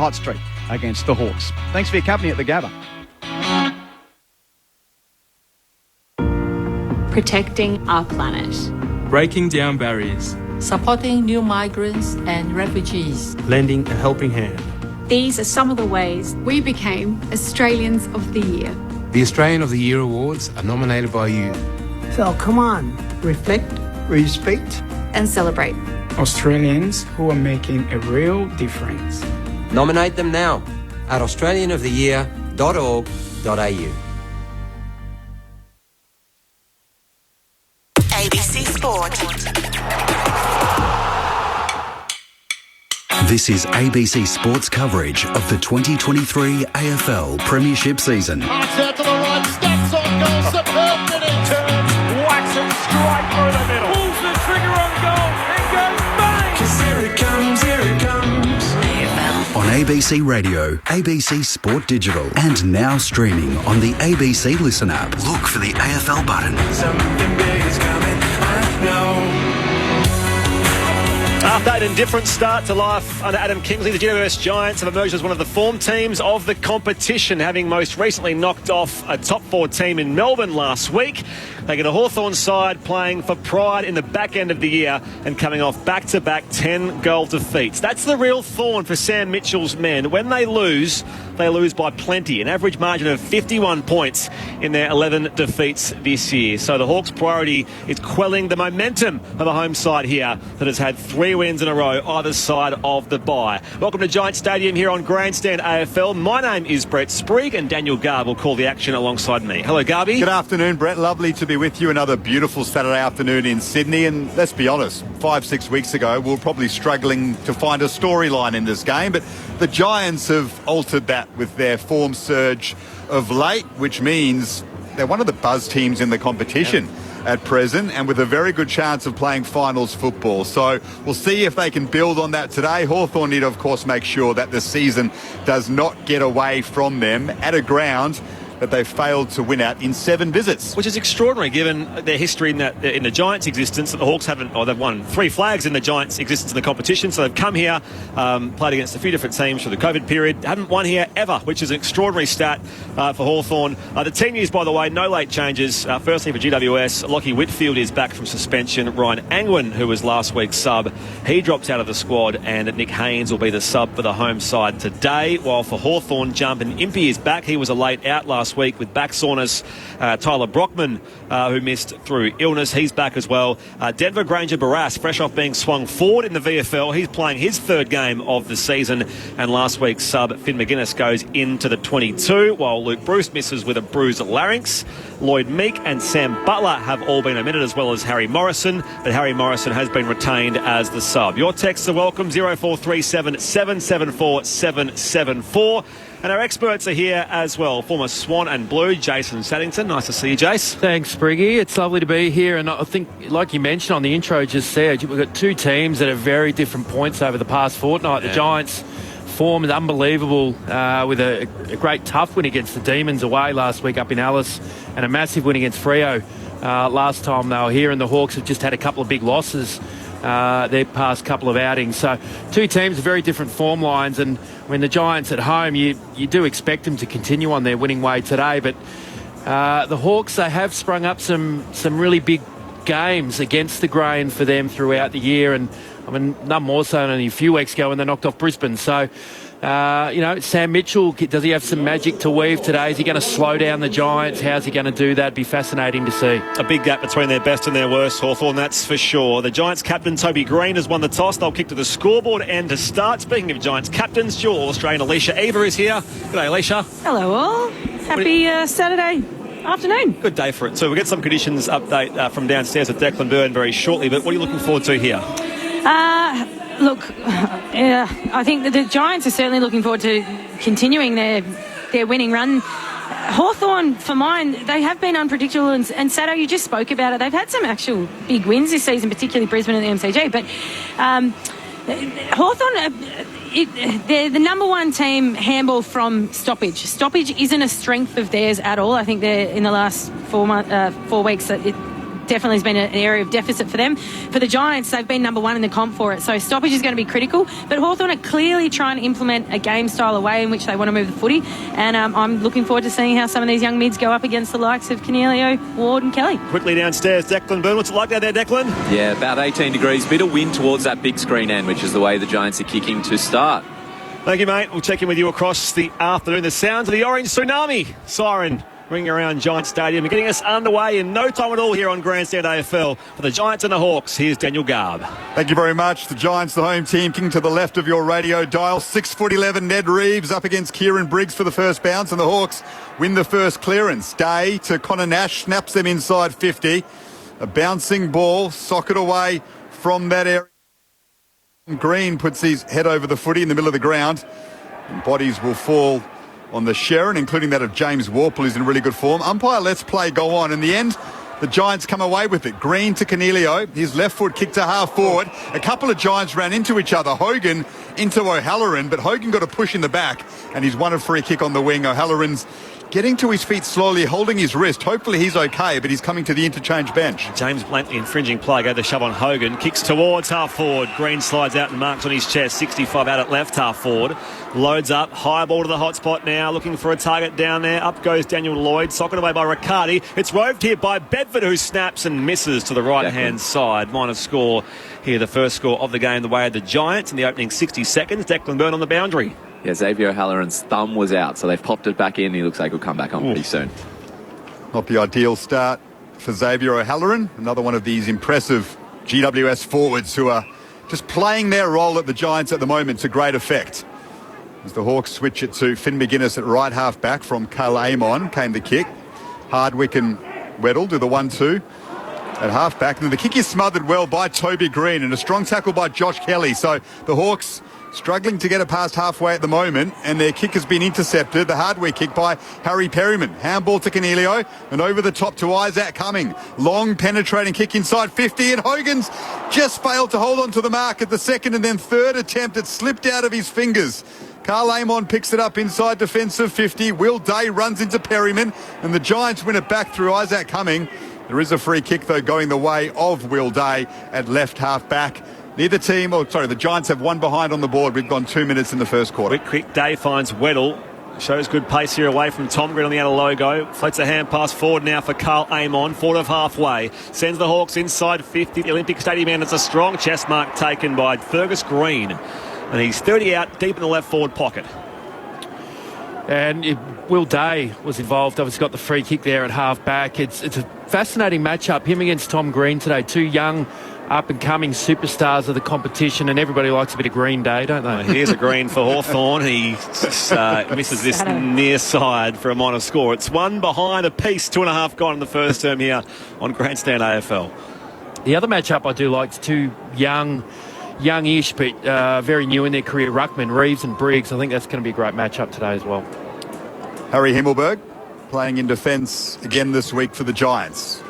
hot streak against the Hawks. Thanks for your company at the Gabba. Protecting our planet. Breaking down barriers. Supporting new migrants and refugees. Lending a helping hand. These are some of the ways we became Australians of the Year. The Australian of the Year awards are nominated by you. So come on, reflect, respect, and celebrate Australians who are making a real difference. Nominate them now at australianoftheyear.org.au. ABC Sport. This is ABC Sports coverage of the 2023 AFL Premiership season. Pass out to the right, steps on goal, superb finish. Turns, whacks it straight through the middle. Pulls the trigger on goal, and goes bang! 'Cause here it comes, AFL. On ABC Radio, ABC Sport Digital, and now streaming on the ABC Listen app. Look for the AFL button. Something big is coming, I know. After an indifferent start to life under Adam Kingsley, the GWS Giants have emerged as one of the form teams of the competition, having most recently knocked off a top 4 team in Melbourne last week. They get a Hawthorn side playing for pride in the back end of the year and coming off back-to-back 10-goal defeats. That's the real thorn for Sam Mitchell's men. When they lose by plenty, an average margin of 51 points in their 11 defeats this year. So the Hawks' priority is quelling the momentum of a home side here that has had 3 wins in a row either side of the bye. Welcome to Giant Stadium here on Grandstand AFL. My name is Brett Sprigg and Daniel Garb will call the action alongside me. Hello, Garby. Good afternoon, Brett. Lovely to be with you. Another beautiful Saturday afternoon in Sydney. And let's be honest, 5-6 weeks ago, we were probably struggling to find a storyline in this game. But the Giants have altered that with their form surge of late, which means they're one of the buzz teams in the competition at present, and with a very good chance of playing finals football. So we'll see if they can build on that today. Hawthorn need, of course, make sure that the season does not get away from them at a ground that they've failed to win at in 7 visits. Which is extraordinary given their history in the Giants' existence. The Hawks they've won 3 flags in the Giants' existence in the competition, so they've come here, played against a few different teams through the COVID period, haven't won here ever, which is an extraordinary stat for Hawthorn. The team news, by the way, no late changes. Firstly for GWS, Lockie Whitfield is back from suspension. Ryan Angwin, who was last week's sub, he drops out of the squad, and Nick Haynes will be the sub for the home side today. While for Hawthorn, Jumpin Impey is back. He was a late out last week with back soreness. Tyler Brockman, who missed through illness, he's back as well. Denver Granger Barras, fresh off being swung forward in the VFL, he's playing his 3rd game of the season, and last week's sub Finn McGuinness goes into the 22, while Luke Bruce misses with a bruised larynx. Lloyd Meek and Sam Butler have all been omitted, as well as Harry Morrison, but Harry Morrison has been retained as the sub. Your texts are welcome, 0437 774 774. And our experts are here as well. Former Swan and Blue, Jason Saddington. Nice to see you, Jace. Thanks, Spriggy. It's lovely to be here. And I think, like you mentioned on the intro just said, we've got 2 teams at very different points over the past fortnight. The Giants' form is unbelievable with a great tough win against the Demons away last week up in Alice, and a massive win against Freo last time they were here. And the Hawks have just had a couple of big losses their past couple of outings. So 2 teams, very different form lines, and when the Giants at home, you do expect them to continue on their winning way today. But the Hawks, they have sprung up some really big games against the grain for them throughout the year, and I mean, none more so than only a few weeks ago when they knocked off Brisbane. So Sam Mitchell, does he have some magic to weave today? Is he going to slow down the Giants? How's he going to do that? It'd be fascinating to see. A big gap between their best and their worst, Hawthorn, that's for sure. The Giants captain, Toby Green, has won the toss. They'll kick to the scoreboard and to start. Speaking of Giants captains, dual Australian Alicia Eva is here. Good day, Alicia. Hello all. Happy Saturday afternoon. Good day for it. So we'll get some conditions update from downstairs with Declan Byrne very shortly, but what are you looking forward to here? Look, I think that the Giants are certainly looking forward to continuing their winning run. Hawthorn, for mine, they have been unpredictable, and Sato, you just spoke about it. They've had some actual big wins this season, particularly Brisbane and the MCG, but Hawthorn, they're the number 1 team handball from stoppage. Stoppage isn't a strength of theirs at all. I think they're in the last 4 weeks definitely has been an area of deficit for them. For the Giants, they've been number one in the comp for it, so stoppage is going to be critical. But Hawthorn are clearly trying to implement a game-style way in which they want to move the footy, and I'm looking forward to seeing how some of these young mids go up against the likes of Cornelio, Ward and Kelly. Quickly downstairs, Declan Byrne. What's it like down there, Declan? Yeah, about 18 degrees. Bit of wind towards that big screen end, which is the way the Giants are kicking to start. Thank you, mate. We'll check in with you across the afternoon. The sounds of the Orange Tsunami siren ringing around Giant Stadium and getting us underway in no time at all here on Grandstand AFL. For the Giants and the Hawks, here's Daniel Garb. Thank you very much. The Giants, the home team, kicking to the left of your radio dial. 6'11" Ned Reeves up against Kieran Briggs for the first bounce, and the Hawks win the first clearance. Day to Connor Nash, snaps them inside 50. A bouncing ball, socket away from that area. Green puts his head over the footy in the middle of the ground, and bodies will fall on the Sherrin, including that of James Warple, who's in really good form. Umpire lets play go on. In the end, the Giants come away with it. Green to Cornelio. His left foot kicked to half forward. A couple of Giants ran into each other. Hogan into O'Halloran, but Hogan got a push in the back, and he's won a free kick on the wing. O'Halloran's getting to his feet slowly, holding his wrist. Hopefully he's okay, but he's coming to the interchange bench. James blatantly infringing play. Go the shove on Hogan. Kicks towards half forward. Green slides out and marks on his chest. 65 out at left half forward. Loads up. High ball to the hot spot now. Looking for a target down there. Up goes Daniel Lloyd. Socket away by Riccardi. It's roved here by Bedford, who snaps and misses to the right-hand side. Minor score here. The first score of the game the way of the Giants in the opening 60 seconds. Declan Byrne on the boundary. Yeah, Xavier O'Halloran's thumb was out, so they've popped it back in. He looks like he'll come back on pretty soon. Not the ideal start for Xavier O'Halloran. Another one of these impressive GWS forwards who are just playing their role at the Giants at the moment to great effect. As the Hawks switch it to Finn McGuinness at right half back, from Kyle Amon came the kick. Hardwick and Weddle do the 1-2 at half back. And then the kick is smothered well by Toby Green, and a strong tackle by Josh Kelly. So the Hawks struggling to get it past halfway at the moment, and their kick has been intercepted. The hardware kick by Harry Perryman. Handball to Cornelio, and over the top to Isaac Cumming. Long penetrating kick inside 50, and Hogan's just failed to hold on to the mark at the second and then third attempt. It slipped out of his fingers. Carl Amon picks it up inside defensive 50. Will Day runs into Perryman, and the Giants win it back through Isaac Cumming. There is a free kick, though, going the way of Will Day at left half back. Neither team, the Giants have one behind on the board. We've gone 2 minutes in the first quarter. Quick Day finds Weddle. Shows good pace here away from Tom Green on the outer logo. Floats a hand pass forward now for Carl Amon. Forward of halfway. Sends the Hawks inside 50. The Olympic Stadium end. It's a strong chest mark taken by Fergus Green. And he's 30 out, deep in the left forward pocket. And Will Day was involved. Obviously got the free kick there at half back. It's a fascinating matchup. Him against Tom Green today. Two young, up-and-coming superstars of the competition, and everybody likes a bit of Green Day, don't they? Here's a green for Hawthorn. He misses this near side for a minor score. It's one behind a piece, 2.5 gone in the first term here on Grandstand AFL. The other matchup I do like is two youngish, but very new in their career, Ruckman, Reeves and Briggs. I think that's going to be a great matchup today as well. Harry Himmelberg playing in defence again this week for the Giants.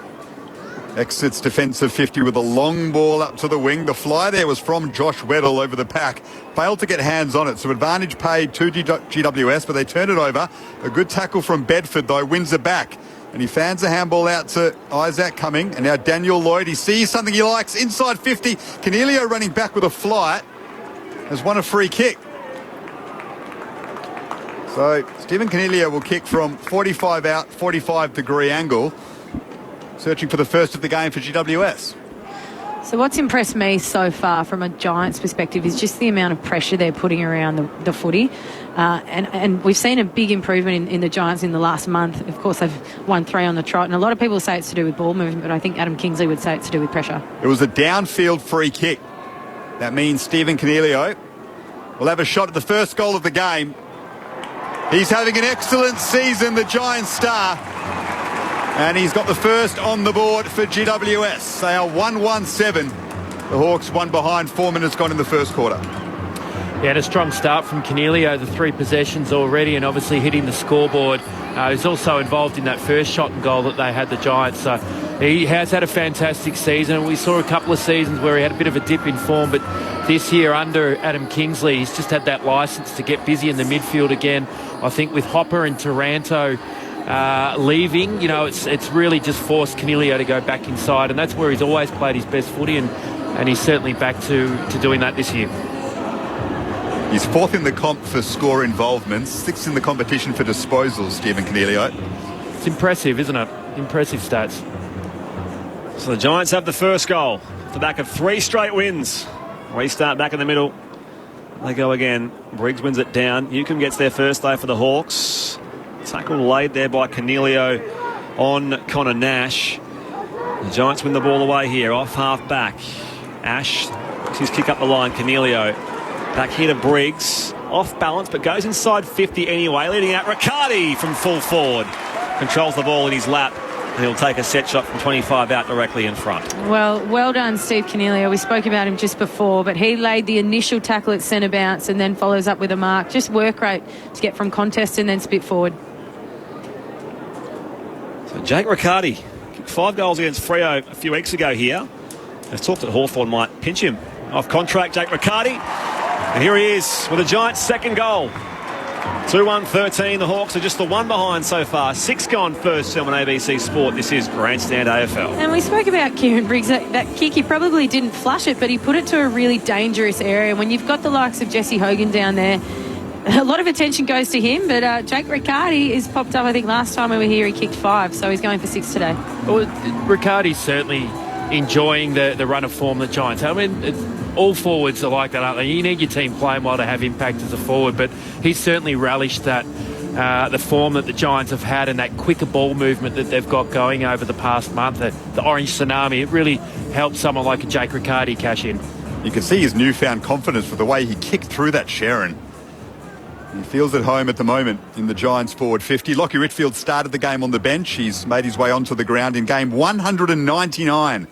Exits defensive 50 with a long ball up to the wing. The fly there was from Josh Weddle over the pack. Failed to get hands on it, so advantage paid to GWS, but they turned it over. A good tackle from Bedford, though, wins it back. And he fans the handball out to Isaac Cumming. And now Daniel Lloyd, he sees something he likes. Inside 50, Cornelio running back with a flight. Has won a free kick. So Stephen Cornelio will kick from 45 out, 45-degree angle. Searching for the first of the game for GWS. So what's impressed me so far from a Giants perspective is just the amount of pressure they're putting around the footy. And we've seen a big improvement in the Giants in the last month. Of course, they've won 3 on the trot, and a lot of people say it's to do with ball movement, but I think Adam Kingsley would say it's to do with pressure. It was a downfield free kick. That means Stephen Cornelio will have a shot at the first goal of the game. He's having an excellent season, the Giants star. And he's got the first on the board for GWS. They are 1-1-7. The Hawks one behind, 4 minutes gone in the first quarter. Yeah, and a strong start from Cornelio, the 3 possessions already, and obviously hitting the scoreboard. He's also involved in that first shot and goal that they had, the Giants. So he has had a fantastic season. We saw a couple of seasons where he had a bit of a dip in form, but this year under Adam Kingsley, he's just had that licence to get busy in the midfield again. I think with Hopper and Taranto leaving, it's really just forced Canelio to go back inside, and that's where he's always played his best footy, and he's certainly back to doing that this year. He's 4th in the comp for score involvements, 6th in the competition for disposals, Stephen Canelio. It's impressive, isn't it? Impressive stats. So the Giants have the first goal. Off the back of 3 straight wins. Restart back in the middle. They go again. Briggs wins it down. Newcombe gets their first though for the Hawks. Tackle laid there by Canelio on Connor Nash. The Giants win the ball away here, off half back. Ash makes his kick up the line. Canelio back here to Briggs. Off balance, but goes inside 50 anyway. Leading out Riccardi from full forward. Controls the ball in his lap. And he'll take a set shot from 25 out directly in front. Well done, Steve Canelio. We spoke about him just before, but he laid the initial tackle at centre bounce and then follows up with a mark. Just work rate to get from contest and then spit forward. So Jake Riccardi kicked 5 goals against Freo a few weeks ago here. There's talk that Hawthorn might pinch him off contract, Jake Riccardi. And here he is with the Giants' second goal. 2-1-13. The Hawks are just the one behind so far. 6 gone first on ABC Sport. This is Grandstand AFL. And we spoke about Kieran Briggs. That kick, he probably didn't flush it, but he put it to a really dangerous area. When you've got the likes of Jesse Hogan down there, a lot of attention goes to him, but Jake Riccardi is popped up. I think last time we were here he kicked 5, so he's going for 6 today. Well, Riccardi's certainly enjoying the run of form the Giants have. I mean, all forwards are like that, aren't they? You need your team playing well to have impact as a forward, but he's certainly relished that the form that the Giants have had and that quicker ball movement that they've got going over the past month. The orange tsunami, it really helped someone like a Jake Riccardi cash in. You can see his newfound confidence with the way he kicked through that Sharon. He feels at home at the moment in the Giants forward 50. Lockie Whitfield started the game on the bench. He's made his way onto the ground in game 199.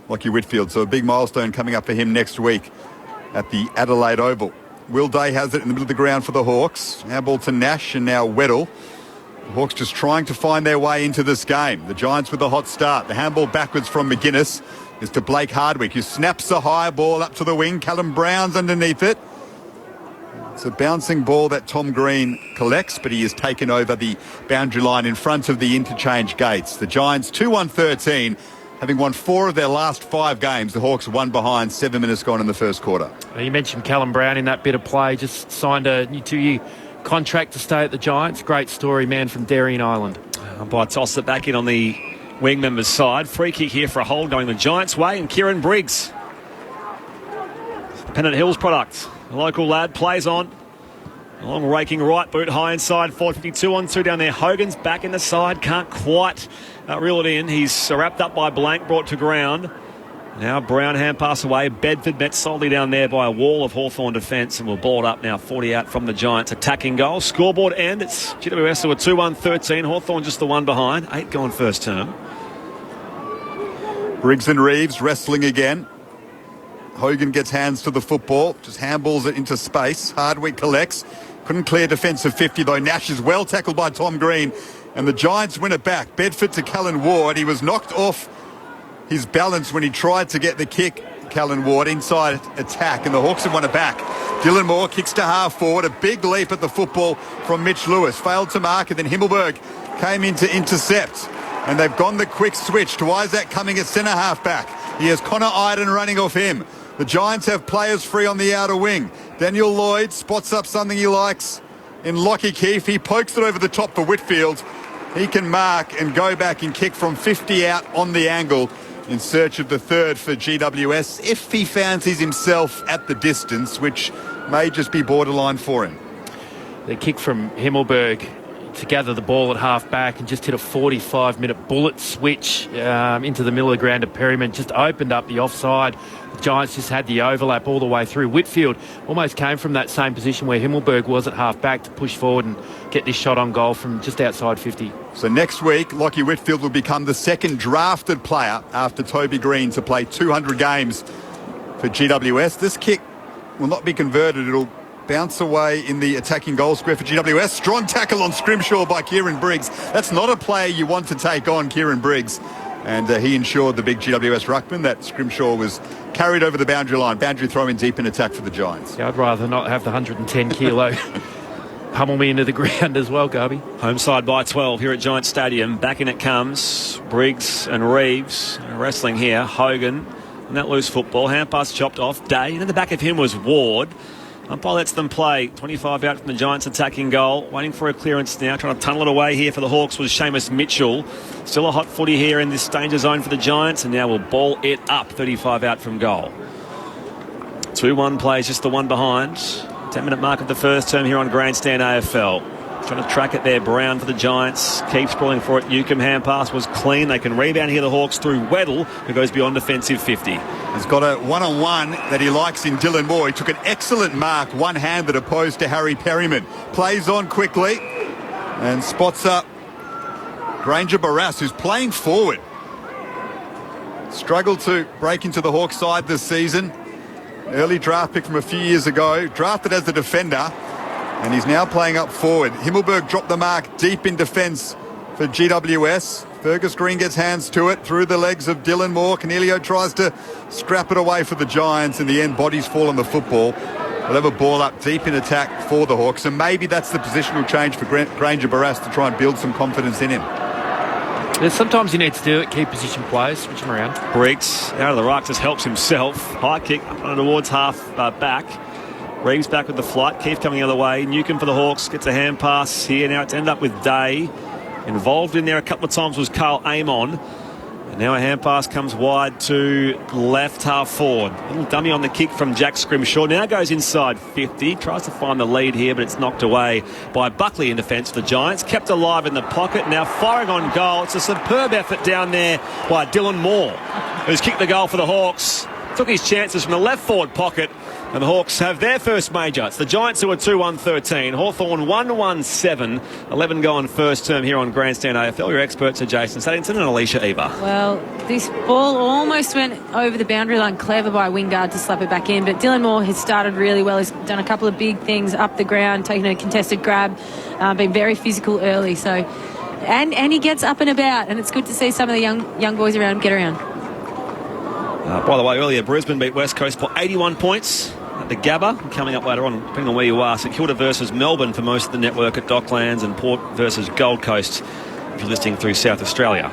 Lockie Whitfield, so a big milestone coming up for him next week at the Adelaide Oval. Will Day has it in the middle of the ground for the Hawks. Handball to Nash and now Weddle. The Hawks just trying to find their way into this game. The Giants with a hot start. The handball backwards from McGuinness is to Blake Hardwick, who snaps a high ball up to the wing. Callum Brown's underneath it. It's a bouncing ball that Tom Green collects, but he has taken over the boundary line in front of the interchange gates. The Giants 2-1-13. Having won 4 of their last 5 games, the Hawks are 1 behind, 7 minutes gone in the first quarter. You mentioned Callum Brown in that bit of play, just signed a new 2-year contract to stay at the Giants. Great story, man from Darien Island. Umpire toss it back in on the wing member's side. Free kick here for a hold going the Giants' way, and Kieran Briggs. The Pennant Hills product. The local lad plays on. Long raking right boot, high inside, 452 on 2 down there. Hogan's back in the side, can't quite reel it in. He's wrapped up by Blank, brought to ground. Now Brown hand pass away. Bedford met solidly down there by a wall of Hawthorn defence and will ball it up now. 40 out from the Giants attacking goal. Scoreboard end. It's GWS who are 2-1-13. Hawthorn just the one behind. 8 gone first term. Briggs and Reeves wrestling again. Hogan gets hands to the football. Just handballs it into space. Hardwick collects. Couldn't clear defensive 50 though. Nash is well tackled by Tom Green. And the Giants win it back. Bedford to Callan Ward. He was knocked off his balance when he tried to get the kick, Callan Ward, inside attack. And the Hawks have won it back. Dylan Moore kicks to half forward. A big leap at the football from Mitch Lewis. Failed to mark, and then Himmelberg came in to intercept. And they've gone the quick switch to Isaac coming at centre half back. He has Connor Iden running off him. The Giants have players free on the outer wing. Daniel Lloyd spots up something he likes in Lockie Keefe. He pokes it over the top for Whitfield. He can mark and go back and kick from 50 out on the angle in search of the third for GWS, if he fancies himself at the distance, which may just be borderline for him. The kick from Himmelberg to gather the ball at half back and just hit a 45-minute bullet switch into the middle of the ground at Perryman, just opened up the offside. The Giants just had the overlap all the way through. Whitfield almost came from that same position where Himmelberg was at half back to push forward and get this shot on goal from just outside 50. So next week, Lockie Whitfield will become the second drafted player after Toby Green to play 200 games for GWS. This kick will not be converted. It'll bounce away in the attacking goal square for GWS. Strong tackle on Scrimshaw by Kieran Briggs. That's not a player you want to take on, Kieran Briggs. And he ensured the big GWS ruckman that Scrimshaw was carried over the boundary line. Boundary throw in deep in attack for the Giants. Yeah, I'd rather not have the 110 kilo pummel me into the ground as well, Garby. Home side by 12 here at Giant Stadium. Back in it comes Briggs and Reeves wrestling here. Hogan and that loose football. Hand pass chopped off. Day. And in the back of him was Ward. Umpire lets them play. 25 out from the Giants attacking goal. Waiting for a clearance now. Trying to tunnel it away here for the Hawks was Seamus Mitchell. Still a hot footy here in this danger zone for the Giants. And now we'll ball it up. 35 out from goal. 2-1 plays, just the one behind. 10-minute mark of the first term here on Grandstand AFL. Trying to track it there, Brown for the Giants. Keeps sprawling for it. Newcomb hand pass was clean. They can rebound here, the Hawks, through Weddle, who goes beyond defensive 50. He's got a one-on-one that he likes in Dylan Moore. He took an excellent mark, one-handed, opposed to Harry Perryman. Plays on quickly and spots up Granger Barras, who's playing forward. Struggled to break into the Hawks side this season. Early draft pick from a few years ago, drafted as a defender, and he's now playing up forward. Himmelberg dropped the mark deep in defence for GWS. Fergus Green gets hands to it through the legs of Dylan Moore. Canelio tries to scrap it away for the Giants. In the end, bodies fall on the football. They'll have a ball up deep in attack for the Hawks, and maybe that's the positional change for Granger Barras to try and build some confidence in him. Sometimes you need to do it, key position players, switch them around. Briggs out of the ruck, just helps himself. High kick up towards half back. Reeves back with the flight. Keith coming the other way. Newcomb for the Hawks gets a hand pass here. Now it's ended up with Day. Involved in there a couple of times was Carl Amon. And now a hand pass comes wide to left half forward. Little dummy on the kick from Jack Scrimshaw. Now goes inside 50. Tries to find the lead here, but it's knocked away by Buckley in defence for the Giants. Kept alive in the pocket. Now firing on goal. It's a superb effort down there by Dylan Moore, who's kicked the goal for the Hawks. Took his chances from the left forward pocket. And the Hawks have their first major. It's the Giants who are 2-1-13. Hawthorn 1-1-7. 11 going first term here on Grandstand AFL. Your experts are Jason Saddington and Alicia Eva. Well, this ball almost went over the boundary line. Clever by Wingard to slap it back in. But Dylan Moore has started really well. He's done a couple of big things up the ground, taken a contested grab, been very physical early. So, and he gets up and about. And it's good to see some of the young boys around him get around. By the way, earlier Brisbane beat West Coast for 81 points. At the Gabba, coming up later on, depending on where you are. St Kilda versus Melbourne for most of the network at Docklands, and Port versus Gold Coast if you're listening through South Australia.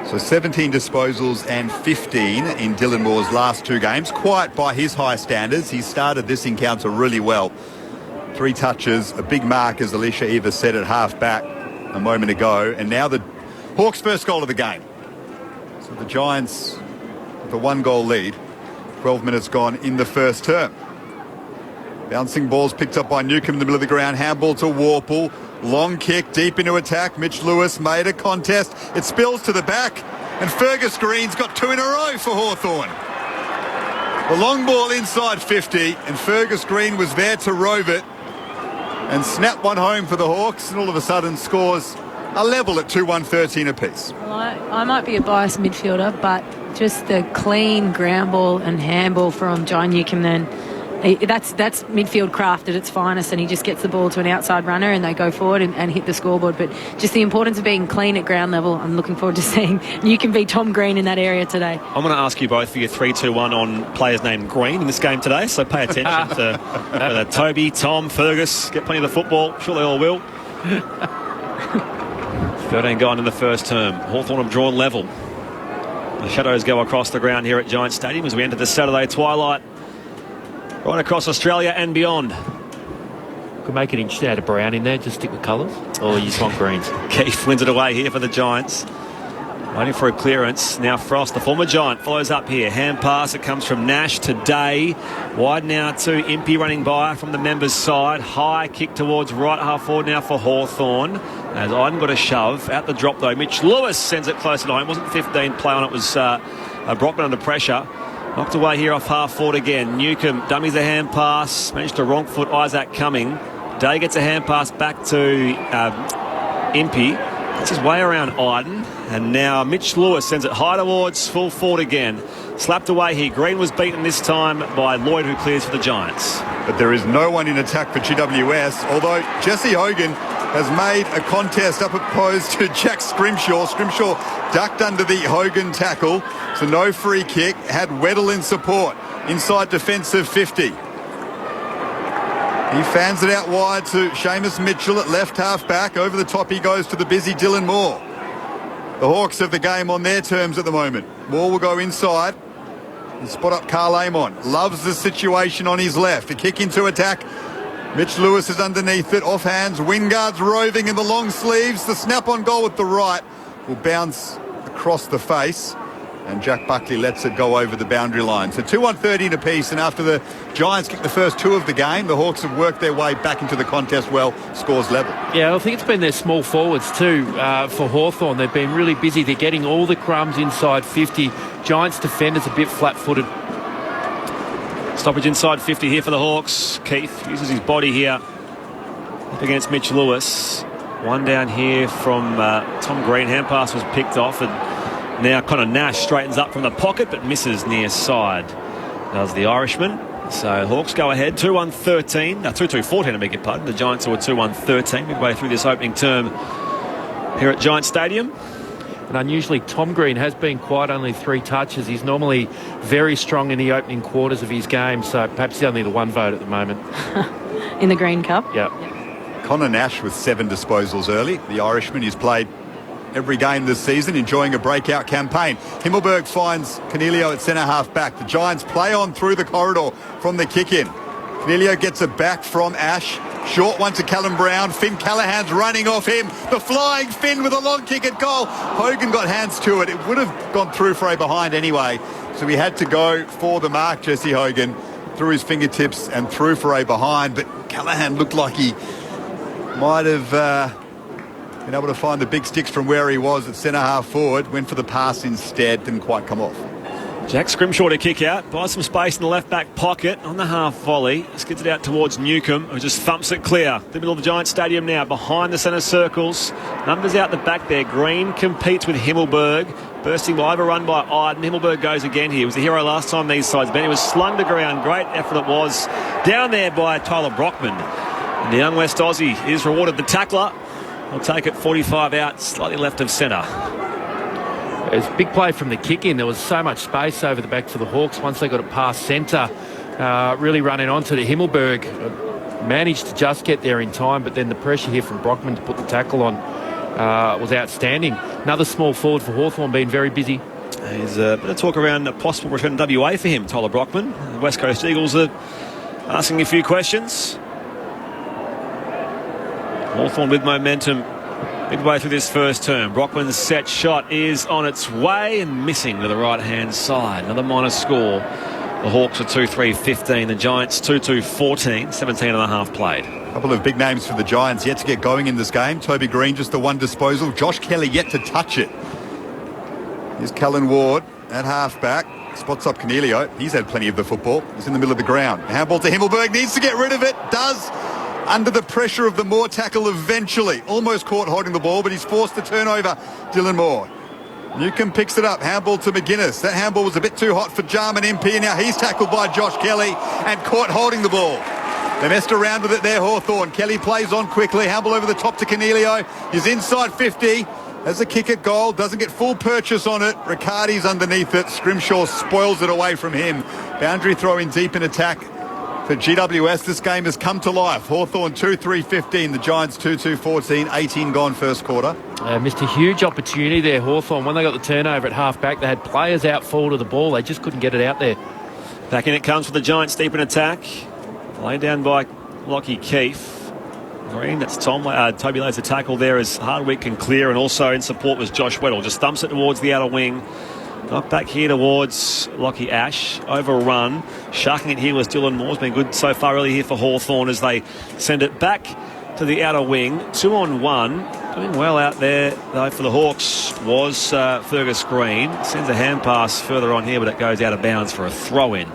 So 17 disposals and 15 in Dylan Moore's last two games. Quite by his high standards. He started this encounter really well. 3 touches, a big mark, as Alicia Eva said, at half back a moment ago. And now the Hawks' first goal of the game. So the Giants with a 1-goal lead. 12 minutes gone in the first term. Bouncing balls picked up by Newcomb in the middle of the ground. Handball to Warple. Long kick deep into attack. Mitch Lewis made a contest. It spills to the back. And Fergus Green's got 2 in a row for Hawthorn. The long ball inside 50. And Fergus Green was there to rove it. And snap one home for the Hawks. And all of a sudden scores a level at 2-1-13 apiece. Well, I might be a biased midfielder, but just the clean ground ball and handball from John Newcomb then. That's midfield craft at its finest, and he just gets the ball to an outside runner and they go forward and hit the scoreboard. But just the importance of being clean at ground level, I'm looking forward to seeing Newcomb be Tom Green in that area today. I'm going to ask you both for your 3-2-1 on players named Green in this game today, so pay attention to Toby, Tom, Fergus. Get plenty of the football. Sure they all will. 13 gone in the first term. Hawthorn have drawn level. The shadows go across the ground here at Giant Stadium as we enter the Saturday twilight. Right across Australia and beyond. Could make an inch out of brown in there, just stick with colours. Or you just want greens. Keith wins it away here for the Giants. Waiting for a clearance. Now Frost, the former Giant, follows up here. Hand pass, it comes from Nash to Day. Wide now to Impey running by from the members' side. High kick towards right half forward now for Hawthorn. As Iden got a shove. Out the drop though. Mitch Lewis sends it closer to home. Wasn't 15 play on it, was Brockman under pressure. Knocked away here off half forward again. Newcomb dummies a hand pass. Managed to wrong foot Isaac Cumming. Day gets a hand pass back to Impey. That's his way around Iden. And now Mitch Lewis sends it high towards full forward again. Slapped away here. Green was beaten this time by Lloyd, who clears for the Giants. But there is no one in attack for GWS, although Jesse Hogan has made a contest up opposed to Jack Scrimshaw. Scrimshaw ducked under the Hogan tackle, so no free kick. Had Weddle in support inside defensive 50. He fans it out wide to Seamus Mitchell at left half back. Over the top he goes to the busy Dylan Moore. The Hawks have the game on their terms at the moment. Moore will go inside and spot up Carl Amon. Loves the situation on his left. A kick into attack. Mitch Lewis is underneath it. Off hands. Wingard's roving in the long sleeves. The snap on goal with the right will bounce across the face. And Jack Buckley lets it go over the boundary line. So 2-1-13 apiece, and after the Giants kicked the first two of the game, the Hawks have worked their way back into the contest well, scores level. Yeah, I think it's been their small forwards too for Hawthorn. They've been really busy. They're getting all the crumbs inside 50. Giants defenders a bit flat-footed. Stoppage inside 50 here for the Hawks. Keith uses his body here up against Mitch Lewis. One down here from Tom Green. Hand pass was picked off, and now Connor Nash straightens up from the pocket but misses near side. Does the Irishman. So Hawks go ahead 2-1-13. 2-2-14, I beg your pardon. The Giants are 2-1-13 midway through this opening term here at Giant Stadium. And unusually Tom Green has been quite only 3 touches. He's normally very strong in the opening quarters of his game, so perhaps he's only the 1 vote at the moment. In the Green Cup? Yep. Connor Nash with 7 disposals early. The Irishman, he's played every game this season, enjoying a breakout campaign. Himmelberg finds Cornelio at centre half back. The Giants play on through the corridor from the kick-in. Cornelio gets it back from Ash. Short one to Callum Brown. Finn Callahan's running off him. The flying Finn with a long kick at goal. Hogan got hands to it. It would have gone through for a behind anyway. So he had to go for the mark, Jesse Hogan. Through his fingertips and through for a behind. But Callahan looked like he might have been able to find the big sticks from where he was at centre half forward. Went for the pass instead. Didn't quite come off. Jack Scrimshaw to kick out, buys some space in the left back pocket on the half volley, skids it out towards Newcomb, who just thumps it clear. The middle of the Giant Stadium now, behind the centre circles. Numbers out the back there. Green competes with Himmelberg, bursting by overrun by Iden. Himmelberg goes again here. He was a hero last time these sides met. He was slung to ground. Great effort it was down there by Tyler Brockman. And the young West Aussie is rewarded. The tackler will take it 45 out, slightly left of centre. It was a big play from the kick-in. There was so much space over the back for the Hawks once they got it past centre. Really running onto the Himmelberg. Managed to just get there in time, but then the pressure here from Brockman to put the tackle on was outstanding. Another small forward for Hawthorn, being very busy. There's a bit of talk around a possible return to WA for him, Tyler Brockman. The West Coast Eagles are asking a few questions. Hawthorn with momentum midway through this first term. Brockman's set shot is on its way and missing to the right-hand side. Another minor score. The Hawks are 2-3-15. The Giants 2-2-14. 17 and a half played. A couple of big names for the Giants yet to get going in this game. Toby Green just the 1 disposal. Josh Kelly yet to touch it. Here's Callan Ward at half-back. Spots up Cornelio. He's had plenty of the football. He's in the middle of the ground. Handball to Himmelberg. Needs to get rid of it. Does. Under the pressure of the Moore tackle eventually. Almost caught holding the ball, but he's forced to turn over Dylan Moore. Newcomb picks it up. Handball to McGuinness. That handball was a bit too hot for Jarman MP. Now he's tackled by Josh Kelly and caught holding the ball. They messed around with it there, Hawthorn. Kelly plays on quickly. Handball over the top to Cornelio. He's inside 50. Has a kick at goal. Doesn't get full purchase on it. Riccardi's underneath it. Scrimshaw spoils it away from him. Boundary throw in deep in attack. For GWS, this game has come to life. Hawthorn 2-3-15, the Giants 2-2-14, 18 gone first quarter. Missed a huge opportunity there, Hawthorn. When they got the turnover at half-back, they had players out forward of the ball. They just couldn't get it out there. Back in it comes for the Giants, deep in attack. Laid down by Lockie Keefe. Green, that's Tom. Toby lays a tackle there as Hardwick can clear, and also in support was Josh Weddle. Just thumps it towards the outer wing. Knocked back here towards Lockie Ash. Overrun. Sharking it here was Dylan Moore's been good so far early here for Hawthorn as they send it back to the outer wing. 2-on-1. Doing well out there, though, for the Hawks was Fergus Green. Sends a hand pass further on here, but it goes out of bounds for a throw-in.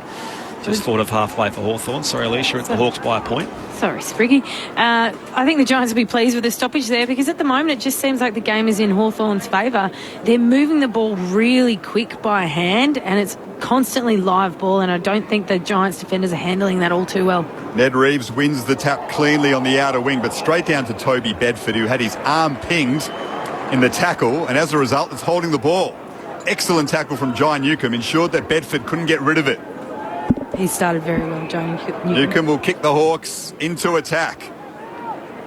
Just thought of halfway for Hawthorn. Sorry, Alicia, it's the Hawks by a point. Sorry, Spriggy. I think the Giants will be pleased with the stoppage there because at the moment it just seems like the game is in Hawthorn's favour. They're moving the ball really quick by hand and it's constantly live ball, and I don't think the Giants defenders are handling that all too well. Ned Reeves wins the tap cleanly on the outer wing, but straight down to Toby Bedford, who had his arm pinged in the tackle, and as a result it's holding the ball. Excellent tackle from John Newcomb, ensured that Bedford couldn't get rid of it. He started very well, Joe Newcombe. Newcombe will kick the Hawks into attack.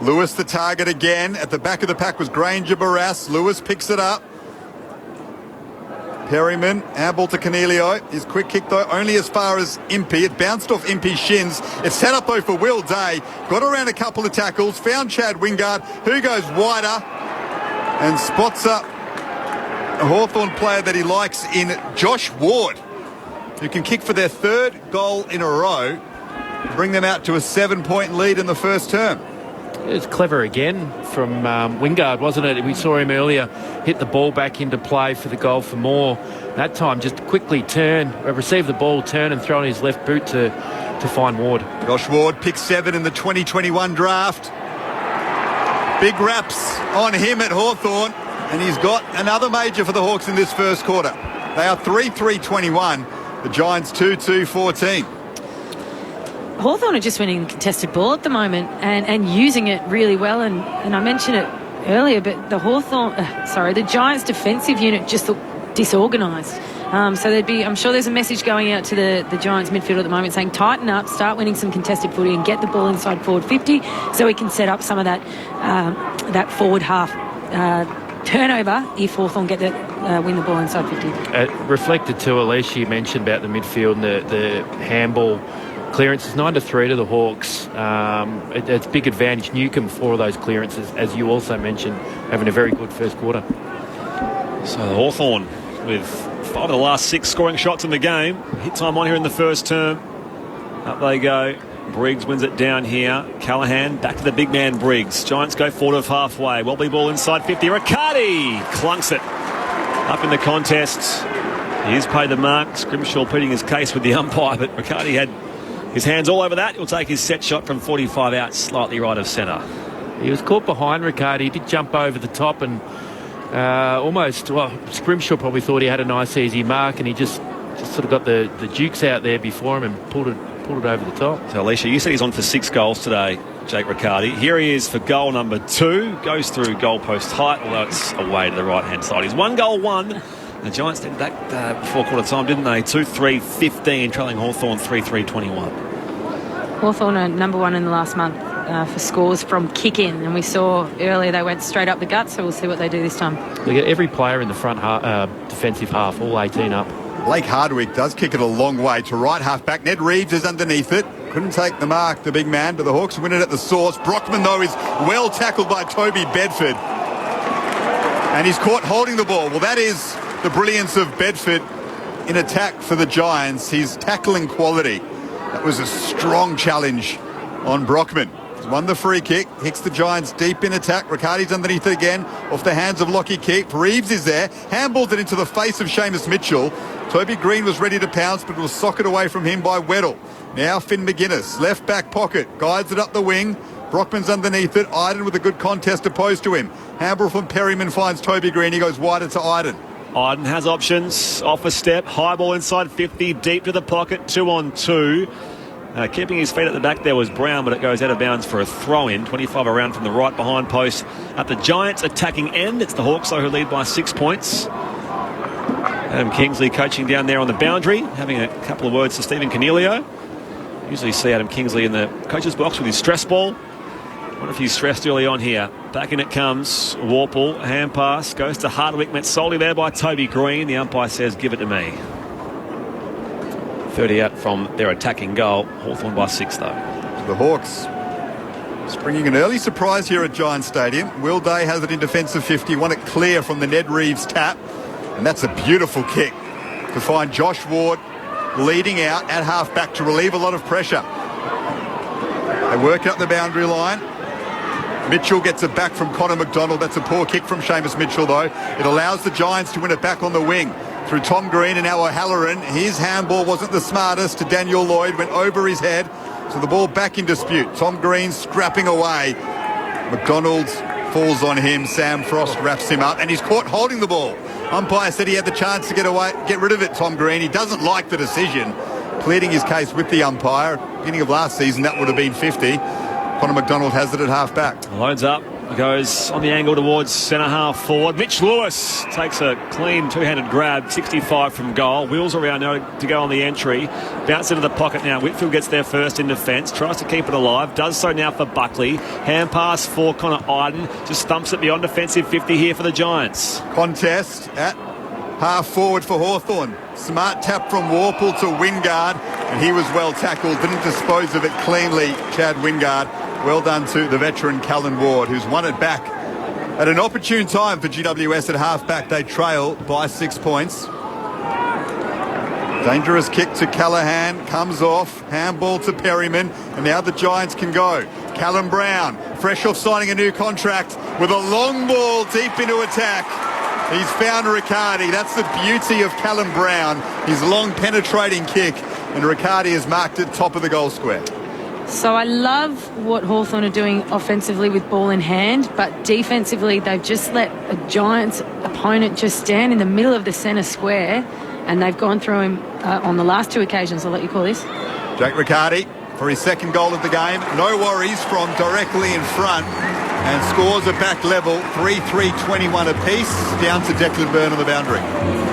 Lewis the target again. At the back of the pack was Granger Barras. Lewis picks it up. Perryman, handball to Cornelio. His quick kick, though, only as far as Impey. It bounced off Impey's shins. It's set up, though, for Will Day. Got around a couple of tackles. Found Chad Wingard, who goes wider and spots up a Hawthorn player that he likes in Josh Ward, who can kick for their third goal in a row, bring them out to a 7-point lead in the first term. It was clever again from Wingard, wasn't it? We saw him earlier hit the ball back into play for the goal for more. That time just quickly receive the ball, turn and throw in his left boot to find Ward. Josh Ward, pick 7 in the 2021 draft. Big raps on him at Hawthorn, and he's got another major for the Hawks in this first quarter. They are 3-3-21. The Giants 2-2-14. Hawthorn are just winning the contested ball at the moment and using it really well. And I mentioned it earlier, but the Giants' defensive unit just looked disorganised. So I'm sure there's a message going out to the Giants midfield at the moment saying tighten up, start winning some contested footy and get the ball inside forward 50 so we can set up some of that forward half turnover if Hawthorn get that win the ball inside 50. Reflected to Alicia, you mentioned about the midfield and the handball clearances, 9-3 to the Hawks. It's big advantage. Newcombe, 4 of those clearances, as you also mentioned, having a very good first quarter. So Hawthorn with 5 of the last 6 scoring shots in the game. Hit time on here in the first term. Up they go. Briggs wins it down here. Callahan back to the big man Briggs. Giants go forward of halfway. Wobbly ball inside 50. Riccardi clunks it up in the contest. He's paid the mark. Scrimshaw pleading his case with the umpire, but Riccardi had his hands all over that. He'll take his set shot from 45 out, slightly right of centre. He was caught behind Riccardi. He did jump over the top and Scrimshaw probably thought he had a nice easy mark, and he just sort of got the dukes out there before him and pulled it over the top. So Alicia, you said he's on for 6 goals today, Jake Riccardi. Here he is for goal number 2. Goes through goalpost height, although it's away to the right-hand side. He's 1 goal 1. The Giants did that before quarter time, didn't they? 2-3-15, trailing Hawthorn 3-3-21. Hawthorn are number 1 in the last month for scores from kick-in, and we saw earlier they went straight up the gut, so we'll see what they do this time. They get every player in the front defensive half, all 18 up. Blake Hardwick does kick it a long way to right half-back. Ned Reeves is underneath it. Couldn't take the mark, the big man, but the Hawks win it at the source. Brockman, though, is well tackled by Toby Bedford. And he's caught holding the ball. Well, that is the brilliance of Bedford in attack for the Giants. His tackling quality. That was a strong challenge on Brockman. He's won the free kick. Hits the Giants deep in attack. Riccardi's underneath it again. Off the hands of Lockie Keep. Reeves is there. Handballed it into the face of Seamus Mitchell. Toby Green was ready to pounce, but it was socked away from him by Weddle. Now Finn McGuinness, left back pocket, guides it up the wing. Brockman's underneath it. Iden with a good contest opposed to him. Handball from Perryman finds Toby Green. He goes wider to Iden. Iden has options. Off a step. High ball inside 50. Deep to the pocket. 2-on-2. Keeping his feet at the back there was Brown, but it goes out of bounds for a throw-in. 25 around from the right behind post at the Giants attacking end. It's the Hawks, though, who lead by 6 points. Adam Kingsley coaching down there on the boundary, having a couple of words to Stephen Cornelio. Usually see Adam Kingsley in the coach's box with his stress ball. I wonder if he's stressed early on here. Back in it comes. Warple, hand pass, goes to Hardwick, met solely there by Toby Green. The umpire says, give it to me. 30 out from their attacking goal. Hawthorn by 6, though. The Hawks springing an early surprise here at Giants Stadium. Will Day has it in defensive 50. Won it clear from the Ned Reeves tap. And that's a beautiful kick to find Josh Ward leading out at half-back to relieve a lot of pressure. They work up the boundary line. Mitchell gets it back from Connor McDonald. That's a poor kick from Seamus Mitchell, though. It allows the Giants to win it back on the wing through Tom Green and now O'Halloran. His handball wasn't the smartest to Daniel Lloyd, went over his head. So the ball back in dispute. Tom Green scrapping away. McDonald falls on him. Sam Frost wraps him up, and he's caught holding the ball. Umpire said he had the chance to get rid of it, Tom Green. He doesn't like the decision. Pleading his case with the umpire. Beginning of last season, that would have been 50. Connor McDonald has it at half-back. Loads up. goes on the angle towards centre half forward. Mitch Lewis takes a clean two-handed grab, 65 from goal. Wheels around now to go on the entry. Bounce into the pocket now. Whitfield gets there first in defence. Tries to keep it alive. Does so now for Buckley. Hand pass for Connor Iden. Just thumps it beyond defensive 50 here for the Giants. Contest at half forward for Hawthorn. Smart tap from Warple to Wingard, and he was well tackled. Didn't dispose of it cleanly, Chad Wingard. Well done to the veteran Callan Ward, who's won it back at an opportune time for GWS at half-back. They trail by 6 points. Dangerous kick to Callaghan, comes off, handball to Perryman, and now the Giants can go. Callum Brown, fresh off signing a new contract, with a long ball deep into attack. He's found Riccardi. That's the beauty of Callum Brown, his long penetrating kick, and Riccardi is marked at top of the goal square. So I love what Hawthorn are doing offensively with ball in hand, but defensively they've just let a Giants opponent just stand in the middle of the centre square, and they've gone through him on the last two occasions. I'll let you call this. Jake Riccardi for his second goal of the game. No worries from directly in front, and scores a back level, 3-3-21 apiece, down to Declan Byrne on the boundary.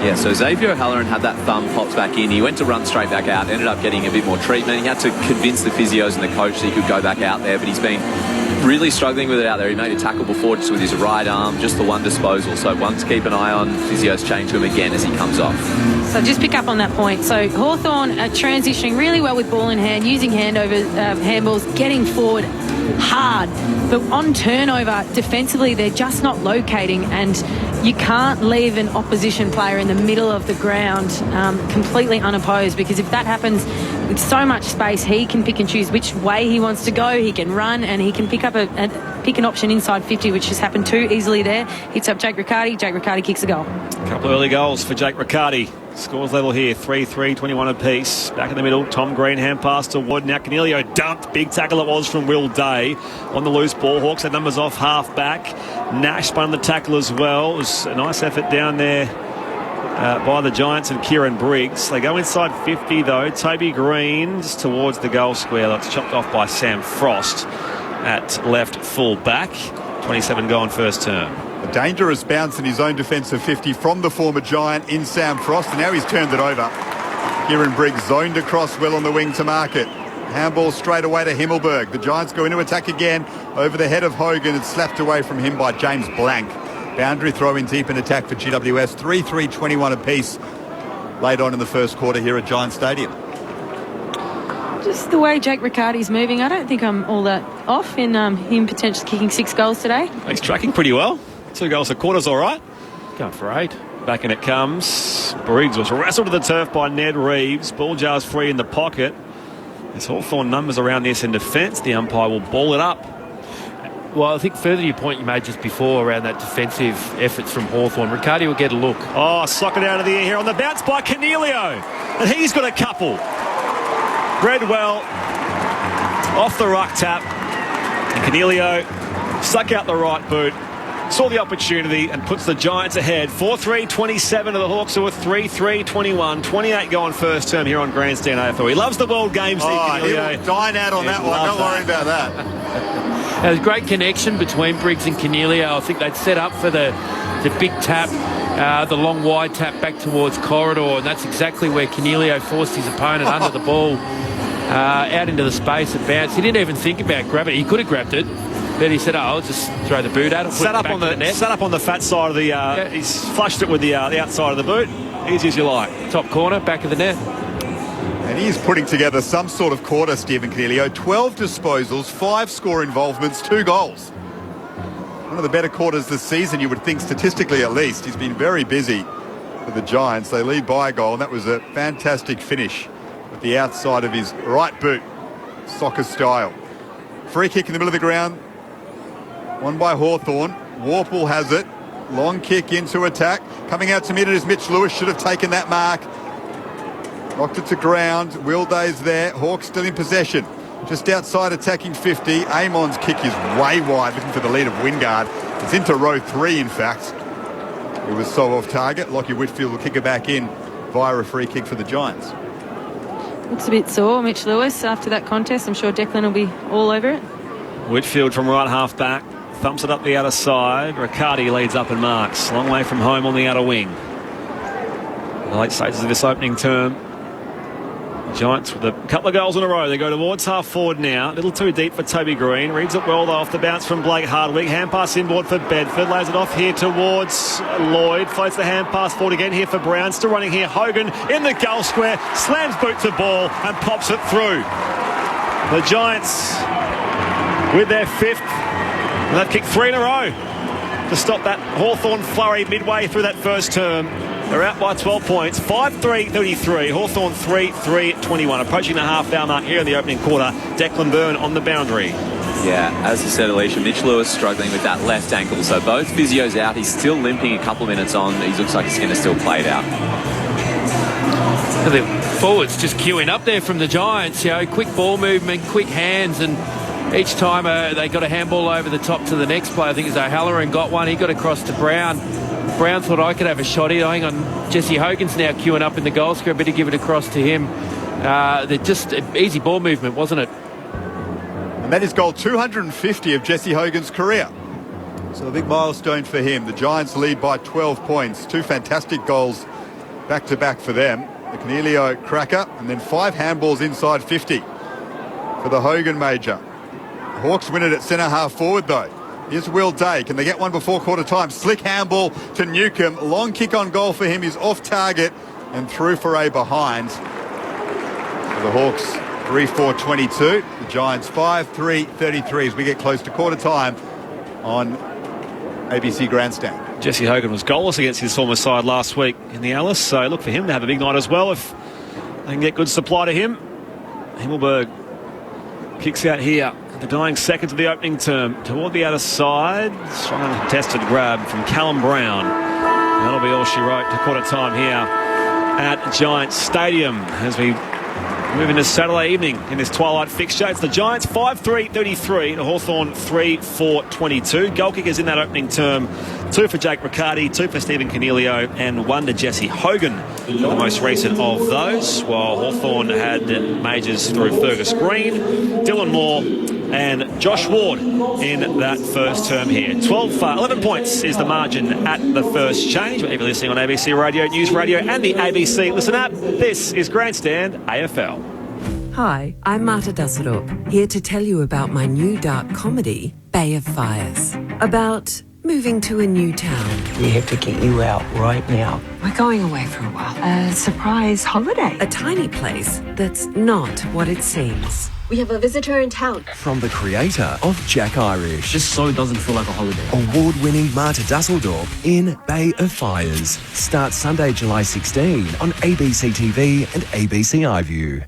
Yeah, so Xavier O'Halloran had that thumb popped back in. He went to run straight back out, ended up getting a bit more treatment. He had to convince the physios and the coach that he could go back out there, but he's been really struggling with it out there. He made a tackle before just with his right arm, just the one disposal. So one to keep an eye on. Physios change to him again as he comes off. So just pick up on that point. So Hawthorn are transitioning really well with ball in hand, using handballs, getting forward hard. But on turnover, defensively, they're just not locating, and you can't leave an opposition player in the middle of the ground completely unopposed, because if that happens with so much space, he can pick and choose which way he wants to go. He can run, and he can pick up pick an option inside 50, which has happened too easily there. Hits up Jake Riccardi. Jake Riccardi kicks a goal. A couple of early goals for Jake Riccardi. Scores level here, 3-3-21 apiece. Back in the middle, Tom Green, hand pass to Wood. Now Canelio dumped. Big tackle it was from Will Day on the loose ball. Hawks had numbers off half back. Nash spun the tackle as well. It was a nice effort down there by the Giants and Kieran Briggs. They go inside 50 though. Toby Green's towards the goal square. That's chopped off by Sam Frost at left full back. 27 gone first term. A dangerous bounce in his own defensive 50 from the former Giant in Sam Frost, and now he's turned it over. Kieran Briggs zoned across well on the wing to market. Handball straight away to Himmelberg. The Giants go into attack again over the head of Hogan. It's slapped away from him by James Blank. Boundary throw in deep in attack for GWS. 3-3-21 apiece late on in the first quarter here at Giant Stadium. Just the way Jake Riccardi's moving, I don't think I'm all that off in him potentially kicking 6 goals today. He's tracking pretty well. 2 goals a quarter's all right. Going for 8. Back in it comes. Briggs was wrestled to the turf by Ned Reeves. Ball jars free in the pocket. There's Hawthorn numbers around this in defence. The umpire will ball it up. Well, I think further to your point you made just before around that defensive efforts from Hawthorn, Riccardi will get a look. Oh, sock it out of the air here on the bounce by Canelio. And he's got a couple. Bredwell off the ruck tap. And Canelio stuck out the right boot. Saw the opportunity and puts the Giants ahead. 4-3-27 to the Hawks, who are 3-3-21. 28 going first term here on Grandstand AFL. He loves the world games. He will dine out on that one. Don't worry about that. There's a great connection between Briggs and Canelio. I think they'd set up for the big tap, the long wide tap back towards corridor, and that's exactly where Canelio forced his opponent under the ball, out into the space and bounced. He didn't even think about grabbing it. He could have grabbed it. But he said, I'll just throw the boot at it. Sat up on the fat side of the... He's flushed it with the outside of the boot. Easy as you like. Top corner, back of the net. And he is putting together some sort of quarter, Stephen Canelio. 12 disposals, 5 score involvements, 2 goals. One of the better quarters this season, you would think, statistically at least. He's been very busy for the Giants. They lead by a goal, and that was a fantastic finish with the outside of his right boot, soccer style. Free kick in the middle of the ground. Won by Hawthorn. Warple has it. Long kick into attack. Coming out to mid is Mitch Lewis. Should have taken that mark. Knocked it to ground. Will Day's there. Hawks still in possession. Just outside attacking 50. Amon's kick is way wide, looking for the lead of Wingard. It's into row 3, in fact. It was so off target. Lockie Whitfield will kick it back in via a free kick for the Giants. Looks a bit sore, Mitch Lewis, after that contest. I'm sure Declan will be all over it. Whitfield from right half back. thumps it up the outer side. Riccardi leads up and marks. Long way from home on the outer wing. In the late stages of this opening term, Giants with a couple of goals in a row. They go towards half forward now. A little too deep for Toby Green. Reads it well though off the bounce from Blake Hardwick. Hand pass inboard for Bedford. Lays it off here towards Lloyd. Floats the hand pass forward again here for Brown. Still running here. Hogan in the goal square. Slams boot to ball and pops it through. The Giants with their fifth. And they've kicked 3 in a row to stop that Hawthorn flurry midway through that first term. They're out by 12 points, 5-3-33. Hawthorn 3-3-21. Approaching the half-hour mark here in the opening quarter. Declan Byrne on the boundary. Yeah, as you said, Alicia, Mitch Lewis struggling with that left ankle. So both physios out. He's still limping a couple of minutes on. He looks like he's going to still play it out. The forwards just queuing up there from the Giants. Quick ball movement, quick hands, and each time they got a handball over the top to the next player. I think it's O'Halloran got one. He got across to Brown. Brown thought I could have a shot here. Hang on, Jesse Hogan's now queuing up in the goal square. Better give it across to him. They're just easy ball movement, wasn't it? And that is goal 250 of Jesse Hogan's career. So a big milestone for him. The Giants lead by 12 points. 2 fantastic goals back-to-back for them. The Cornelio cracker, and then 5 handballs inside 50 for the Hogan major. The Hawks win it at centre-half forward, though. Here's Will Day. Can they get one before quarter time? Slick handball to Newcomb. Long kick on goal for him. He's off target and through for a behind. So the Hawks 3-4-22. The Giants 5-3-33 as we get close to quarter time on ABC Grandstand. Jesse Hogan was goalless against his former side last week in the Alice, so look for him to have a big night as well if they can get good supply to him. Himmelberg kicks out here. The dying seconds of the opening term toward the outer side. Strong and contested grab from Callum Brown. That'll be all she wrote to quarter time here at Giants Stadium as we move into Saturday evening in this twilight fixture. It's the Giants 5-3-33 to Hawthorn 3-4-22. Goal kickers in that opening term. 2 for Jake Riccardi, 2 for Stephen Cornelio, and 1 to Jesse Hogan, the most recent of those, while Hawthorn had majors through Fergus Green, Dylan Moore, and Josh Ward in that first term here. 11 points is the margin at the first change. Wherever you're listening on ABC Radio, News Radio, and the ABC Listen app, this is Grandstand AFL. Hi, I'm Marta Dusseldorp, here to tell you about my new dark comedy, Bay of Fires, about moving to a new town. We have to get you out right now. We're going away for a while. A surprise holiday. A tiny place that's not what it seems. We have a visitor in town. From the creator of Jack Irish. Just so it doesn't feel like a holiday. Award-winning Marta Dusseldorp in Bay of Fires. Starts Sunday, July 16 on ABC TV and ABC iView.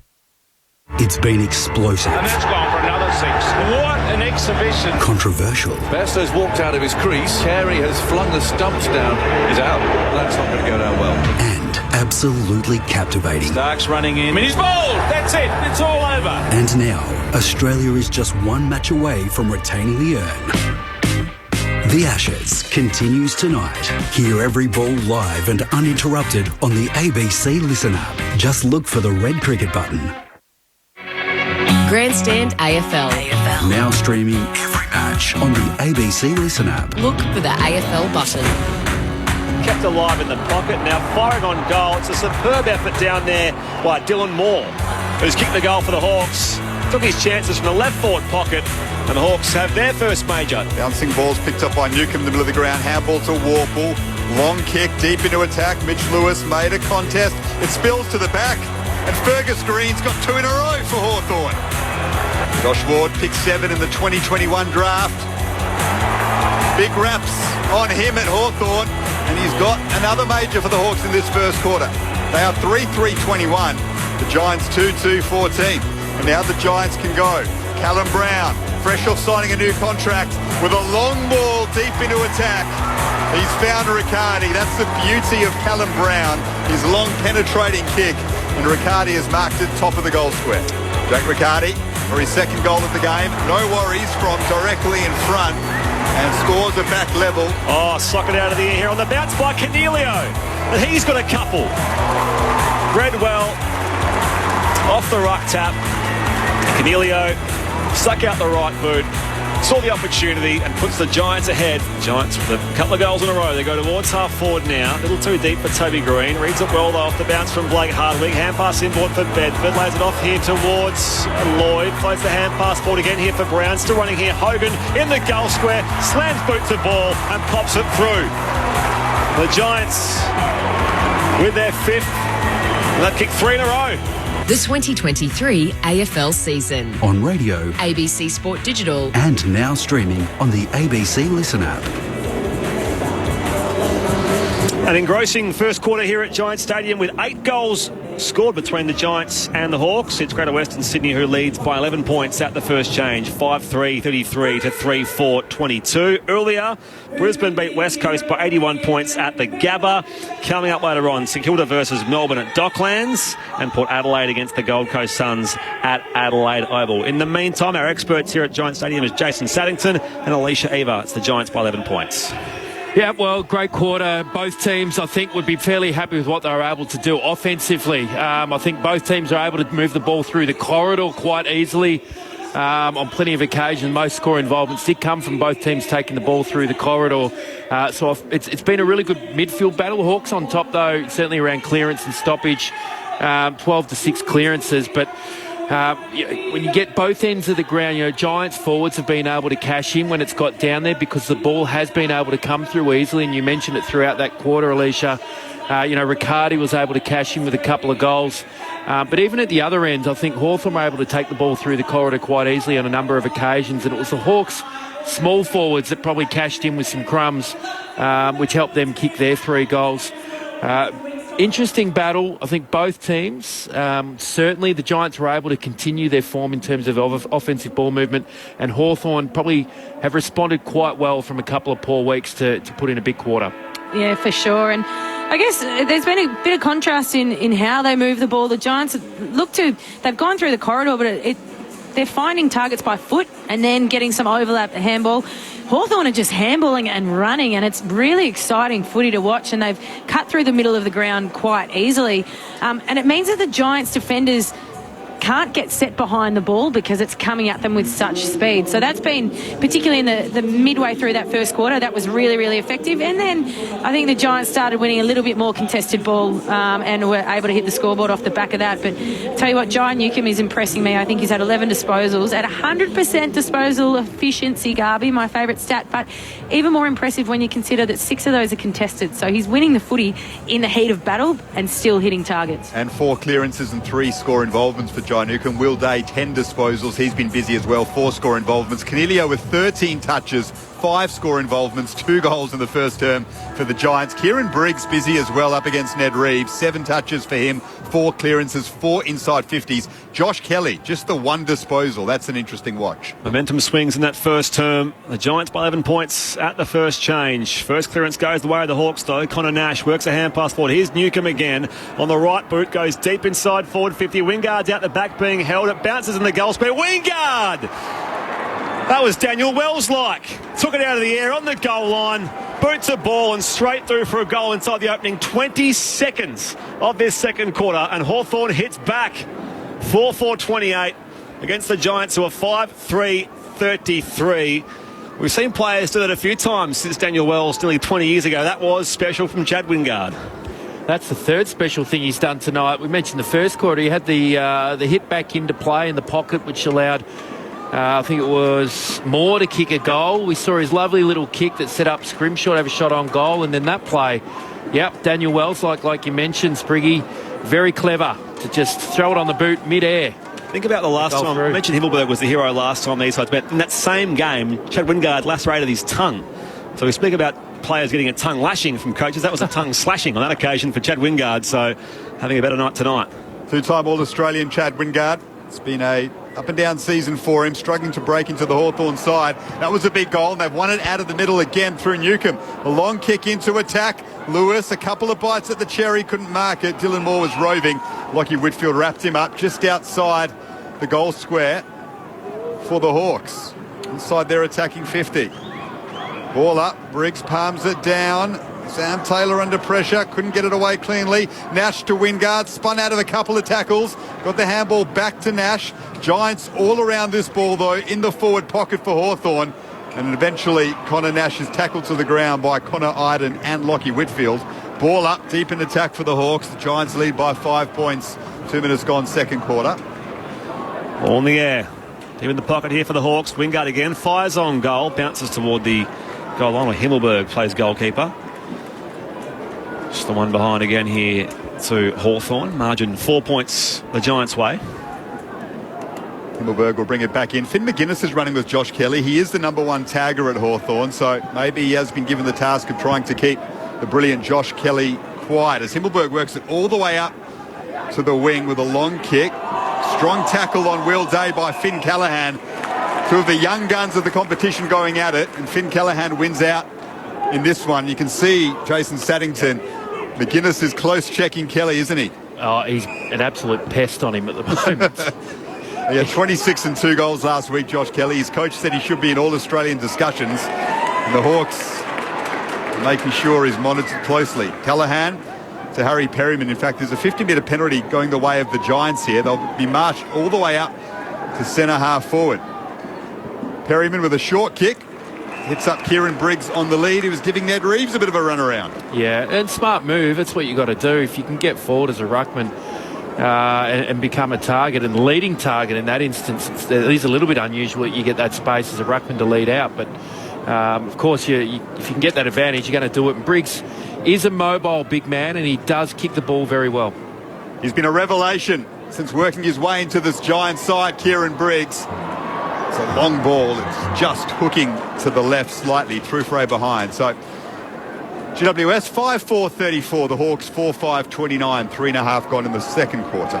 It's been explosive. And that's gone for another 6. What an exhibition. Controversial. Basto's walked out of his crease. Carey has flung the stumps down. He's out. That's not going to go down well. And absolutely captivating. Stark's running in. He's bowled. That's it. It's all over. And now, Australia is just one match away from retaining the urn. The Ashes continues tonight. Hear every ball live and uninterrupted on the ABC Listen app. Just look for the red cricket button. Grandstand AFL. Now streaming every match on the ABC Listen app. Look for the AFL button. Kept alive in the pocket, now firing on goal. It's a superb effort down there by Dylan Moore, who's kicked the goal for the Hawks. Took his chances from the left forward pocket, and the Hawks have their first major. Bouncing balls picked up by Newcomb in the middle of the ground. Handball to Warple. Long kick deep into attack. Mitch Lewis made a contest. It spills to the back, and Fergus Green's got 2 in a row for Hawthorn. Josh Ward picked 7 in the 2021 draft. Big raps on him at Hawthorn, and he's got another major for the Hawks in this first quarter. They are 3-3-21. The Giants 2-2-14. And now the Giants can go. Callum Brown, fresh off signing a new contract, with a long ball deep into attack. He's found Riccardi. That's the beauty of Callum Brown, his long penetrating kick. And Riccardi has marked it top of the goal square. Jack Riccardi for his second goal of the game. No worries from directly in front. And scores a back level. Oh, sock it out of the air here on the bounce by Cornelio. And he's got a couple. Redwell off the ruck tap. Cornelio stuck out the right boot. saw the opportunity and puts the Giants ahead. Giants with a couple of goals in a row. They go towards half forward now. A little too deep for Toby Green. Reads it well though off the bounce from Blake Hardwick. Hand pass inboard for Bedford. Lays it off here towards Lloyd. Floats the hand pass forward again here for Brown. Still running here. Hogan in the goal square. Slams boot to ball and pops it through. The Giants with their fifth. They've kicked 3 in a row. The 2023 AFL season. On radio, ABC Sport Digital. and now streaming on the ABC Listen app. An engrossing first quarter here at Giants Stadium with 8 goals scored between the Giants and the Hawks. It's Greater Western Sydney who leads by 11 points at the first change. 5-3, 33 to 3-4, 22. Earlier, Brisbane beat West Coast by 81 points at the Gabba. Coming up later on, St Kilda versus Melbourne at Docklands and Port Adelaide against the Gold Coast Suns at Adelaide Oval. In the meantime, our experts here at Giants Stadium is Jason Saddington and Alicia Eva. It's the Giants by 11 points. Yeah, well, great quarter. Both teams, I think, would be fairly happy with what they were able to do offensively. I think both teams are able to move the ball through the corridor quite easily on plenty of occasions. Most score involvements did come from both teams taking the ball through the corridor. So it's been a really good midfield battle. Hawks on top, though, certainly around clearance and stoppage. 12-6 clearances, but when you get both ends of the ground, Giants forwards have been able to cash in when it's got down there because the ball has been able to come through easily, and you mentioned it throughout that quarter, Alicia. Riccardi was able to cash in with a couple of goals. But even at the other end, I think Hawthorn were able to take the ball through the corridor quite easily on a number of occasions, and it was the Hawks' small forwards that probably cashed in with some crumbs, which helped them kick their 3 goals. Interesting battle. I think both teams, certainly the Giants were able to continue their form in terms of offensive ball movement, and Hawthorn probably have responded quite well from a couple of poor weeks to put in a big quarter. Yeah, for sure. And I guess there's been a bit of contrast in how they move the ball. The Giants they've gone through the corridor, but they're finding targets by foot and then getting some overlap at handball. Hawthorn are just handballing and running, and it's really exciting footy to watch, and they've cut through the middle of the ground quite easily. And it means that the Giants defenders can't get set behind the ball because it's coming at them with such speed. So that's been, particularly in the midway through that first quarter, that was really, really effective. And then I think the Giants started winning a little bit more contested ball and were able to hit the scoreboard off the back of that. But I'll tell you what, Jai Newcomb is impressing me. I think he's had 11 disposals at 100% disposal efficiency, Garby, my favourite stat. But even more impressive when you consider that 6 of those are contested. So he's winning the footy in the heat of battle and still hitting targets. And 4 clearances and 3 score involvements for Jai Newcomb. Will Day, 10 disposals. He's been busy as well. 4 score involvements. Canelio with 13 touches, 5 score involvements, 2 goals in the first term for the Giants. Kieran Briggs busy as well up against Ned Reeves. 7 touches for him, 4 clearances, 4 inside 50s. Josh Kelly, just the 1 disposal. That's an interesting watch. Momentum swings in that first term. The Giants by 11 points at the first change. First clearance goes the way of the Hawks, though. Connor Nash works a hand pass forward. Here's Newcomb again. On the right boot, goes deep inside forward 50. Wingard's out the back being held. It bounces in the goal square. Wingard! That was Daniel Wells-like. Took it out of the air on the goal line. Boots a ball and straight through for a goal inside the opening 20 seconds of this second quarter. And Hawthorn hits back. 4-4-28 against the Giants, who are 5-3-33. We've seen players do that a few times since Daniel Wells nearly 20 years ago. That was special from Chad Wingard. That's the third special thing he's done tonight. We mentioned the first quarter. He had the hit back into play in the pocket, which allowed, I think it was Moore to kick a goal. We saw his lovely little kick that set up Scrimshaw to have a shot on goal, and then that play, yep, Daniel Wells, like you mentioned, Spriggy, very clever to just throw it on the boot mid-air. Think about the last time. I mentioned Himmelberg was the hero last time these sides met. In that same game, Chad Wingard lacerated his tongue. So we speak about players getting a tongue lashing from coaches. That was a tongue slashing on that occasion for Chad Wingard. So having a better night tonight. 2-time All-Australian Chad Wingard. It's been a up and down season for him, struggling to break into the Hawthorn side. That was a big goal, and they've won it out of the middle again through Newcomb. A long kick into attack. Lewis, a couple of bites at the cherry, couldn't mark it. Dylan Moore was roving. Lockie Whitfield wrapped him up just outside the goal square for the Hawks. Inside their attacking 50. Ball up, Briggs palms it down. Sam Taylor under pressure, couldn't get it away cleanly. Nash to Wingard, spun out of a couple of tackles, got the handball back to Nash. Giants all around this ball though, in the forward pocket for Hawthorn. And eventually Connor Nash is tackled to the ground by Connor Iden and Lockie Whitfield. Ball up, deep in attack for the Hawks. The Giants lead by 5 points. 2 minutes gone, second quarter. Ball in the air. Deep in the pocket here for the Hawks. Wingard again, fires on goal, bounces toward the goal line where Himmelberg plays goalkeeper. Just the one behind again here to Hawthorn. Margin 4 points the Giants' way. Himmelberg will bring it back in. Finn McGuinness is running with Josh Kelly. He is the number 1 tagger at Hawthorn, so maybe he has been given the task of trying to keep the brilliant Josh Kelly quiet as Himmelberg works it all the way up to the wing with a long kick. Strong tackle on Will Day by Finn Callaghan. 2 of the young guns of the competition going at it, and Finn Callaghan wins out in this one. You can see Jason Saddington. McGuinness is close checking Kelly, isn't he? Oh, he's an absolute pest on him at the moment. He had 26 and 2 goals last week, Josh Kelly. His coach said he should be in all Australian discussions. And the Hawks are making sure he's monitored closely. Callaghan to Harry Perryman. In fact, there's a 50-metre penalty going the way of the Giants here. They'll be marched all the way up to centre half forward. Perryman with a short kick. Hits up Kieran Briggs on the lead. He was giving Ned Reeves a bit of a run around. Yeah, and smart move. That's what you got to do. If you can get forward as a ruckman and become a target and leading target in that instance, it is a little bit unusual that you get that space as a ruckman to lead out. But of course, if you can get that advantage, you're going to do it. And Briggs is a mobile big man, and he does kick the ball very well. He's been a revelation since working his way into this Giant side, Kieran Briggs. It's a long ball. It's just hooking to the left slightly. Trufray behind. So GWS 5-4-34. The Hawks 4-5-29. 3.5 gone in the second quarter.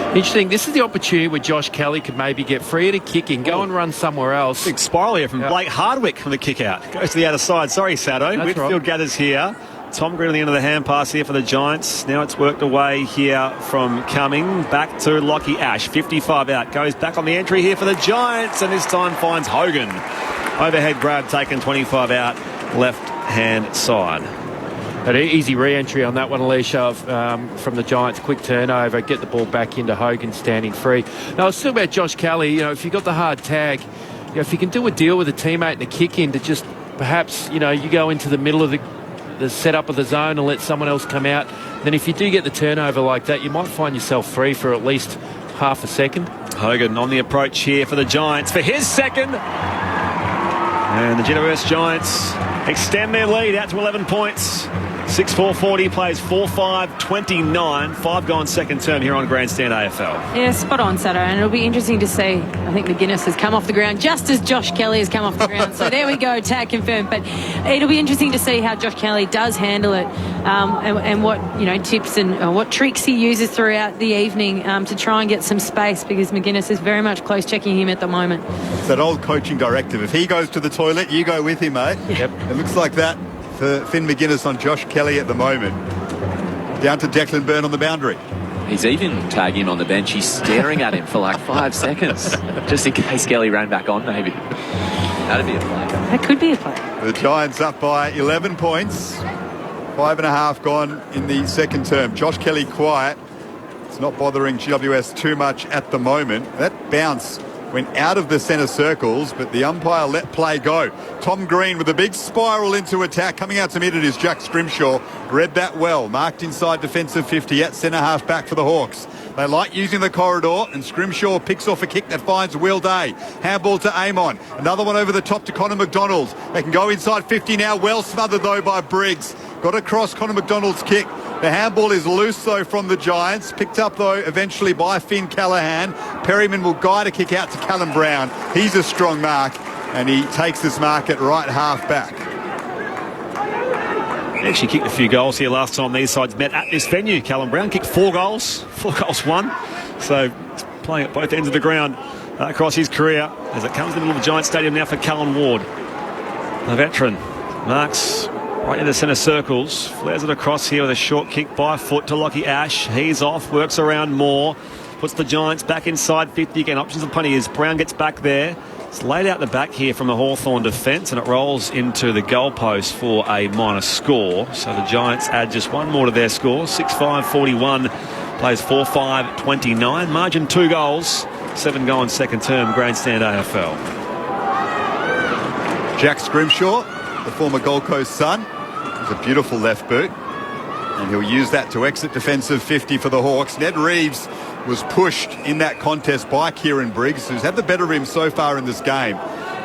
Interesting. This is the opportunity where Josh Kelly could maybe get free at a kicking, go and run somewhere else. Big spiral here from Blake Hardwick from the kick out. Goes to the outer side. Sorry, Sado. Whitfield right. gathers here. Tom Green on the end of the hand pass here for the Giants. Now it's worked away here from Cumming. Back to Lockie Ash. 55 out. Goes back on the entry here for the Giants. And this time finds Hogan. Overhead grab taken, 25 out. Left hand side. An easy re-entry on that one, Alicia, from the Giants. Quick turnover, get the ball back into Hogan standing free. Now, it's still about Josh Kelly. If you got the hard tag, if you can do a deal with a teammate and a kick in to just perhaps, you go into the middle of the setup of the zone and let someone else come out, then if you do get the turnover like that, you might find yourself free for at least half a second. Hogan on the approach here for the Giants for his second. And the GWS Giants extend their lead out to 11 points. 6-4-40 plays 4-5-29. 5 gone second term here on Grandstand AFL. Yeah, spot on, Sato. And it'll be interesting to see. I think McGuinness has come off the ground just as Josh Kelly has come off the ground. So there we go, tag confirmed. But it'll be interesting to see how Josh Kelly does handle it and what tips and what tricks he uses throughout the evening to try and get some space, because McGuinness is very much close checking him at the moment. It's that old coaching directive. If he goes to the toilet, you go with him, mate. Yep. It looks like that for Finn McGuinness on Josh Kelly at the moment. Down to Declan Byrne on the boundary. He's even tagging him on the bench. He's staring at him for like 5 seconds, just in case Kelly ran back on, maybe. That'd be a play. That could be a play. The Giants up by 11 points. 5.5 gone in the second term. Josh Kelly quiet. It's not bothering GWS too much at the moment. That bounce went out of the centre circles, but the umpire let play go. Tom Green with a big spiral into attack. Coming out to meet it is Jack Scrimshaw. Read that well. Marked inside defensive 50 at centre half back for the Hawks. They like using the corridor, and Scrimshaw picks off a kick that finds Will Day. Handball to Amon. Another one over the top to Connor McDonald. They can go inside 50 now. Well smothered though by Briggs. Got across Connor McDonald's kick. The handball is loose though from the Giants. Picked up though eventually by Finn Callaghan. Perryman will guide a kick out to Callum Brown. He's a strong mark, and he takes this mark at right half back. He actually kicked a few goals here last time these sides met at this venue. Callum Brown kicked 4 goals. 4 goals won. So playing at both ends of the ground across his career as it comes to the middle of the Giant Stadium now for Callan Ward. The veteran marks right in the centre circles. Flares it across here with a short kick by foot to Lockie Ash. He's off, works around more. Puts the Giants back inside 50 again. Options are plenty as Brown gets back there. It's laid out the back here from the Hawthorn defence, and it rolls into the goalpost for a minor score. So the Giants add just one more to their score. 6-5-41, plays 4-5-29. Margin 2 goals, 7 going second term, grandstand AFL. Jack Scrimshaw, the former Gold Coast son, has a beautiful left boot, and he'll use that to exit defensive 50 for the Hawks. Ned Reeves was pushed in that contest by Kieran Briggs, who's had the better of him so far in this game.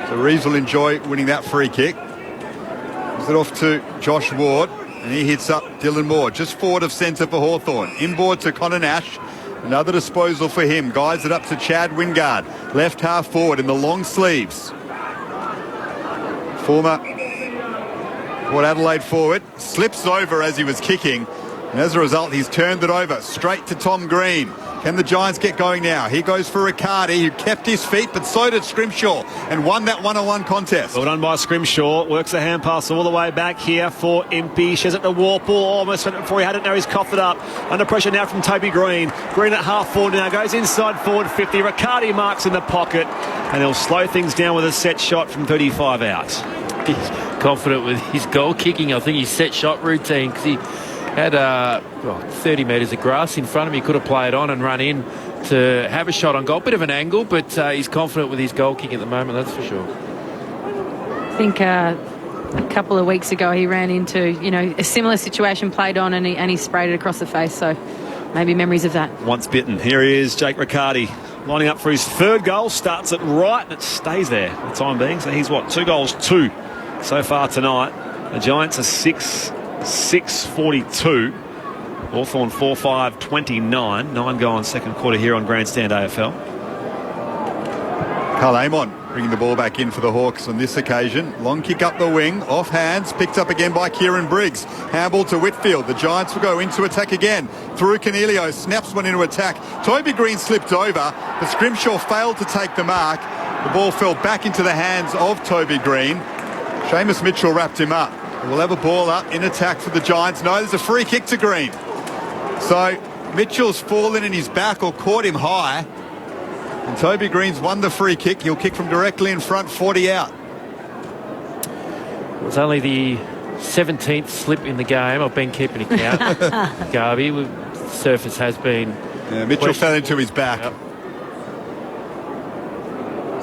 So Reeves will enjoy winning that free kick. Gives it off to Josh Ward, and he hits up Dylan Moore, just forward of centre for Hawthorn. Inboard to Connor Nash. Another disposal for him. Guides it up to Chad Wingard, left half forward in the long sleeves. Former Port Adelaide forward slips over as he was kicking, and as a result he's turned it over straight to Tom Green. Can the Giants get going now? He goes for Riccardi, who kept his feet, but so did Scrimshaw, and won that one-on-one contest. Well done by Scrimshaw. Works a hand pass all the way back here for Impey. Shares it to Warple. Almost went before he had it. Now he's coughed it up. Under pressure now from Toby Green. Green at half forward now. Goes inside forward 50. Riccardi marks in the pocket, and he'll slow things down with a set shot from 35 out. He's confident with his goal kicking. I think his set shot routine, because he had 30 metres of grass in front of him. He could have played on and run in to have a shot on goal. Bit of an angle, but he's confident with his goal kicking at the moment, that's for sure. I think a couple of weeks ago he ran into, a similar situation, played on, and he sprayed it across the face. So maybe memories of that. Once bitten. Here he is, Jake Riccardi, lining up for his third goal. Starts it right, and it stays there for the time being. So he's 2 goals, 2 so far tonight. The Giants are 6-42. Hawthorn 4-5-29. 9 going second quarter here on Grandstand AFL. Carl Amon bringing the ball back in for the Hawks on this occasion. Long kick up the wing, off hands, picked up again by Kieran Briggs. Handball to Whitfield. The Giants will go into attack again. Through Cornelio, snaps one into attack. Toby Green slipped over, but Scrimshaw failed to take the mark. The ball fell back into the hands of Toby Green. Seamus Mitchell wrapped him up. We'll have a ball up in attack for the Giants. No, there's a free kick to Green. So Mitchell's fallen in his back or caught him high. And Toby Green's won the free kick. He'll kick from directly in front, 40 out. It was only the 17th slip in the game. I've been keeping account. Garvey, the surface has been... Yeah, Mitchell fell into his back. Yep.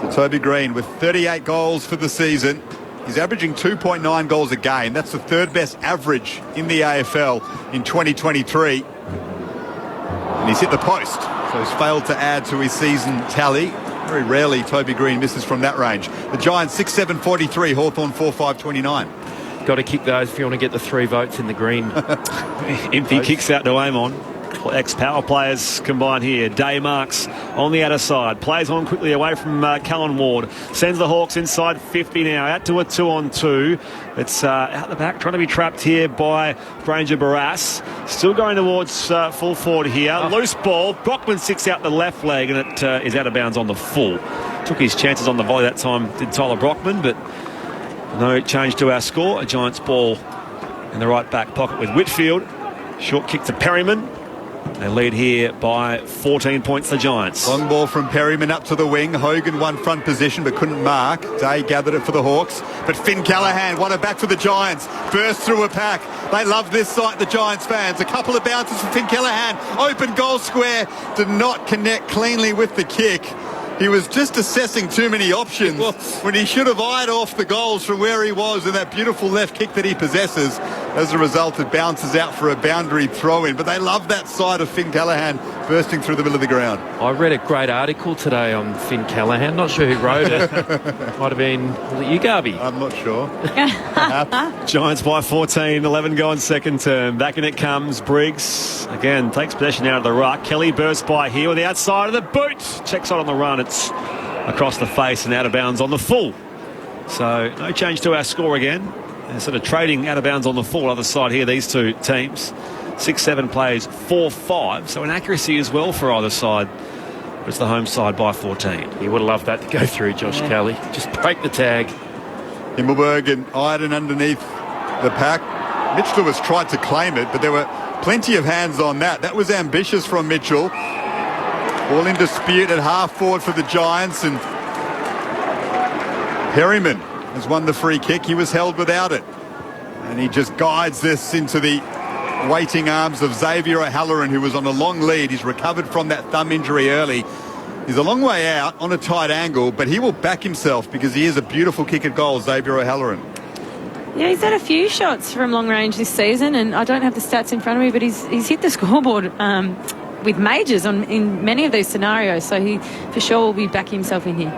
So Toby Green with 38 goals for the season. He's averaging 2.9 goals a game. That's the third best average in the AFL in 2023. And he's hit the post, so he's failed to add to his season tally. Very rarely Toby Green misses from that range. The Giants 6-7-43, Hawthorn 4-5-29. Got to kick those if you want to get the 3 votes in the green. Impey kicks out to Amon. Ex-power players combined here. Day marks on the outer side. Plays on quickly away from Callan Ward. Sends the Hawks inside 50 now. Out to a 2-on-2. It's out the back, trying to be trapped here by Ranger Barras. Still going towards full forward here. Loose ball. Brockman sticks out the left leg, and it is out of bounds on the full. Took his chances on the volley that time, did Tyler Brockman, but no change to our score. A Giants ball in the right back pocket with Whitfield. Short kick to Perryman. They lead here by 14 points, the Giants. Long ball from Perryman up to the wing. Hogan won front position but couldn't mark. Day gathered it for the Hawks. But Finn Callaghan won it back for the Giants. Burst through a pack. They love this sight, the Giants fans. A couple of bounces from Finn Callaghan. Open goal square. Did not connect cleanly with the kick. He was just assessing too many options when he should have eyed off the goals from where he was in that beautiful left kick that he possesses. As a result, it bounces out for a boundary throw-in. But they love that side of Finn Callaghan bursting through the middle of the ground. I read a great article today on Finn Callaghan. Not sure who wrote it. Might have been you, Garvey. I'm not sure. Giants by 14, 11 going second term. Back in it comes Briggs. Again, takes possession out of the ruck. Kelly bursts by here with the outside of the boot. Checks on the run. It's across the face and out of bounds on the full. So no change to our score again. They're sort of trading out of bounds on the full other side here, these two teams. 6-7 plays 4-5, so an accuracy as well for either side. But it's the home side by 14. You would have loved that to go through, Josh Kelly. Just break the tag. Himmelberg and Iden underneath the pack. Mitch Lewis tried to claim it, but there were plenty of hands on that. That was ambitious from Mitchell. All in dispute at half forward for the Giants, and Perryman has won the free kick. He was held without it. And he just guides this into the waiting arms of Xavier O'Halloran, who was on a long lead. He's recovered from that thumb injury early. He's a long way out on a tight angle, but he will back himself because he is a beautiful kick at goal, Xavier O'Halloran. Yeah, he's had a few shots from long range this season, and I don't have the stats in front of me, but he's hit the scoreboard with majors in many of these scenarios, so he for sure will be backing himself in here.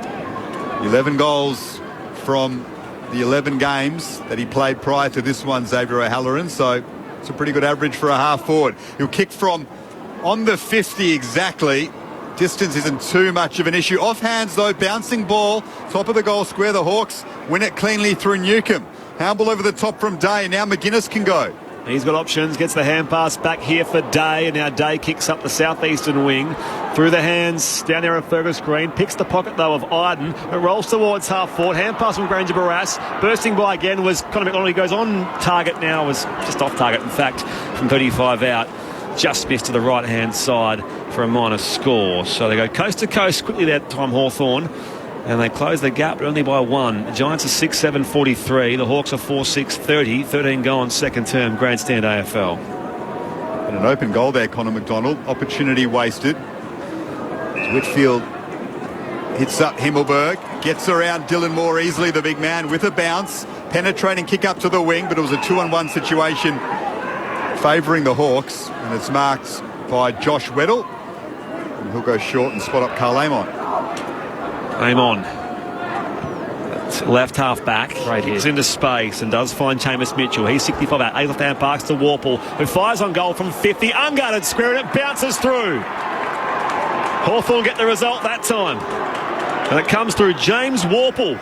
11 goals from the 11 games that he played prior to this one, Xavier O'Halloran, so it's a pretty good average for a half forward. He'll kick from on the 50 exactly. Distance isn't too much of an issue. Off hands though, bouncing ball, top of the goal square. The Hawks win it cleanly through Newcomb. Handball over the top from Day. Now McGuinness can go. He's got options, gets the hand pass back here for Day, and now Day kicks up the southeastern wing. Through the hands, down there at Fergus Green. Picks the pocket, though, of Iden. It rolls towards half forward. Hand pass from Granger Barras. Bursting by again was Connor McDonald. He goes on target now, was just off target, in fact, from 35 out. Just missed to the right-hand side for a minor score. So they go coast to coast quickly that time, Hawthorn. And they close the gap, but only by one. The Giants are 6-7-43. The Hawks are 4-6-30. 13 goal on second term grandstand AFL. And an open goal there, Connor McDonald. Opportunity wasted. Whitfield hits up Himmelberg. Gets around Dylan Moore easily, the big man, with a bounce. Penetrating kick up to the wing, but it was a 2-on-1 situation favouring the Hawks. And it's marked by Josh Weddle. And he'll go short and spot up Carl Amon. Amon, left half back, kicks into space and does find Chamis Mitchell. He's 65 out, 8 left hand parks to Warple, who fires on goal from 50, unguarded square, and it bounces through. Hawthorn get the result that time, and it comes through James Warple.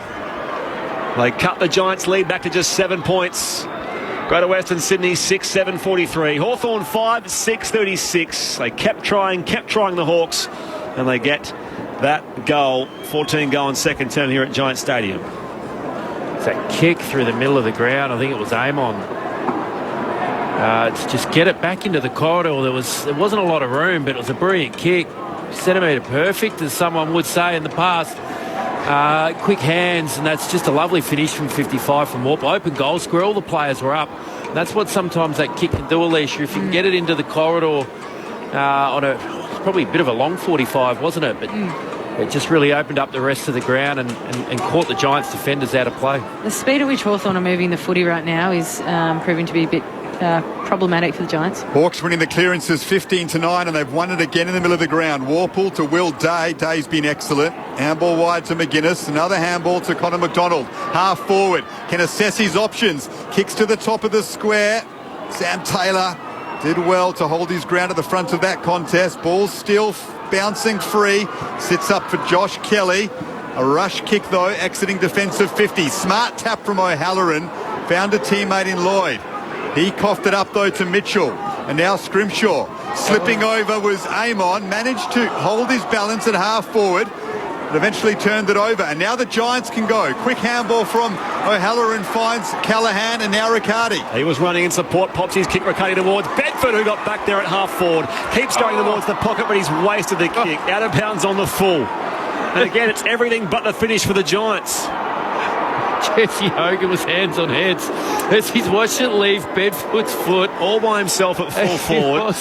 They cut the Giants' lead back to just 7 points. Greater Western Sydney 6-7-43. Hawthorn 5-6-36. They kept trying the Hawks, and they get that goal. 14 goal in second term here at Giant Stadium. It's that kick through the middle of the ground. I think it was Amon. To just get it back into the corridor. There wasn't a lot of room, but it was a brilliant kick. Centimetre perfect, as someone would say in the past. Quick hands, and that's just a lovely finish from 55 from Warp. Open goal square, all the players were up. That's what sometimes that kick can do, Alicia. If you can get it into the corridor on probably a bit of a long 45, wasn't it? But it just really opened up the rest of the ground and caught the Giants defenders out of play. The speed at which Hawthorn are moving the footy right now is proving to be a bit problematic for the Giants. Hawks winning the clearances 15-9, and they've won it again in the middle of the ground. Warple to Will Day. Day's been excellent. Handball wide to McGuinness. Another handball to Connor McDonald. Half forward. Can assess his options. Kicks to the top of the square. Sam Taylor did well to hold his ground at the front of that contest. Ball still bouncing free. Sits up for Josh Kelly. A rush kick, though, exiting defensive 50. Smart tap from O'Halloran. Found a teammate in Lloyd. He coughed it up, though, to Mitchell. And now Scrimshaw. Slipping over was Amon. Managed to hold his balance at half forward. But eventually turned it over. And now the Giants can go. Quick handball from O'Halloran finds Callahan, and now Riccardi. He was running in support. Pops his kick. Riccardi towards Bedford, who got back there at half forward. Keeps going towards the pocket, but he's wasted the kick. Out of bounds on the full. And again, it's everything but the finish for the Giants. Jesse Hogan was hands on heads as he's watched it leave Bedford's foot. All by himself at full forward.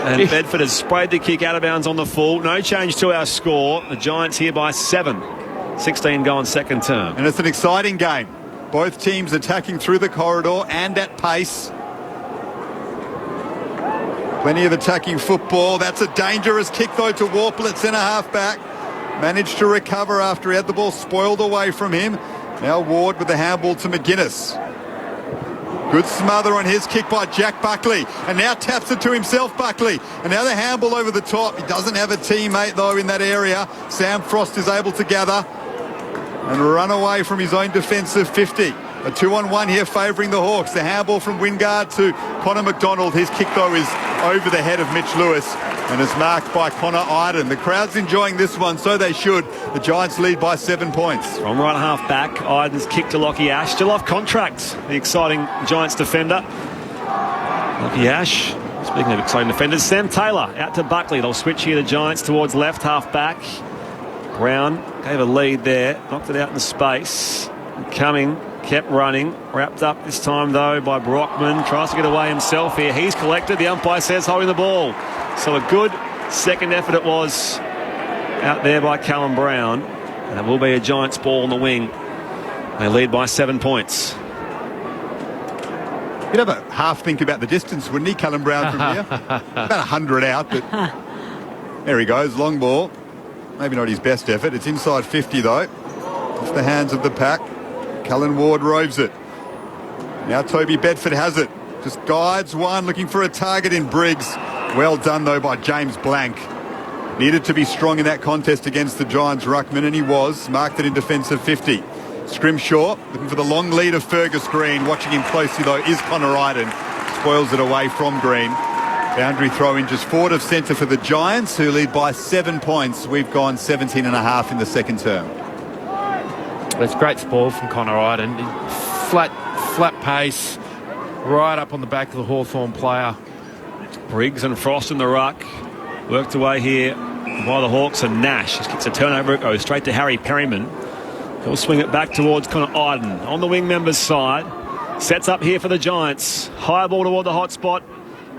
And Bedford has sprayed the kick out of bounds on the full. No change to our score. The Giants here by 7. 16 goal in second term. And it's an exciting game. Both teams attacking through the corridor and at pace. Plenty of attacking football. That's a dangerous kick, though, to Warple at centre half back. Managed to recover after he had the ball spoiled away from him. Now Ward with the handball to McGuinness. Good smother on his kick by Jack Buckley. And now taps it to himself, Buckley. And now the handball over the top. He doesn't have a teammate, though, in that area. Sam Frost is able to gather and run away from his own defensive 50. A 2-on-1 here favouring the Hawks. The handball from Wingard to Connor McDonald. His kick, though, is over the head of Mitch Lewis and is marked by Connor Iden. The crowd's enjoying this one, so they should. The Giants lead by 7 points. From right half back, Iden's kick to Lockie Ash. Still off contract, the exciting Giants defender. Lockie Ash, speaking of exciting defenders, Sam Taylor out to Buckley. They'll switch here, the Giants, towards left half back. Brown gave a lead there, knocked it out in space. Coming, kept running, wrapped up this time though by Brockman. Tries to get away himself here. He's collected. The umpire says holding the ball. So a good second effort it was out there by Callum Brown. And it will be a Giants ball on the wing. They lead by 7 points. You'd have a half think about the distance, wouldn't he, Callum Brown, from here? About 100 out, but there he goes, long ball. Maybe not his best effort. It's inside 50, though. It's the hands of the pack. Cullen Ward roves it. Now Toby Bedford has it. Just guides one, looking for a target in Briggs. Well done, though, by James Blank. Needed to be strong in that contest against the Giants ruckman, and he was. Marked it in defensive 50. Scrimshaw looking for the long lead of Fergus Green. Watching him closely, though, is Connor Iden. Spoils it away from Green. Boundary throw in just forward of centre for the Giants, who lead by 7 points. We've gone 17.5 in the second term. It's great spoil from Connor Iden. Flat pace, right up on the back of the Hawthorn player. Briggs and Frost in the ruck. Worked away here by the Hawks, and Nash just gets a turnover. It goes straight to Harry Perryman. He'll swing it back towards Connor Iden on the wing member's side. Sets up here for the Giants. High ball toward the hot spot.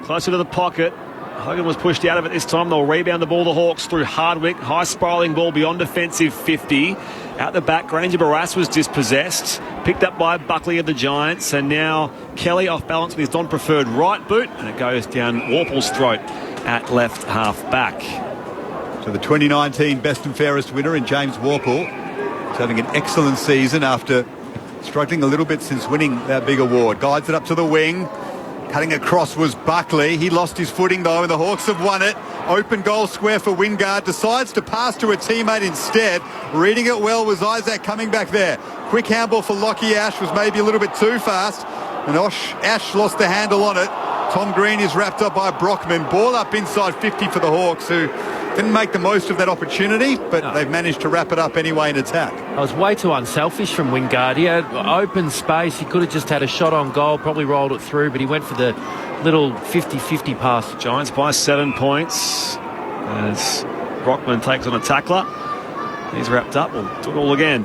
Closer to the pocket. Hogan was pushed out of it this time. They'll rebound the ball, the Hawks, through Hardwick. High spiralling ball beyond defensive 50. Out the back, Granger Barras was dispossessed. Picked up by Buckley of the Giants. And now Kelly off balance with his non-preferred right boot. And it goes down Warple's throat at left half back. So the 2019 Best and Fairest winner in James Warple. He's having an excellent season after struggling a little bit since winning that big award. Guides it up to the wing. Cutting across was Buckley. He lost his footing, though, and the Hawks have won it. Open goal square for Wingard. Decides to pass to a teammate instead. Reading it well was Isaac coming back there. Quick handball for Lockie Ash was maybe a little bit too fast. And Ash lost the handle on it. Tom Green is wrapped up by Brockman. Ball up inside 50 for the Hawks, who didn't make the most of that opportunity, but they've managed to wrap it up anyway in attack. I was way too unselfish from Wingard. He had open space. He could have just had a shot on goal, probably rolled it through, but he went for the little 50-50 pass. Giants by 7 points as Brockman takes on a tackler. He's wrapped up. We'll do it all again.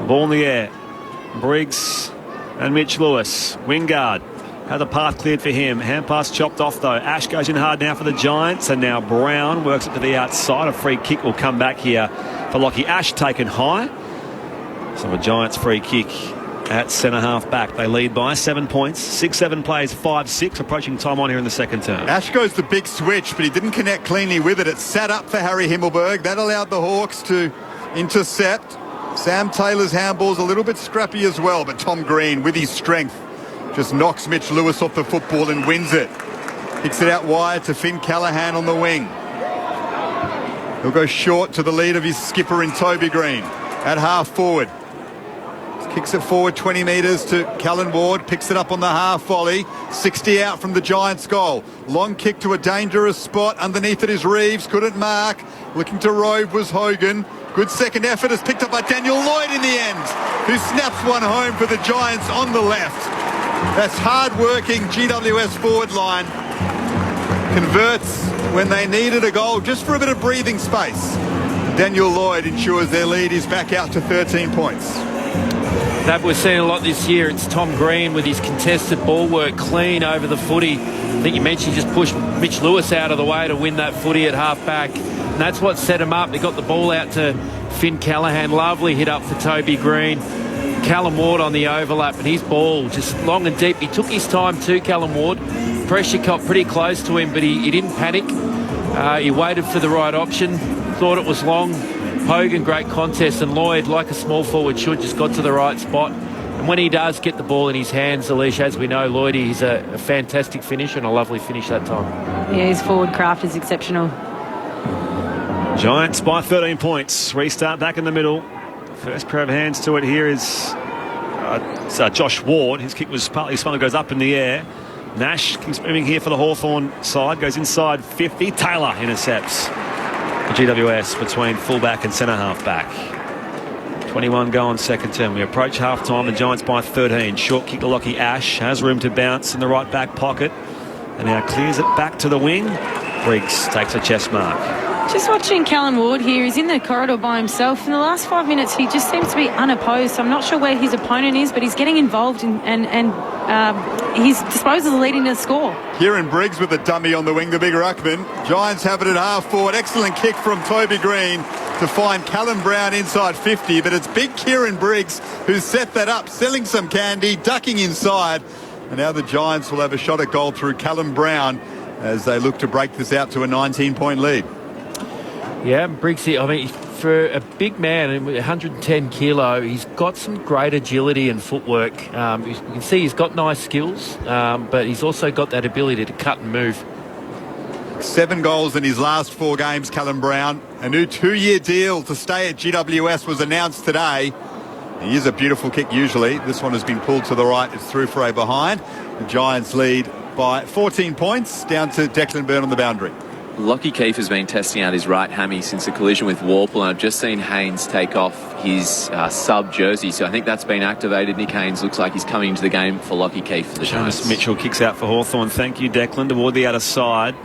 Ball in the air. Briggs and Mitch Lewis. Wingard had the path cleared for him. Hand pass chopped off, though. Ash goes in hard now for the Giants, and now Brown works it to the outside. A free kick will come back here for Lockie Ash, taken high. So a Giants free kick at centre half back. They lead by 7 points. 6-7 plays, 5-6, approaching time on here in the second term. Ash goes the big switch, but he didn't connect cleanly with it. It sat up for Harry Himmelberg. That allowed the Hawks to intercept. Sam Taylor's handball's a little bit scrappy as well, but Tom Green, with his strength, just knocks Mitch Lewis off the football and wins it. Kicks it out wide to Finn Callahan on the wing. He'll go short to the lead of his skipper in Toby Green at half forward. Kicks it forward 20 metres to Callan Ward. Picks it up on the half volley. 60 out from the Giants' goal. Long kick to a dangerous spot. Underneath it is Reeves. Couldn't mark. Looking to rove was Hogan. Good second effort is picked up by Daniel Lloyd in the end, who snaps one home for the Giants on the left. That's hard-working GWS forward line. Converts when they needed a goal just for a bit of breathing space. Daniel Lloyd ensures their lead is back out to 13 points. That we've seen a lot this year. It's Tom Green with his contested ball work, clean over the footy. I think you mentioned he just pushed Mitch Lewis out of the way to win that footy at half-back. And that's what set him up. They got the ball out to Finn Callahan. Lovely hit up for Toby Green. Callum Ward on the overlap, and his ball just long and deep. He took his time too, Callum Ward. Pressure got pretty close to him, but he didn't panic. He waited for the right option, thought it was long. Hogan, great contest, and Lloyd, like a small forward should, just got to the right spot. And when he does get the ball in his hands, Alish, as we know, Lloyd, he's a fantastic finisher and a lovely finish that time. Yeah, his forward craft is exceptional. Giants by 13 points. Restart back in the middle. First pair of hands to it here is Josh Ward. His kick was partly spun, goes up in the air. Nash keeps moving here for the Hawthorn side. Goes inside 50. Taylor intercepts the GWS between fullback and centre half back. 21 go on second term. We approach half time. The Giants by 13. Short kick to Lockie Ash. Has room to bounce in the right back pocket. And now clears it back to the wing. Briggs takes a chest mark. Just watching Callum Ward here, he's in the corridor by himself. In the last 5 minutes, he just seems to be unopposed. So I'm not sure where his opponent is, but he's getting involved and his disposals are leading to the score. Kieran Briggs with the dummy on the wing, the big ruckman. Giants have it at half forward. Excellent kick from Toby Green to find Callum Brown inside 50, but it's big Kieran Briggs who set that up, selling some candy, ducking inside. And now the Giants will have a shot at goal through Callum Brown as they look to break this out to a 19-point lead. Yeah, Briggs, I mean, for a big man, 110 kilo, he's got some great agility and footwork. You can see he's got nice skills, but he's also got that ability to cut and move. 7 goals in his last 4 games, Callum Brown. A new 2-year deal to stay at GWS was announced today. He is a beautiful kick usually. This one has been pulled to the right. It's through for a behind. The Giants lead by 14 points down to Declan Byrne on the boundary. Lockie Keefe has been testing out his right hammy since the collision with Warple, and I've just seen Haynes take off his sub jersey, so I think that's been activated. Nick Haynes looks like he's coming into the game for Lockie Keefe for the Giants. Mitchell kicks out for Hawthorn. Thank you, Declan, toward the outer side.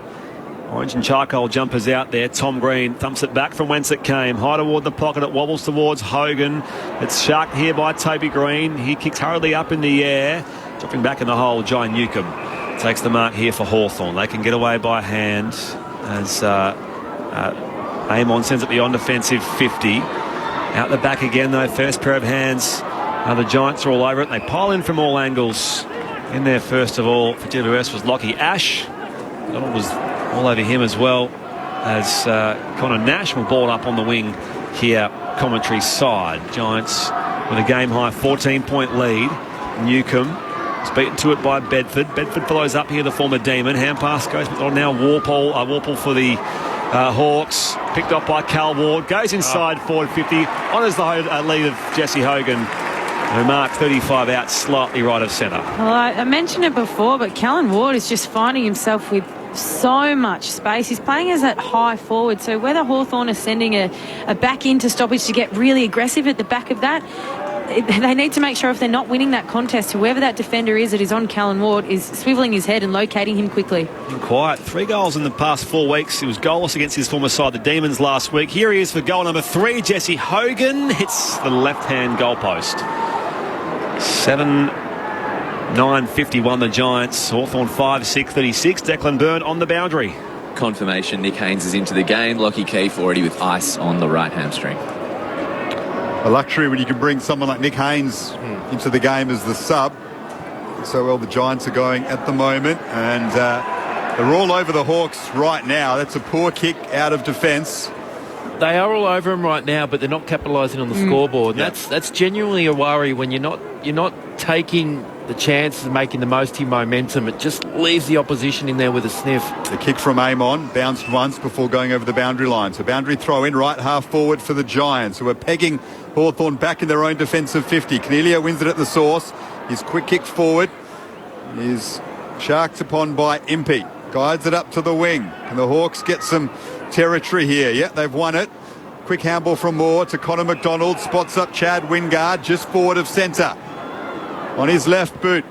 Orange and charcoal jumpers out there. Tom Green thumps it back from whence it came. High toward the pocket. It wobbles towards Hogan. It's sharked here by Toby Green. He kicks hurriedly up in the air. Dropping back in the hole, Jai Newcomb takes the mark here for Hawthorn. They can get away by hand as Amon sends it beyond defensive 50. Out the back again, though. First pair of hands. The Giants are all over it. They pile in from all angles. In there, first of all, for GWS was Lockie Ash. Donald was all over him as well as Connor Nash will ball up on the wing here, commentary side. Giants with a game-high 14-point lead. Newcomb is beaten to it by Bedford. Bedford follows up here, the former Demon. Hand pass goes on now. Warple for the Hawks. Picked up by Cal Ward. Goes inside forward 50. Honours the lead of Jesse Hogan, who marked 35 out slightly right of centre. Well, I mentioned it before, but Callan Ward is just finding himself with so much space. He's playing as that high forward, so whether Hawthorn is sending a back into stoppage to get really aggressive at the back of that, they need to make sure if they're not winning that contest, whoever that defender is that is on Callan Ward is swivelling his head and locating him quickly. Quiet. 3 goals in the past 4 weeks. He was goalless against his former side, the Demons, last week. Here he is for goal number 3. Jesse Hogan hits the left-hand goalpost. 7-9-51 the Giants. Hawthorn 5-6-36. Declan Byrne on the boundary. Confirmation Nick Haynes is into the game. Lockie Keefe already with ice on the right hamstring. A luxury when you can bring someone like Nick Haynes into the game as the sub. So well the Giants are going at the moment, and they're all over the Hawks right now. That's a poor kick out of defence. They are all over him right now, but they're not capitalising on the scoreboard. Yep. That's genuinely a worry when you're not taking the chances of making the most of your momentum. It just leaves the opposition in there with a sniff. The kick from Amon bounced once before going over the boundary line. So boundary throw in right half forward for the Giants, who are pegging Hawthorn back in their own defensive 50. Cornelia wins it at the source. His quick kick forward is sharked upon by Impey. Guides it up to the wing. And the Hawks get some territory here. Yeah, they've won it. Quick handball from Moore to Connor McDonald. Spots up Chad Wingard just forward of centre. On his left boot.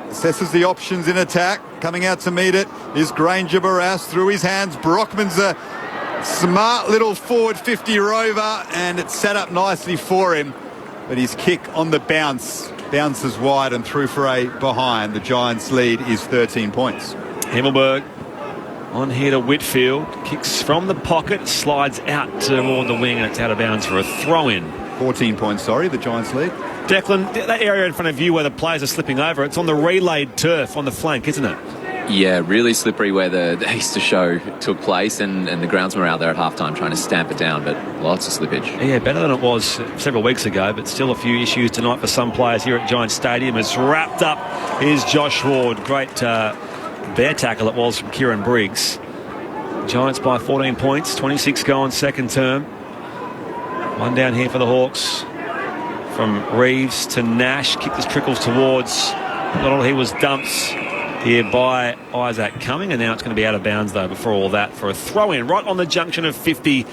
Assesses the options in attack. Coming out to meet it is Granger Barras through his hands. Brockman's a smart little forward 50 rover, and it's set up nicely for him. But his kick on the bounce bounces wide and through for a behind. The Giants' lead is 13 points. Himmelberg on here to Whitfield. Kicks from the pocket, slides out toward the wing, and it's out of bounds for a throw-in. 14 points, sorry, the Giants' lead. Declan, that area in front of you where the players are slipping over, it's on the relayed turf on the flank, isn't it? Yeah, really slippery where the Easter show took place, and the groundsmen were out there at halftime trying to stamp it down, but lots of slippage. Yeah, better than it was several weeks ago, but still a few issues tonight for some players here at Giants Stadium. It's wrapped up is Josh Ward. Great bear tackle it was from Kieran Briggs. Giants by 14 points, 26 going second term. One down here for the Hawks. From Reeves to Nash. Kick this trickles towards Donald. He was dumped here by Isaac Cumming, and now it's going to be out of bounds though before all that for a throw-in right on the junction of 50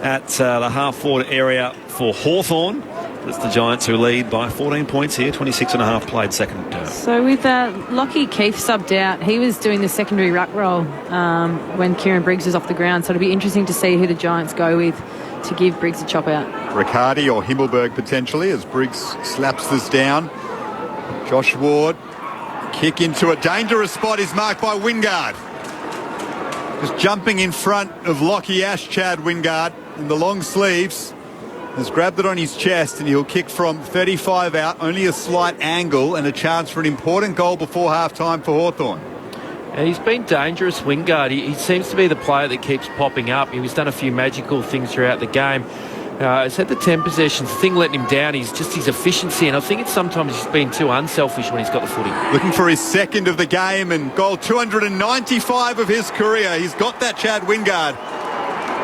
at the half-forward area for Hawthorn. It's the Giants who lead by 14 points here, 26.5 played second term. So with Lockie Keith subbed out, he was doing the secondary ruck role when Kieran Briggs was off the ground. So it'll be interesting to see who the Giants go with to give Briggs a chop out. Riccardi or Himmelberg potentially as Briggs slaps this down. Josh Ward, kick into a dangerous spot is marked by Wingard. Just jumping in front of Lockie Ash, Chad Wingard in the long sleeves. Has grabbed it on his chest and he'll kick from 35 out, only a slight angle and a chance for an important goal before half-time for Hawthorn. He's been dangerous, Wingard. He seems to be the player that keeps popping up. He's done a few magical things throughout the game. He's had the 10 possessions. The thing letting him down is just his efficiency, and I think it's sometimes he's been too unselfish when he's got the footy. Looking for his second of the game and goal 295 of his career. He's got that, Chad Wingard.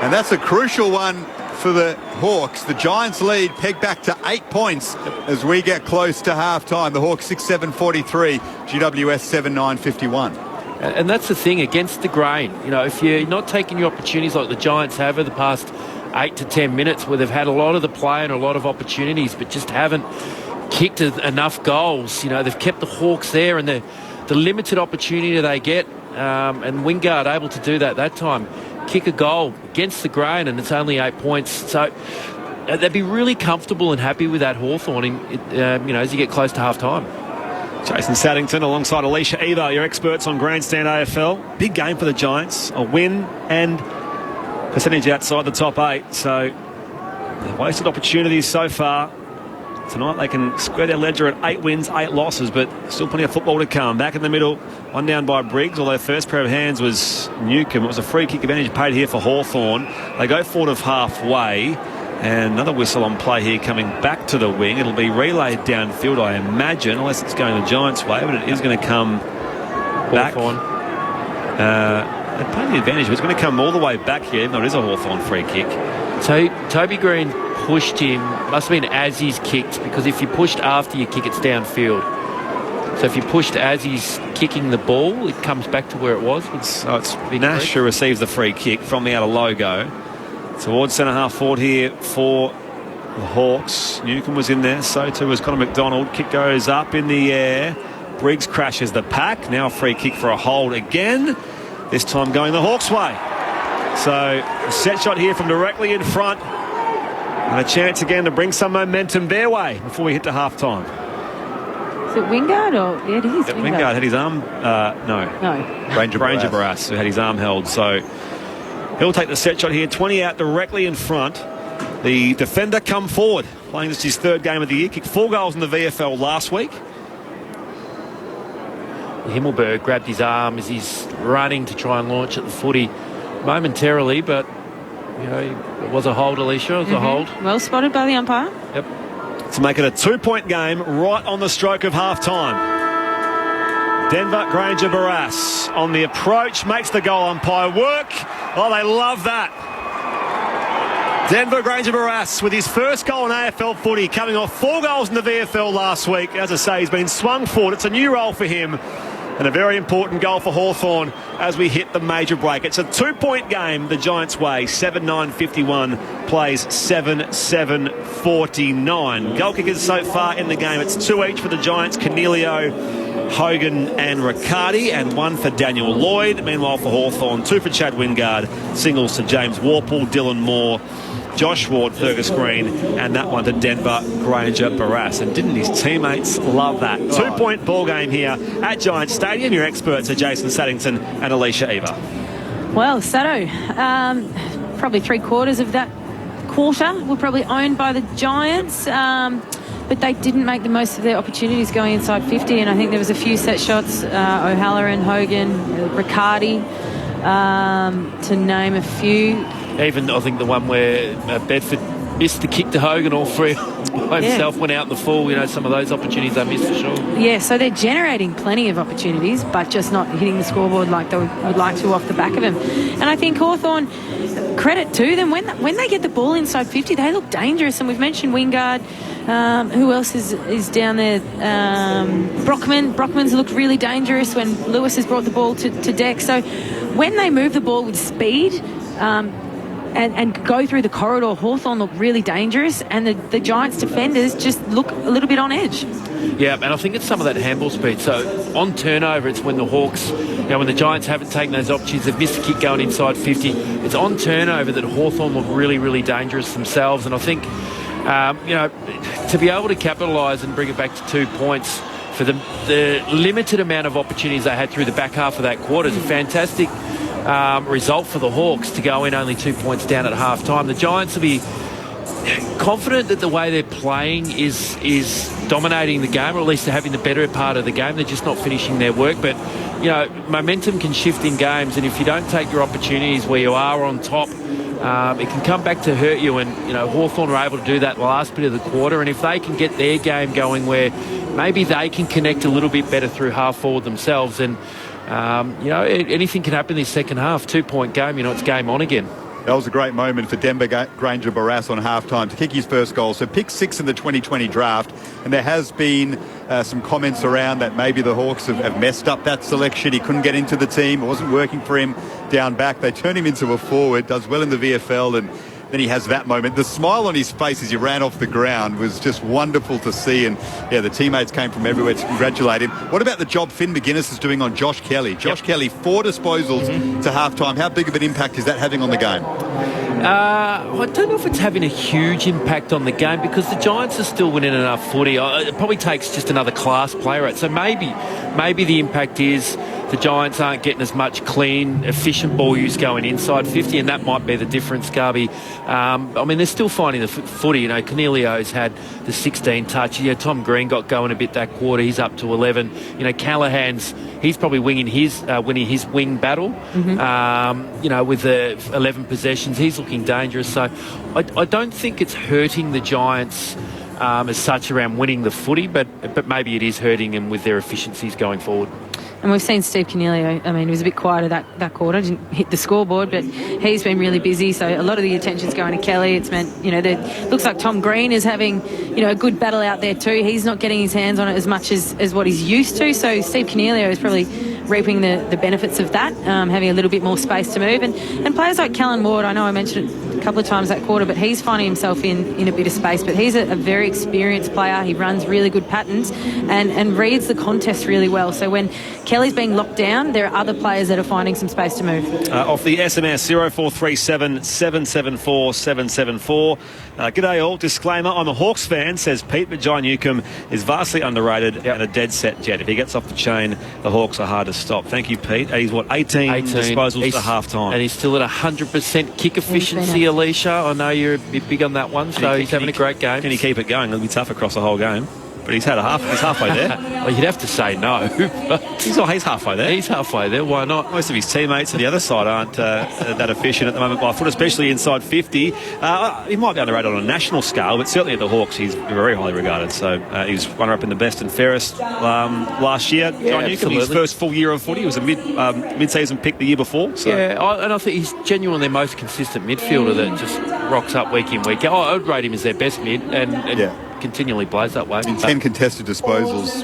And that's a crucial one for the Hawks. The Giants lead pegged back to 8 points as we get close to half-time. The Hawks 6-7-43, GWS 7-9-51. And that's the thing, against the grain. You know, if you're not taking your opportunities like the Giants have over the past 8 to 10 minutes, where they've had a lot of the play and a lot of opportunities, but just haven't kicked enough goals. You know, they've kept the Hawks there, and the limited opportunity they get, and Wingard able to do that time. Kick a goal against the grain, and it's only 8 points. So they'd be really comfortable and happy with that Hawthorn, as you get close to half-time. Jason Saddington alongside Alicia Eva, your experts on Grandstand AFL. Big game for the Giants, a win and percentage outside the top 8. So they've wasted opportunities so far. Tonight they can square their ledger at 8 wins, 8 losses, but still plenty of football to come. Back in the middle, one down by Briggs, although first pair of hands was Newcomb. It was a free kick advantage paid here for Hawthorn. They go forward of halfway, and another whistle on play here coming back to the wing. It'll be relayed downfield, I imagine, unless it's going the Giants' way, but it is going to come back. Hawthorn. They played the advantage, but it's going to come all the way back here, even though it is a Hawthorn free kick. So Toby Green pushed him, must have been as he's kicked, because if you pushed after you kick, it's downfield. So if you pushed as he's kicking the ball, it comes back to where it was. So it's Nash who receives the free kick from the outer logo. Towards centre-half forward here for the Hawks. Newcomb was in there, so too was Connor McDonald. Kick goes up in the air. Briggs crashes the pack. Now a free kick for a hold again. This time going the Hawks' way. So a set shot here from directly in front. And a chance again to bring some momentum their way before we hit to half-time. Is it Wingard or... Yeah, it is Wingard had his arm... No. Ranger Barras, who had his arm held. So he'll take the set shot here. 20 out directly in front. The defender come forward. Playing this his third game of the year. Kicked 4 goals in the VFL last week. Himmelberg grabbed his arm as he's running to try and launch at the footy momentarily, but it was a hold, Alicia. It was a hold. Well spotted by the umpire. Yep. To make it a 2-point game right on the stroke of half-time. Denver Granger Barras on the approach, makes the goal umpire work. Oh, they love that. Denver Granger Barras with his first goal in AFL footy, coming off 4 goals in the VFL last week. As I say, he's been swung forward. It's a new role for him. And a very important goal for Hawthorn as we hit the major break. It's a 2-point game the Giants' way. 7-9-51 plays 7-7-49. Goal kickers so far in the game. It's 2 each for the Giants. Cornelio, Hogan and Riccardi, and 1 for Daniel Lloyd. Meanwhile for Hawthorn, 2 for Chad Wingard. Singles to James Warple, Dylan Moore, Josh Ward, Fergus Green, and that one to Denver Granger Barras. And didn't his teammates love that? 2-point ball game here at Giants Stadium. Your experts are Jason Saddington and Alicia Eva. Well, Sato, probably 3/4 of that quarter were probably owned by the Giants, but they didn't make the most of their opportunities going inside 50, and I think there was a few set shots, O'Halloran, Hogan, Riccardi, to name a few. Even, I think, the one where Bedford missed the kick to Hogan, all 3 by himself, went out in the full. Some of those opportunities they missed for sure. Yeah, so they're generating plenty of opportunities, but just not hitting the scoreboard like they would like to off the back of them. And I think Hawthorn, credit to them, when they get the ball inside 50, they look dangerous. And we've mentioned Wingard. Who else is down there? Brockman's looked really dangerous when Lewis has brought the ball to deck. So when they move the ball with speed, and go through the corridor, Hawthorn look really dangerous, and the Giants defenders just look a little bit on edge. Yeah, and I think it's some of that handball speed. So on turnover, it's when the Hawks, when the Giants haven't taken those opportunities, they've missed a kick going inside 50. It's on turnover that Hawthorn look really, really dangerous themselves. And I think, to be able to capitalise and bring it back to 2 points for the limited amount of opportunities they had through the back half of that quarter is a fantastic result for the Hawks to go in only 2 points down at half time. The Giants will be confident that the way they're playing is dominating the game, or at least they're having the better part of the game. They're just not finishing their work. But, momentum can shift in games, and if you don't take your opportunities where you are on top, it can come back to hurt you. And, Hawthorn are able to do that last bit of the quarter. And if they can get their game going where maybe they can connect a little bit better through half forward themselves, and, anything can happen this second half. 2 point game, it's game on again. That was a great moment for Denver Granger Barras on halftime to kick his first goal. So pick 6 in the 2020 draft. And there has been some comments around that maybe the Hawks have messed up that selection. He couldn't get into the team. It wasn't working for him down back. They turned him into a forward, does well in the VFL, and then he has that moment. The smile on his face as he ran off the ground was just wonderful to see. And, the teammates came from everywhere to congratulate him. What about the job Finn McGuinness is doing on Josh Kelly? Josh Kelly, 4 disposals to halftime. How big of an impact is that having on the game? I don't know if it's having a huge impact on the game because the Giants are still winning enough footy. It probably takes just another class player out. So maybe the impact is the Giants aren't getting as much clean, efficient ball use going inside 50, and that might be the difference, Garby. They're still finding the footy. Cornelio's had the 16 touch. Tom Green got going a bit that quarter. He's up to 11. Callahan's, he's probably winning his wing battle. With the 11 possessions, he's looking dangerous. So I don't think it's hurting the Giants as such around winning the footy, but maybe it is hurting them with their efficiencies going forward. And we've seen Steve Cornelio, he was a bit quieter that quarter, didn't hit the scoreboard, but he's been really busy. So a lot of the attention's going to Kelly. It's meant, looks like Tom Green is having, a good battle out there too. He's not getting his hands on it as much as what he's used to. So Steve Cornelio is probably reaping the benefits of that, having a little bit more space to move. And players like Callan Ward, I know I mentioned it a couple of times that quarter, but he's finding himself in a bit of space. But he's a very experienced player. He runs really good patterns and reads the contest really well. So when Kelly's being locked down, there are other players that are finding some space to move. Off the SMS 0437 774 774. G'day all. Disclaimer, I'm a Hawks fan, says Pete, but John Newcomb is vastly underrated and a dead set jet. If he gets off the chain, the Hawks are hard to stop. Thank you, Pete. And he's 18 disposals to half-time. And he's still at 100% kick efficiency, Alicia. I know you're a bit big on that one, so he's having a great game. Can he keep it going? It'll be tough across the whole game. But he's halfway there. Well, you'd have to say no. He's halfway there. He's halfway there. Why not? Most of his teammates on the other side aren't that efficient at the moment by foot, especially inside 50. He might be underrated on a national scale, but certainly at the Hawks, he's very highly regarded. So he was runner-up in the best and fairest last year. Yeah, John Newcomb, his first full year of footy, he was a mid-season pick the year before. So. Yeah, and I think he's genuinely their most consistent midfielder that just rocks up week in, week out. I would rate him as their best mid, and continually plays that way. In 10 contested disposals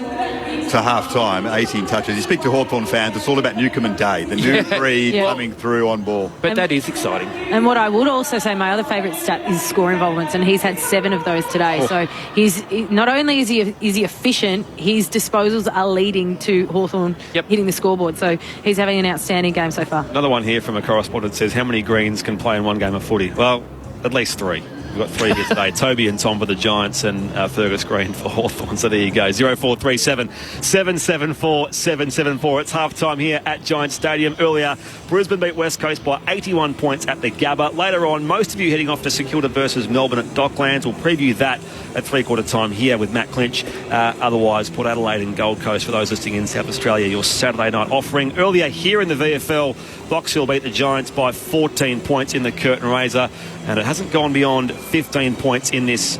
to half-time, 18 touches. You speak to Hawthorn fans, it's all about Newcomb and Day, the new breed coming through on ball. But that is exciting. And what I would also say, my other favourite stat is score involvements, and he's had 7 of those today. So he's not only is he efficient, his disposals are leading to Hawthorn hitting the scoreboard. So he's having an outstanding game so far. Another one here from a correspondent says, how many greens can play in one game of footy? Well, at least 3. We've got 3 here today. Toby and Tom for the Giants and Fergus Green for Hawthorn. So there you go. 0437 774 774. It's half-time here at Giants Stadium. Earlier, Brisbane beat West Coast by 81 points at the Gabba. Later on, most of you heading off to St Kilda versus Melbourne at Docklands. We'll preview that at three-quarter time here with Matt Clinch. Otherwise, Port Adelaide and Gold Coast for those listening in South Australia, your Saturday night offering. Earlier here in the VFL, Box Hill beat the Giants by 14 points in the curtain raiser, and it hasn't gone beyond 15 points in this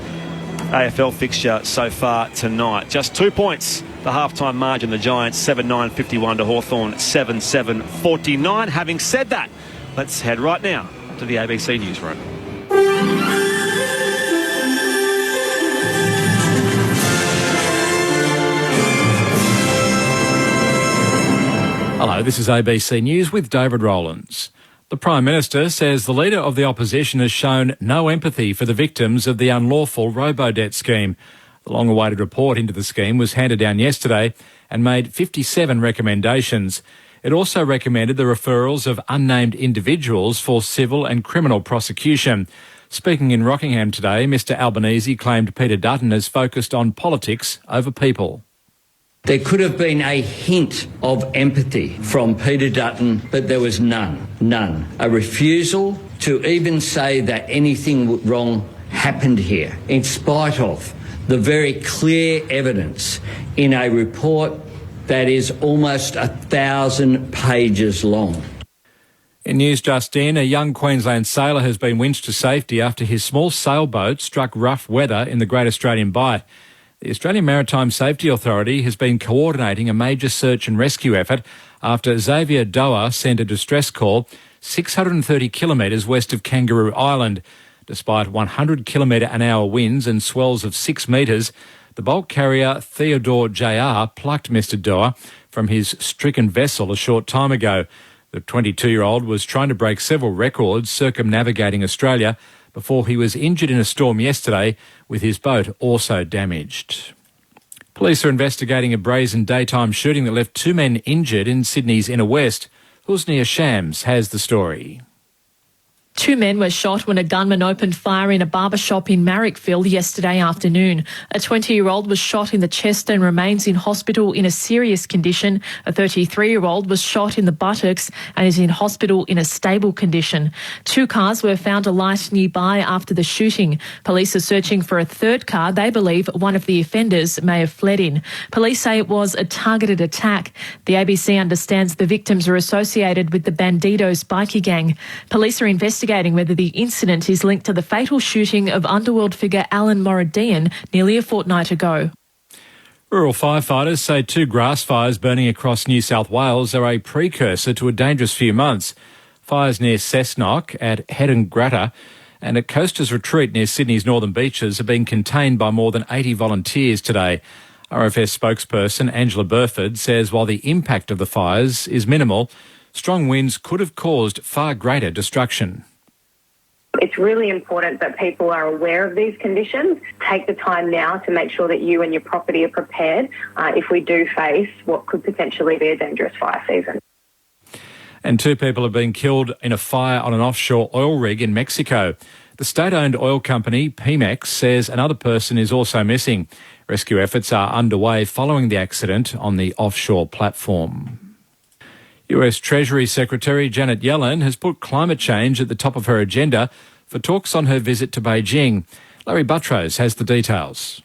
AFL fixture so far tonight. Just 2 points, the half-time margin. The Giants 7-9-51 to Hawthorn 7-7-49. Having said that, let's head right now to the ABC newsroom. Hello, this is ABC News with David Rowlands. The Prime Minister says the Leader of the Opposition has shown no empathy for the victims of the unlawful robo-debt scheme. The long-awaited report into the scheme was handed down yesterday and made 57 recommendations. It also recommended the referrals of unnamed individuals for civil and criminal prosecution. Speaking in Rockingham today, Mr Albanese claimed Peter Dutton has focused on politics over people. There could have been a hint of empathy from Peter Dutton, but there was none. A refusal to even say that anything wrong happened here, in spite of the very clear evidence in a report that is almost 1,000 pages long. In news just in, a young Queensland sailor has been winched to safety after his small sailboat struck rough weather in the Great Australian Bight. The Australian Maritime Safety Authority has been coordinating a major search and rescue effort after Xavier Doa sent a distress call 630 kilometres west of Kangaroo Island. Despite 100 km/h winds and swells of 6 metres, the bulk carrier Theodore JR plucked Mr Doa from his stricken vessel a short time ago. The 22-year-old was trying to break several records circumnavigating Australia before he was injured in a storm yesterday, with his boat also damaged. Police are investigating a brazen daytime shooting that left 2 men injured in Sydney's inner west. Husnia Shams has the story. 2 men were shot when a gunman opened fire in a barber shop in Marrickville yesterday afternoon. A 20-year-old was shot in the chest and remains in hospital in a serious condition. A 33-year-old was shot in the buttocks and is in hospital in a stable condition. 2 cars were found alight nearby after the shooting. Police are searching for a third car they believe one of the offenders may have fled in. Police say it was a targeted attack. The ABC understands the victims are associated with the Bandidos bikie gang. Police are investigating whether the incident is linked to the fatal shooting of underworld figure Alan Moradian nearly a fortnight ago. Rural firefighters say 2 grass fires burning across New South Wales are a precursor to a dangerous few months. Fires near Cessnock at Hedengratta and at Coasters Retreat near Sydney's northern beaches have been contained by more than 80 volunteers today. RFS spokesperson Angela Burford says while the impact of the fires is minimal, strong winds could have caused far greater destruction. It's really important that people are aware of these conditions. Take the time now to make sure that you and your property are prepared if we do face what could potentially be a dangerous fire season. And 2 people have been killed in a fire on an offshore oil rig in Mexico. The state-owned oil company Pemex says another person is also missing. Rescue efforts are underway following the accident on the offshore platform. US Treasury Secretary Janet Yellen has put climate change at the top of her agenda for talks on her visit to Beijing. Larry Buttrose has the details.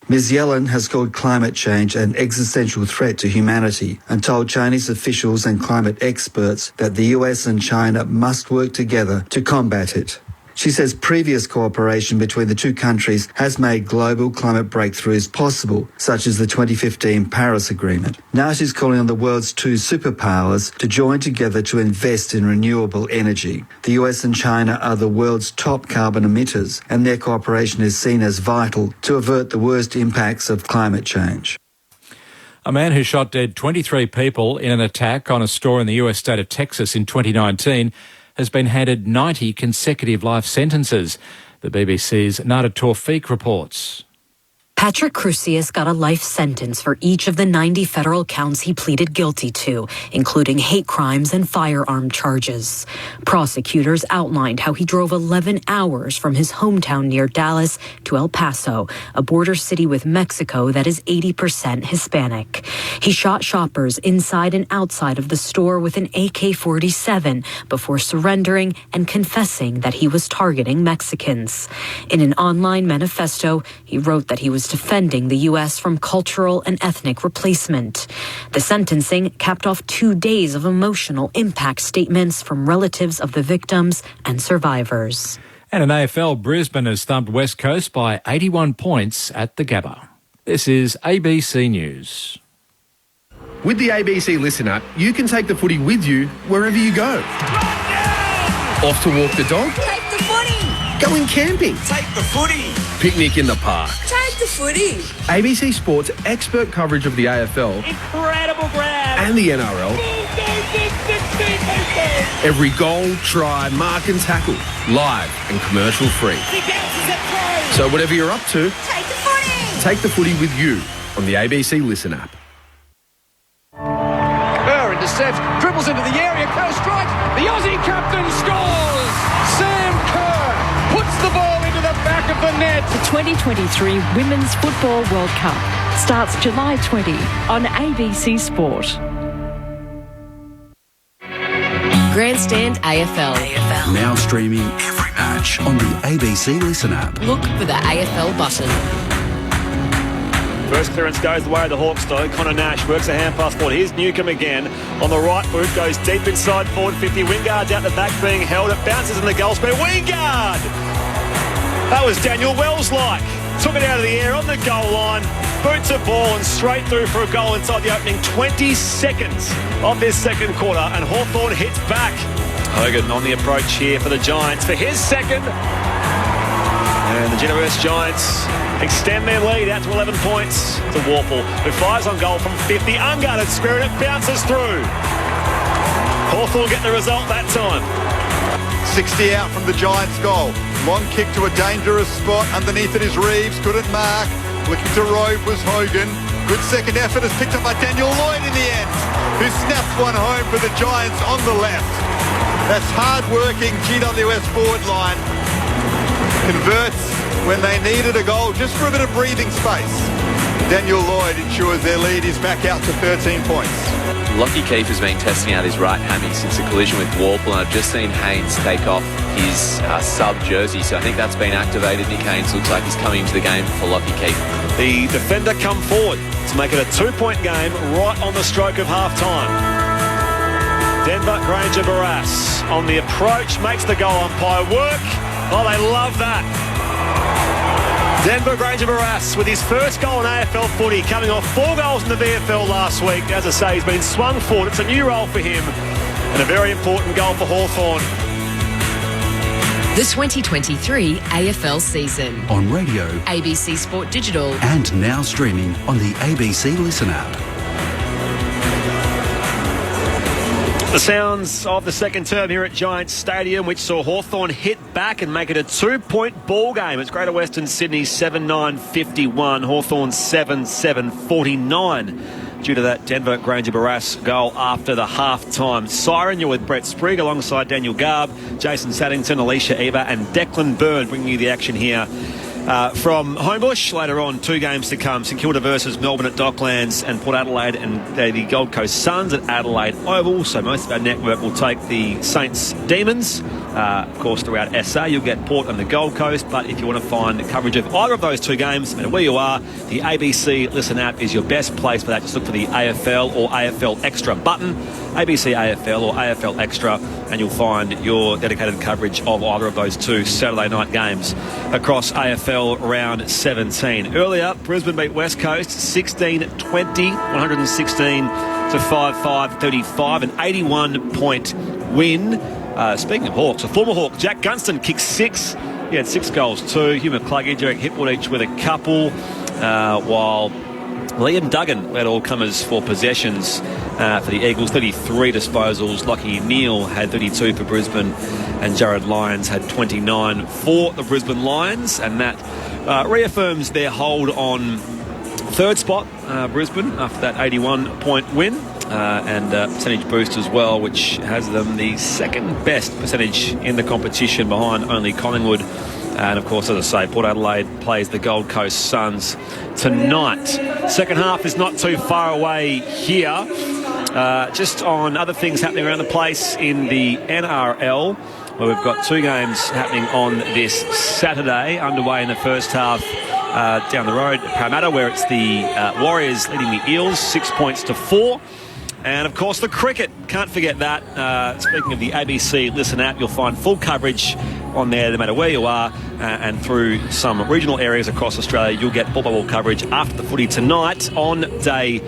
Ms Yellen has called climate change an existential threat to humanity and told Chinese officials and climate experts that the US and China must work together to combat it. She says previous cooperation between the 2 countries has made global climate breakthroughs possible, such as the 2015 Paris Agreement. Now she's calling on the world's 2 superpowers to join together to invest in renewable energy. The US and China are the world's top carbon emitters, and their cooperation is seen as vital to avert the worst impacts of climate change. A man who shot dead 23 people in an attack on a store in the US state of Texas in 2019 has been handed 90 consecutive life sentences. The BBC's Nada Tawfiq reports. Patrick Crusius got a life sentence for each of the 90 federal counts he pleaded guilty to, including hate crimes and firearm charges. Prosecutors outlined how he drove 11 hours from his hometown near Dallas to El Paso, a border city with Mexico that is 80% Hispanic. He shot shoppers inside and outside of the store with an AK-47 before surrendering and confessing that he was targeting Mexicans. In an online manifesto, he wrote that he was defending the U.S. from cultural and ethnic replacement. The sentencing capped off 2 days of emotional impact statements from relatives of the victims and survivors. And in AFL, Brisbane has thumped West Coast by 81 points at the Gabba. This is ABC News. With the ABC Listen app, you can take the footy with you wherever you go. Off to walk the dog? Take the footy! Going camping? Take the footy! Picnic in the park? Take the footy! ABC Sports expert coverage of the AFL Incredible grab! and the NRL Every goal, try, mark and tackle, live and commercial free. So whatever you're up to, take the footy with you on the ABC Listen app. Kerr intercepts, dribbles into the area, Kerr strikes, the Aussie captain scores! Sam Kerr puts the ball into the back of the net. The 2023 Women's Football World Cup starts July 20 on ABC Sport. Grandstand AFL. Now streaming every match on the ABC Listen app. Look for the AFL button. First clearance goes the way of the Hawks, though. Connor Nash works a hand pass forward. Here's Newcomb again. On the right boot, goes deep inside forward 50. Wingard's out the back being held. It bounces in the goal square. Wingard! That was Daniel Wells-like. Took it out of the air on the goal line. Boots a ball and straight through for a goal inside the opening 20 seconds of this second quarter. And Hawthorn hits back. Hogan on the approach here for the Giants for his second. And the GWS Giants extend their lead out to 11 points to Warple, who fires on goal from 50. Unguarded square and it bounces through. Hawthorn get the result that time. 60 out from the Giants' goal. Long kick to a dangerous spot. Underneath it is Reeves. Couldn't mark. Looking to Rove was Hogan. Good second effort is picked up by Daniel Lloyd in the end, who snaps one home for the Giants on the left. That's hard-working GWS forward line. Converts when they needed a goal just for a bit of breathing space. Daniel Lloyd ensures their lead is back out to 13 points. Lockie Keefe has been testing out his right hammy since the collision with Warple, and I've just seen Haynes take off his sub jersey, so I think that's been activated. Nick Haynes looks like he's coming into the game for Lockie Keefe. The defender come forward to make it a 2-point game right on the stroke of half-time. Denver Granger Barras on the approach, makes the goal umpire work. Oh, they love that. Denver Granger Barras with his first goal in AFL footy, coming off 4 goals in the VFL last week. As I say, he's been swung forward. It's a new role for him and a very important goal for Hawthorn. The 2023 AFL season. On radio, ABC Sport Digital. and now streaming on the ABC Listen app. The sounds of the second term here at Giants Stadium, which saw Hawthorn hit back and make it a 2-point ball game. It's Greater Western Sydney 7-9-51, Hawthorn 7-7-49. Due to that Denver Granger Barras goal after the half-time siren. You're with Brett Sprigg alongside Daniel Garb, Jason Saddington, Alicia Eva and Declan Byrne bringing you the action here. From Homebush, later on, 2 games to come. St Kilda versus Melbourne at Docklands and Port Adelaide and the Gold Coast Suns at Adelaide Oval. So most of our network will take the Saints Demons. Of course, throughout SA, you'll get Port and the Gold Coast. But if you want to find coverage of either of those 2 games, no matter where you are, the ABC Listen app is your best place for that. Just look for the AFL or AFL Extra button. ABC AFL or AFL Extra, and you'll find your dedicated coverage of either of those 2 Saturday night games across AFL round 17. Earlier, Brisbane beat West Coast 16-20, 116 to 5-5-35, an 81-point win. Speaking of Hawks, a former Hawk, Jack Gunston kicked 6. He had 6 goals too. Hugh McCluggage, Derek Hipwood each with a couple, while Liam Duggan led all comers for possessions for the Eagles, 33 disposals. Lockie Neal had 32 for Brisbane, and Jared Lyons had 29 for the Brisbane Lions, and that reaffirms their hold on 3rd spot, Brisbane, after that 81-point win, and percentage boost as well, which has them the 2nd best percentage in the competition behind only Collingwood. And, of course, as I say, Port Adelaide plays the Gold Coast Suns tonight. Second half is not too far away here. Just on other things happening around the place in the NRL, where we've got 2 games happening on this Saturday, underway in the first half down the road at Parramatta, where it's the Warriors leading the Eels 6 points to 4. And, of course, the cricket. Can't forget that. Speaking of the ABC Listen app, you'll find full coverage on there no matter where you are, and through some regional areas across Australia, you'll get ball-by-ball coverage after the footy tonight on day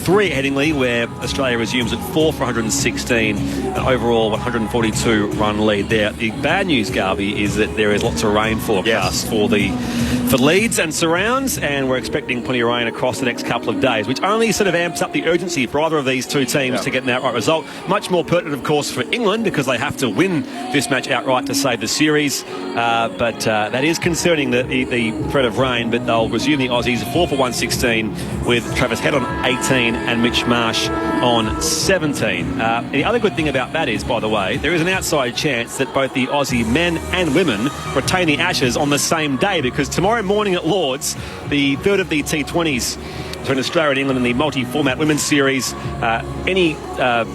3 at Headingley, where Australia resumes at 4 for 116, an overall 142 run lead there. The bad news, Garvey, is that there is lots of rain forecast for Leeds and surrounds, and we're expecting plenty of rain across the next couple of days, which only sort of amps up the urgency for either of these two teams to get an outright result. Much more pertinent, of course, for England, because they have to win this match outright to save the series. But that is concerning, the threat of rain, but they'll resume the Aussies 4 for 116 with Travis Head on 18 and Mitch Marsh on 17. The other good thing about that is, by the way, there is an outside chance that both the Aussie men and women retain the Ashes on the same day, because tomorrow morning at Lords, the third of the T20s between Australia and England in the multi-format women's series, any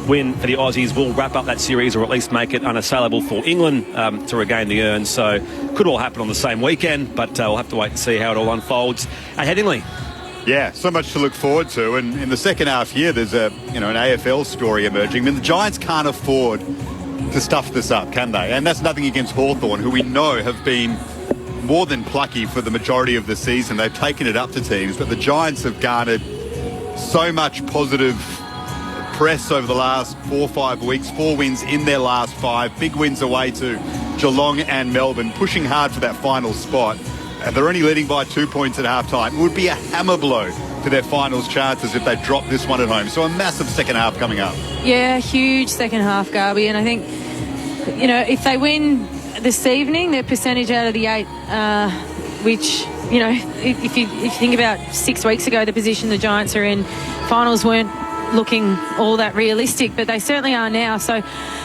win for the Aussies will wrap up that series, or at least make it unassailable for England to regain the urn. So could all happen on the same weekend, but we'll have to wait and see how it all unfolds at Headingley. Yeah, so much to look forward to. And in the second half here, there's an AFL story emerging. I mean, the Giants can't afford to stuff this up, can they? And that's nothing against Hawthorn, who we know have been more than plucky for the majority of the season. They've taken it up to teams, but the Giants have garnered so much positive press over the last 4 or 5 weeks. 4 wins in their last 5. Big wins away to Geelong and Melbourne, pushing hard for that final spot. And they're only leading by 2 points at half-time. It would be a hammer blow to their finals chances if they drop this one at home. So a massive second half coming up. Yeah, huge second half, Garby. And I think, if they win this evening, their percentage out of the 8, which, if you think about 6 weeks ago, the position the Giants are in, finals weren't looking all that realistic, but they certainly are now. So,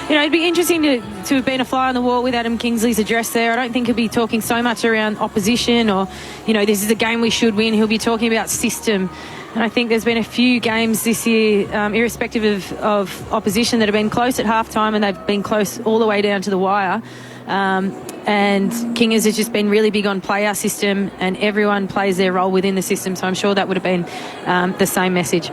it'd be interesting to have been a fly on the wall with Adam Kingsley's address there. I don't think he'll be talking so much around opposition or, this is a game we should win. He'll be talking about system. And I think there's been a few games this year, irrespective of opposition, that have been close at halftime, and they've been close all the way down to the wire. And Kingers has just been really big on play our system, and everyone plays their role within the system. So I'm sure that would have been the same message.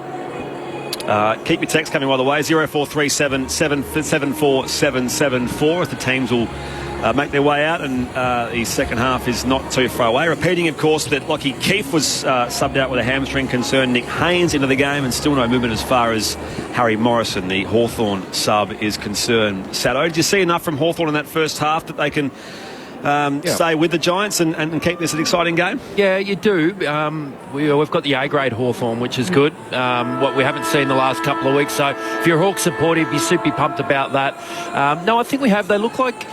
Keep your text coming, by the way, 0437 774 774, if the teams will make their way out, and the second half is not too far away. Repeating, of course, that Lockie Keefe was subbed out with a hamstring concern. Nick Haynes into the game, and still no movement as far as Harry Morrison, the Hawthorn sub, is concerned. Sado, did you see enough from Hawthorn in that first half that they can stay with the Giants and keep this an exciting game? Yeah, you do. We've got the A-grade Hawthorn, which is good. What we haven't seen the last couple of weeks. So if you're a Hawks supporter, you'd be super pumped about that. No, I think we have. They look like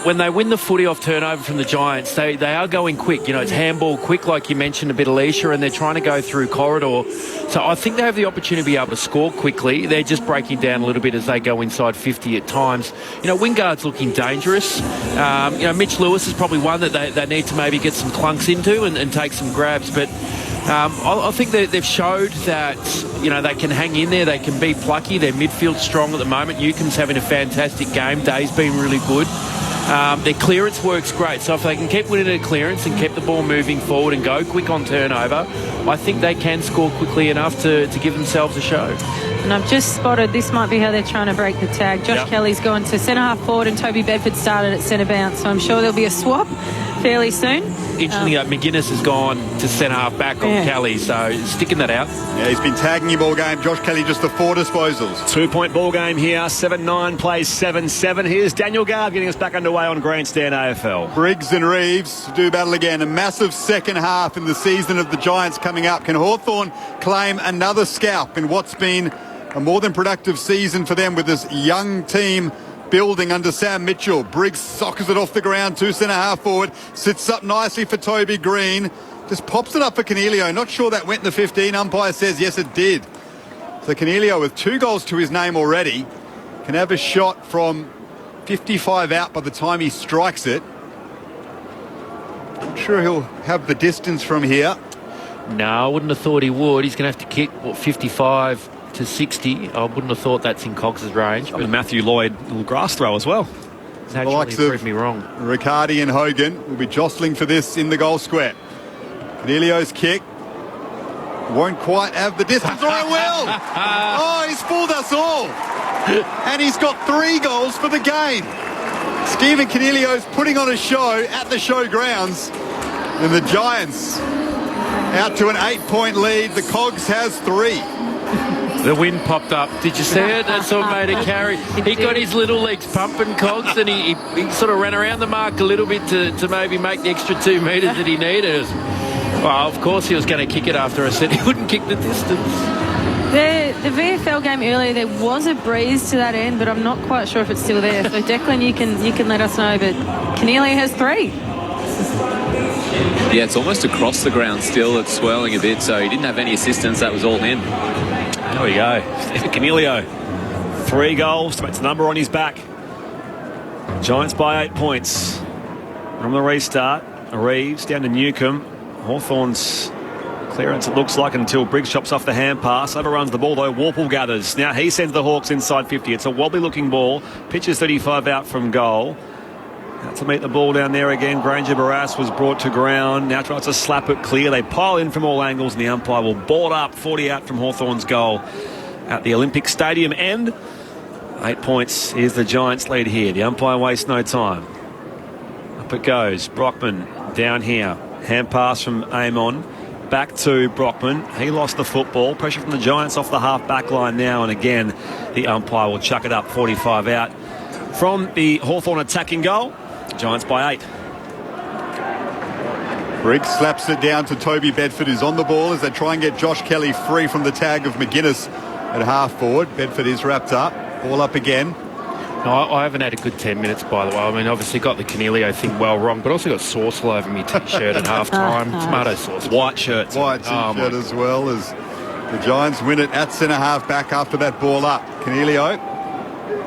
when they win the footy off turnover from the Giants, they are going quick. It's handball quick, like you mentioned, a bit of leisure, and they're trying to go through corridor. So I think they have the opportunity to be able to score quickly. They're just breaking down a little bit as they go inside 50 at times. Wingard's looking dangerous. Mitch Lewis is probably one that they need to maybe get some clunks into and take some grabs. But I think they've showed that, they can hang in there. They can be plucky. Their midfield's strong at the moment. Newcomb's having a fantastic game. Day's been really good. Their clearance works great. So if they can keep winning at clearance and keep the ball moving forward and go quick on turnover, I think they can score quickly enough to give themselves a show. And I've just spotted, this might be how they're trying to break the tag. Josh Kelly's gone to centre half forward, and Toby Bedford started at centre bounce. So I'm sure there'll be a swap fairly soon. Interestingly, McGuinness has gone to centre half back on Kelly, so sticking that out. Yeah, he's been tagging him all game. Josh Kelly just the 4 disposals. 2-point ball game here. 7-9 plays 7-7. Here's Daniel Garb getting us back underway on Grandstand AFL. Briggs and Reeves do battle again. A massive second half in the season of the Giants coming up. Can Hawthorn claim another scalp in what's been a more than productive season for them with this young team building under Sam Mitchell? Briggs soccers it off the ground to centre half forward, sits up nicely for Toby Green, just pops it up for Canelio. Not sure that went in the 15. Umpire says yes, it did. So Canelio, with 2 goals to his name already, can have a shot from 55 out by the time he strikes it. Not sure he'll have the distance from here. No, I wouldn't have thought he would. He's going to have to kick 55 to 60. I wouldn't have thought that's in Cogs' range. But Matthew Lloyd, a little grass throw as well. He's actually proved me wrong. Riccardi and Hogan will be jostling for this in the goal square. Canelio's kick won't quite have the distance, or it will. Oh, he's fooled us all. And he's got 3 goals for the game. Stephen Canelio's putting on a show at the showgrounds. And the Giants Out to an 8-point lead. The Cogs has 3. The wind popped up. Did you see it? That's what made a carry. He got his little legs pumping, Cogs, and he sort of ran around the mark a little bit to maybe make the extra 2 metres that he needed. Well, of course he was going to kick it after I said he wouldn't kick the distance. The VFL game earlier, there was a breeze to that end, but I'm not quite sure if it's still there. So Declan, you can let us know. But Keneally has 3. Yeah, it's almost across the ground still. It's swirling a bit, so he didn't have any assistance. That was all him. There we go. Canelio, 3 goals to make the number on his back. Giants by 8 points. From the restart, Reeves down to Newcomb. Hawthorn's clearance, it looks like, until Briggs chops off the hand pass. Overruns the ball, though. Warple gathers. Now he sends the Hawks inside 50. It's a wobbly-looking ball. Pitches 35 out from goal. Out to meet the ball down there again. Granger Barras was brought to ground. Now tries to slap it clear. They pile in from all angles, and the umpire will board up 40 out from Hawthorn's goal at the Olympic Stadium end. 8 points is the Giants' lead here. The umpire wastes no time. Up it goes. Brockman down here. Hand pass from Amon. Back to Brockman. He lost the football. Pressure from the Giants off the half-back line now. And again, the umpire will chuck it up 45 out from the Hawthorn attacking goal. Giants by 8. Briggs slaps it down to Toby Bedford, who's on the ball as they try and get Josh Kelly free from the tag of McGuinness at half forward. Bedford is wrapped up. Ball up again. No, I haven't had a good 10 minutes, by the way. I mean, obviously got the Canelio thing well wrong, but also got sauce all over my T-shirt at half-time. Tomato sauce. White shirt. White T-shirt as well, as the Giants win it at centre-half back after that ball up. Canelio,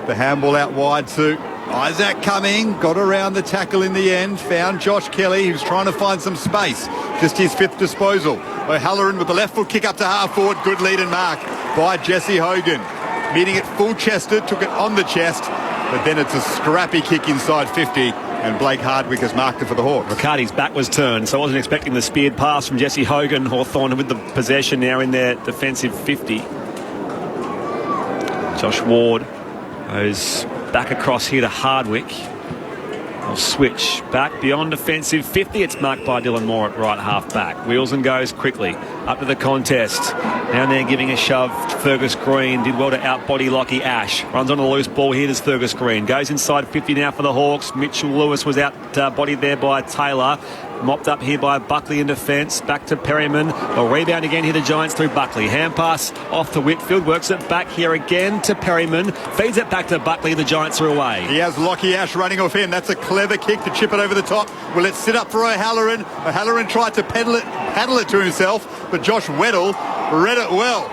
the handball out wide to Isaac Cumming. Got around the tackle in the end. Found Josh Kelly, who's trying to find some space. Just his 5th disposal. O'Halloran with the left foot kick up to half-forward. Good lead and mark by Jesse Hogan. Meeting it full-chested, took it on the chest. But then it's a scrappy kick inside 50, and Blake Hardwick has marked it for the Hawks. Riccardi's back was turned, so I wasn't expecting the speared pass from Jesse Hogan. Hawthorn with the possession now in their defensive 50. Josh Ward goes back across here to Hardwick. They'll switch back beyond defensive 50. It's marked by Dylan Moore at right half back. Wheels and goes quickly up to the contest. Down there giving a shove. Fergus Green did well to outbody Lockie Ash. Runs on a loose ball here. There's Fergus Green. Goes inside 50 now for the Hawks. Mitchell Lewis was outbodied there by Taylor. Mopped up here by Buckley in defence. Back to Perryman. A rebound again here to Giants through Buckley. Hand pass off to Whitfield. Works it back here again to Perryman. Feeds it back to Buckley. The Giants are away. He has Lockie Ash running off him. That's a clever kick to chip it over the top. Will it sit up for O'Halloran? O'Halloran tried to paddle it to himself, but Josh Weddle read it well.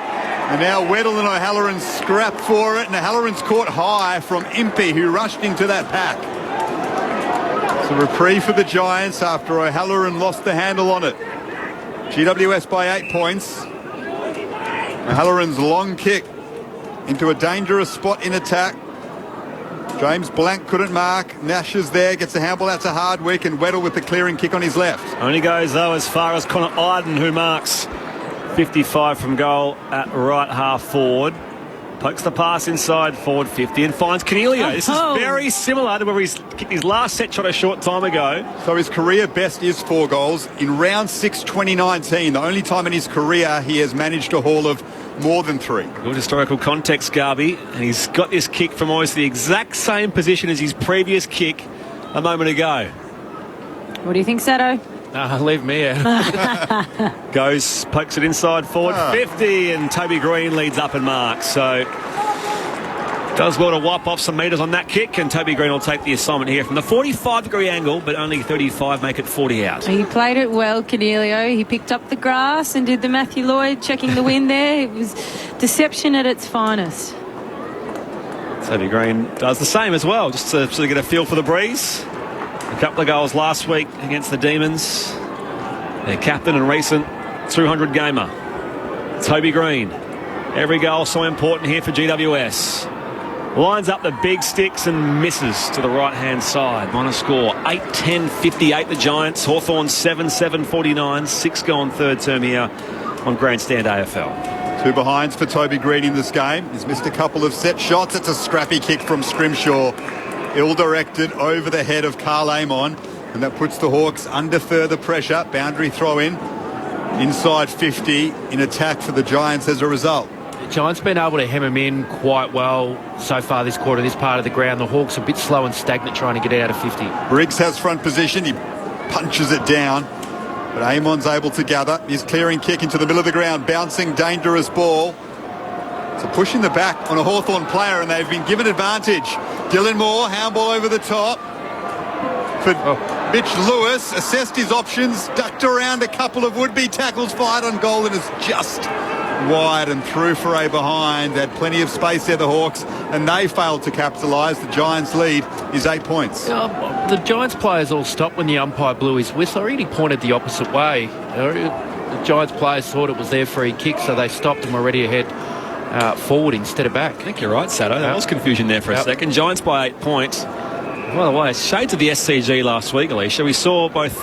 And now Weddle and O'Halloran scrap for it, and O'Halloran's caught high from Impey, who rushed into that pack. It's a reprieve for the Giants after O'Halloran lost the handle on it. GWS by 8 points. O'Halloran's long kick into a dangerous spot in attack. James Blank couldn't mark. Nash is there, gets the handball out to Hardwick, and Weddle with the clearing kick on his left. Only goes, though, as far as Connor Iden, who marks 55 from goal at right half forward. Pokes the pass inside forward 50 and finds Canelio. This is very similar to where he's kicked his last set shot a short time ago. So his career best is 4 goals. In round 6, 2019, the only time in his career he has managed a haul of more than 3. Good historical context, Garby. And he's got this kick from almost the exact same position as his previous kick a moment ago. What do you think, Sato? Leave me out. Goes, pokes it inside forward 50, and Toby Green leads up and marks. So does well to wipe off some metres on that kick, and Toby Green will take the assignment here from the 45-degree angle, but only 35 make it 40 out. He played it well, Canelio. He picked up the grass and did the Matthew Lloyd checking the wind there. It was deception at its finest. Toby Green does the same as well, just to sort of get a feel for the breeze. A couple of goals last week against the Demons. Their captain and recent 200 gamer, Toby Green. Every goal so important here for GWS. Lines up the big sticks and misses to the right-hand side. On a score 8-10-58 the Giants. Hawthorn 7-7-49. 6 gone third term here on Grandstand AFL. 2 behinds for Toby Green in this game. He's missed a couple of set shots. It's a scrappy kick from Scrimshaw. Ill-directed over the head of Carl Amon, and that puts the Hawks under further pressure. Boundary throw in. inside 50 in attack for the Giants as a result. The Giants been able to hem him in quite well so far this quarter, this part of the ground. The Hawks a bit slow and stagnant trying to get out of 50. Briggs has front position. He punches it down, but Amon's able to gather. His clearing kick into the middle of the ground, bouncing, dangerous ball. So pushing the back on a Hawthorn player, and they've been given advantage. Dylan Moore, handball over the top. For Mitch Lewis, assessed his options, ducked around a couple of would-be tackles, fired on goal, and is just wide and through for a behind. They had plenty of space there, the Hawks, and they failed to capitalise. The Giants' lead is 8 points. The Giants players all stopped when the umpire blew his whistle. I really pointed the opposite way. The Giants players thought it was their free kick, so they stopped and were ready to head forward instead of back. I think you're right, Sato. There was confusion there for a second. Giants by 8 points. By the way, shades of the SCG last week, Alicia. We saw both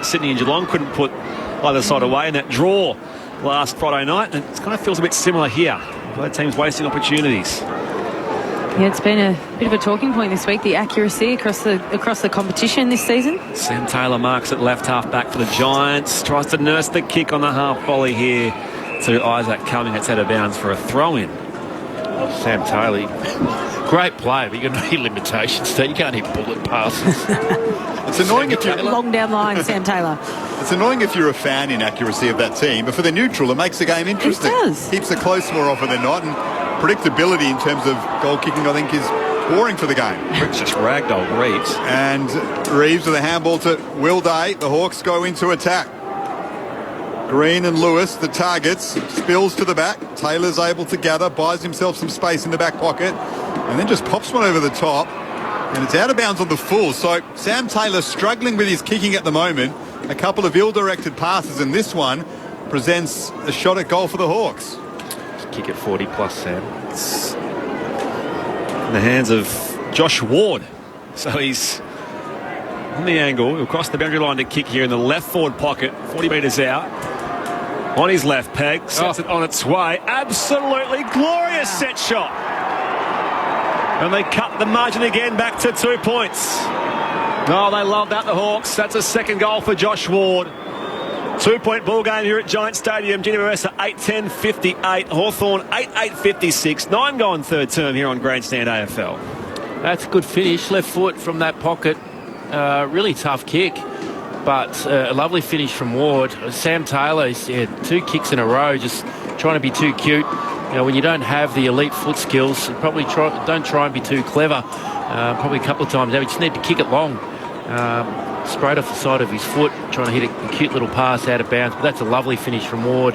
Sydney and Geelong couldn't put either side away in that draw last Friday night, and it kind of feels a bit similar here. Both teams wasting opportunities. Yeah, it's been a bit of a talking point this week, the accuracy across the competition this season. Sam Taylor marks at left half back for the Giants. Tries to nurse the kick on the half volley here to Isaac Cumming. It's out of bounds for a throw-in. Sam Taylor, great player, but you've got no limitations. You can't hit bullet passes. It's annoying if you're long down line, Sam Taylor. It's annoying if you're a fan in accuracy of that team, but for the neutral, it makes the game interesting. It does. Keeps it close more often than not, and predictability in terms of goal kicking, I think, is boring for the game. It's just ragdoll Reeves. And Reeves with a handball to Will Day. The Hawks go into attack. Green and Lewis, the targets, spills to the back. Taylor's able to gather, buys himself some space in the back pocket, and then just pops one over the top, and it's out of bounds on the full. So Sam Taylor struggling with his kicking at the moment. A couple of ill-directed passes, and this one presents a shot at goal for the Hawks. Just kick it 40 plus, Sam. It's in the hands of Josh Ward. So he's on the angle, across the boundary line to kick here in the left forward pocket, 40 metres out. On his left peg, sets it on its way. Absolutely glorious set shot. And they cut the margin again back to 2 points. Oh, they love that, the Hawks. That's a second goal for Josh Ward. 2-point ball game here at Giant Stadium. GWS at 8-10-58. Hawthorn 8-8-56. 9 gone third term here on Grandstand AFL. That's a good finish. Left foot from that pocket. Really tough kick, but a lovely finish from Ward. Sam Taylor, 2 kicks in a row, just trying to be too cute. When you don't have the elite foot skills, probably don't try and be too clever. Probably a couple of times. You just need to kick it long. Straight off the side of his foot, trying to hit a cute little pass out of bounds. But that's a lovely finish from Ward.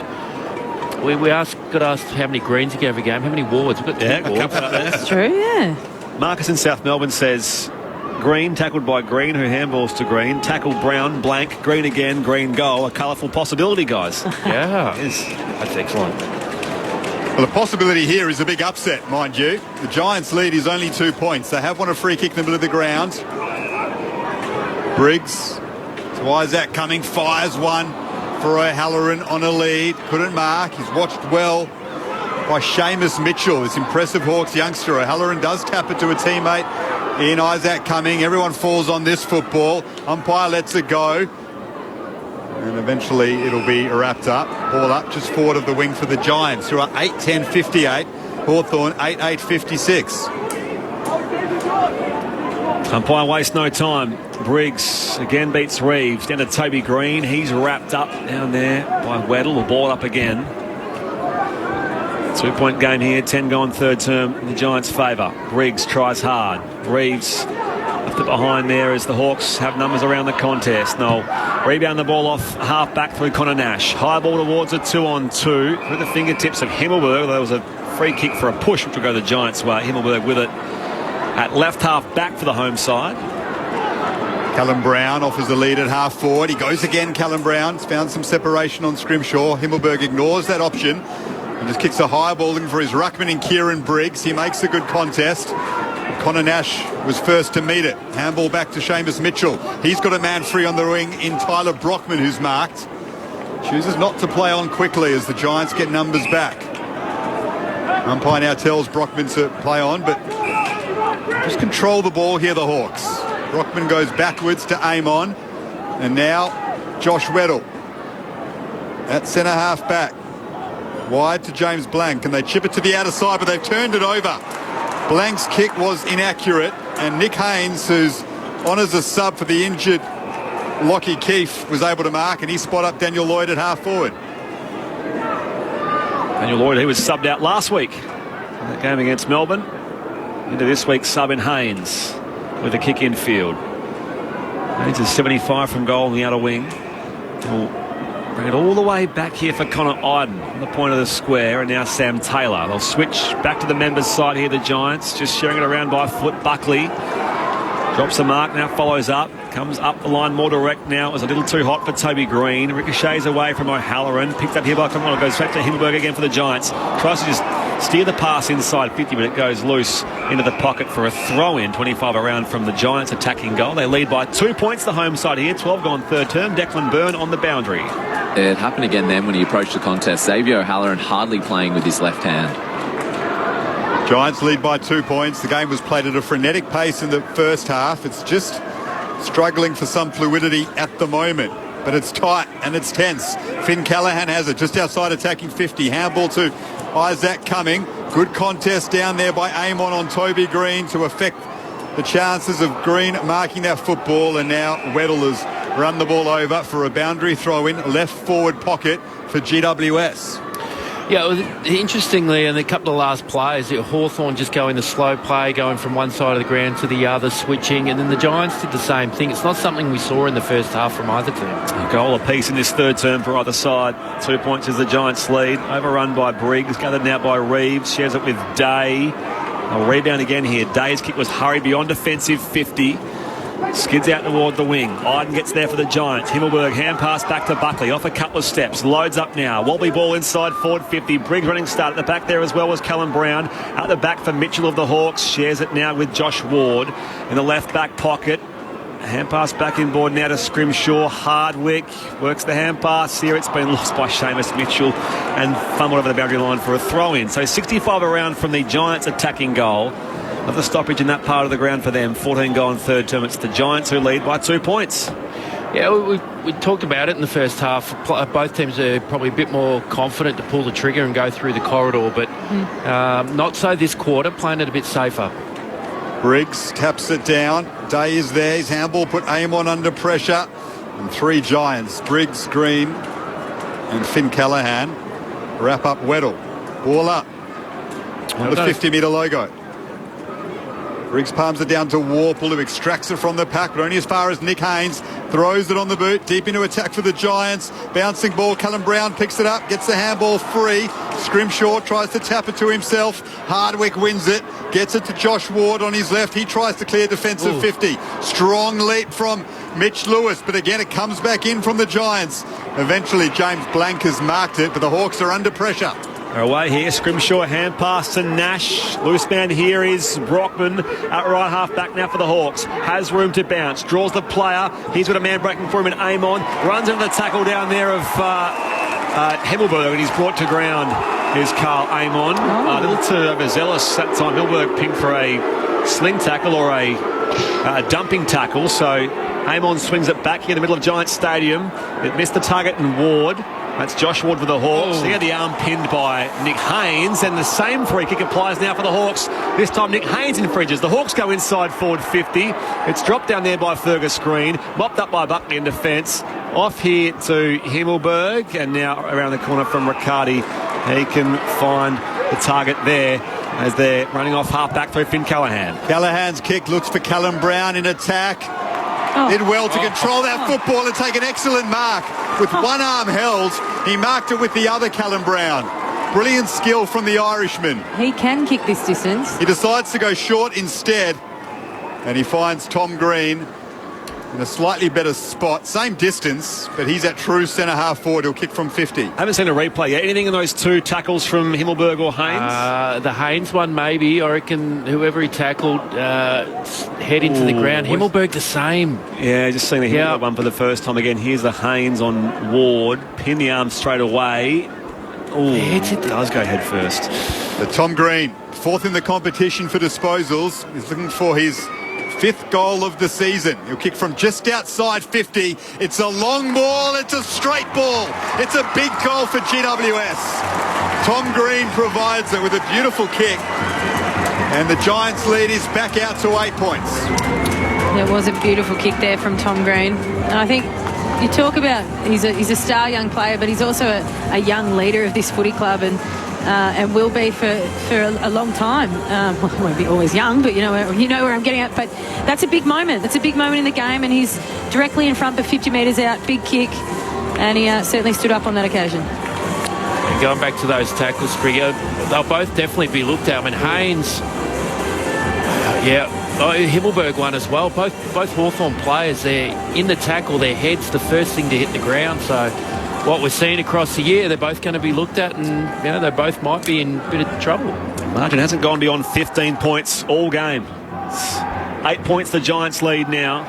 We got asked how many greens you get every game. How many Wards? We've got 2 Wards. That's true, yeah. Marcus in South Melbourne says Green tackled by Green, who handballs to Green. Tackled Brown, blank. Green again, Green goal. A colourful possibility, guys. Yeah. That's excellent. Well, the possibility here is a big upset, mind you. The Giants' lead is only 2 points. They have won a free kick in the middle of the ground. Briggs to Isaac Cumming, fires one for O'Halloran on a lead. Couldn't mark. He's watched well by Seamus Mitchell, this impressive Hawks youngster. O'Halloran does tap it to a teammate in Isaac Cumming. Everyone falls on this football. Umpire lets it go. And eventually it'll be wrapped up. Ball up just forward of the wing for the Giants, who are 8-10-58. Hawthorn 8-8-56. Umpire wastes no time. Briggs again beats Reeves. Down to Toby Green. He's wrapped up down there by Weddle. The ball up again. 2-point game here. 10 gone third term in the Giants' favour. Briggs tries hard. Reeves left it behind there as the Hawks have numbers around the contest. No. Rebound the ball off half back through Connor Nash. High ball towards a 2-on-2 through the fingertips of Himmelberg. There was a free kick for a push which will go the Giants' way. Himmelberg with it at left half back for the home side. Callum Brown offers the lead at half forward. He goes again, Callum Brown. He's found some separation on Scrimshaw. Himmelberg ignores that option and just kicks a high ball in for his ruckman in Kieran Briggs. He makes a good contest. Connor Nash was first to meet it. Handball back to Seamus Mitchell. He's got a man free on the wing in Tyler Brockman, who's marked. Chooses not to play on quickly as the Giants get numbers back. Umpire now tells Brockman to play on, but just control the ball here, the Hawks. Brockman goes backwards to Amon, and now Josh Weddle. at centre-half back. Wide to James Blank, and they chip it to the outer side, but they've turned it over. Blank's kick was inaccurate, and Nick Haynes, who's on as a sub for the injured Lockie Keefe, was able to mark, and he spot up Daniel Lloyd at half-forward. Daniel Lloyd, he was subbed out last week in that game against Melbourne. Into this week's sub in Haynes with a kick infield. Haynes is 75 from goal on the outer wing. He'll bring it all the way back here for Connor Iden on the point of the square, and now Sam Taylor. They'll switch back to the members' side here, the Giants, just sharing it around by foot. Buckley drops the mark, now follows up, comes up the line more direct now. It was a little too hot for Toby Green. Ricochets away from O'Halloran, picked up here by Connor, goes straight to Himmelberg again for the Giants. Tries to just steer the pass inside 50, but it goes loose into the pocket for a throw-in. 25 around from the Giants attacking goal. They lead by 2 points, the home side here. 12 gone third term. Declan Byrne on the boundary. It happened again then when he approached the contest. Xavier O'Halloran hardly playing with his left hand. Giants lead by 2 points. The game was played at a frenetic pace in the first half. It's just struggling for some fluidity at the moment, but it's tight and it's tense. Finn Callaghan has it just outside attacking 50. Handball to Isaac Cumming. Good contest down there by Amon on Toby Green to affect the chances of Green marking that football, and now Weddle has run the ball over for a boundary throw-in, left forward pocket for GWS. Yeah, interestingly, in a couple of last plays, Hawthorn just going the slow play, going from one side of the ground to the other, switching, and then the Giants did the same thing. It's not something we saw in the first half from either team. A goal apiece in this third term for either side. 2 points as the Giants lead. Overrun by Briggs, gathered now by Reeves, shares it with Day. A rebound again here. Day's kick was hurried beyond defensive 50. Skids out toward the wing. Iden gets there for the Giants. Himmelberg hand pass back to Buckley. Off a couple of steps. Loads up now. Wobbly ball inside forward 50. Briggs running start at the back there as well as Callum Brown. Out the back for Mitchell of the Hawks. Shares it now with Josh Ward in the left back pocket. Hand pass back inboard now to Scrimshaw. Hardwick works the hand pass here. It's been lost by Seamus Mitchell and fumbled over the boundary line for a throw-in. So 65 around from the Giants attacking goal. Another stoppage in that part of the ground for them. 14 gone third term. It's the Giants who lead by 2 points. Yeah, we talked about it in the first half. Both teams are probably a bit more confident to pull the trigger and go through the corridor, but not so this quarter, playing it a bit safer. Briggs taps it down. Day is there. His handball put Amon under pressure. And 3 Giants, Briggs, Green and Finn Callaghan, wrap up Weddle. Ball up on the 50-metre logo. Briggs palms it down to Warple, who extracts it from the pack, but only as far as Nick Haynes. Throws it on the boot, deep into attack for the Giants. Bouncing ball, Callum Brown picks it up, gets the handball free. Scrimshaw tries to tap it to himself. Hardwick wins it, gets it to Josh Ward on his left. He tries to clear defensive 50. Strong leap from Mitch Lewis, but again it comes back in from the Giants. Eventually James Blank has marked it, but the Hawks are under pressure. They're away here. Scrimshaw hand pass to Nash. Loose man here is Brockman at right half back now for the Hawks. Has room to bounce. Draws the player. He's got a man breaking for him in Amon. Runs into the tackle down there of Himmelberg, and he's brought to ground. Here's Carl Amon. A little too overzealous that time. Himmelberg picked for a sling tackle or a dumping tackle. So Amon swings it back here in the middle of Giants Stadium. It missed the target in Ward. That's Josh Ward for the Hawks. He had the arm pinned by Nick Haynes, and the same free kick applies now for the Hawks. This time Nick Haynes infringes. The Hawks go inside forward 50. It's dropped down there by Fergus Green, mopped up by Buckley in defence. Off here to Himmelberg, and now around the corner from Riccardi. He can find the target there as they're running off half back through Finn Callaghan. Callaghan's kick looks for Callum Brown in attack. Did well to control that football and take an excellent mark. With one arm held, he marked it with the other, Callum Brown. Brilliant skill from the Irishman. He can kick this distance. He decides to go short instead, and he finds Tom Green in a slightly better spot. Same distance, but he's at true centre-half forward. He'll kick from 50. Haven't seen a replay yet. Anything in those 2 tackles from Himmelberg or Haynes? The Haynes one, maybe. I reckon whoever he tackled head into the ground. Himmelberg the same. Yeah, just seen the Himmelberg one for the first time again. Here's the Haynes on Ward. Pin the arm straight away. It does go head first. But Tom Green, 4th in the competition for disposals, is looking for his fifth goal of the season. He'll kick from just outside 50. It's a long ball. It's a straight ball. It's a big goal for GWS. Tom Green provides it with a beautiful kick. And the Giants lead is back out to 8 points. There was a beautiful kick there from Tom Green. And I think you talk about he's a star young player, but he's also a young leader of this footy club and will be for a long time. Well, he won't be always young, but you know where I'm getting at. But that's a big moment. That's a big moment in the game, and he's directly in front, but 50 metres out, big kick, and he certainly stood up on that occasion. And going back to those tackles, Sprigger, they'll both definitely be looked at. I mean, Haynes, Himmelberg one as well. Both Hawthorn players, they're in the tackle, their head's the first thing to hit the ground. So what we're seeing across the year, they're both going to be looked at, and they both might be in a bit of trouble. Margin hasn't gone beyond 15 points all game. It's 8 points the Giants lead now.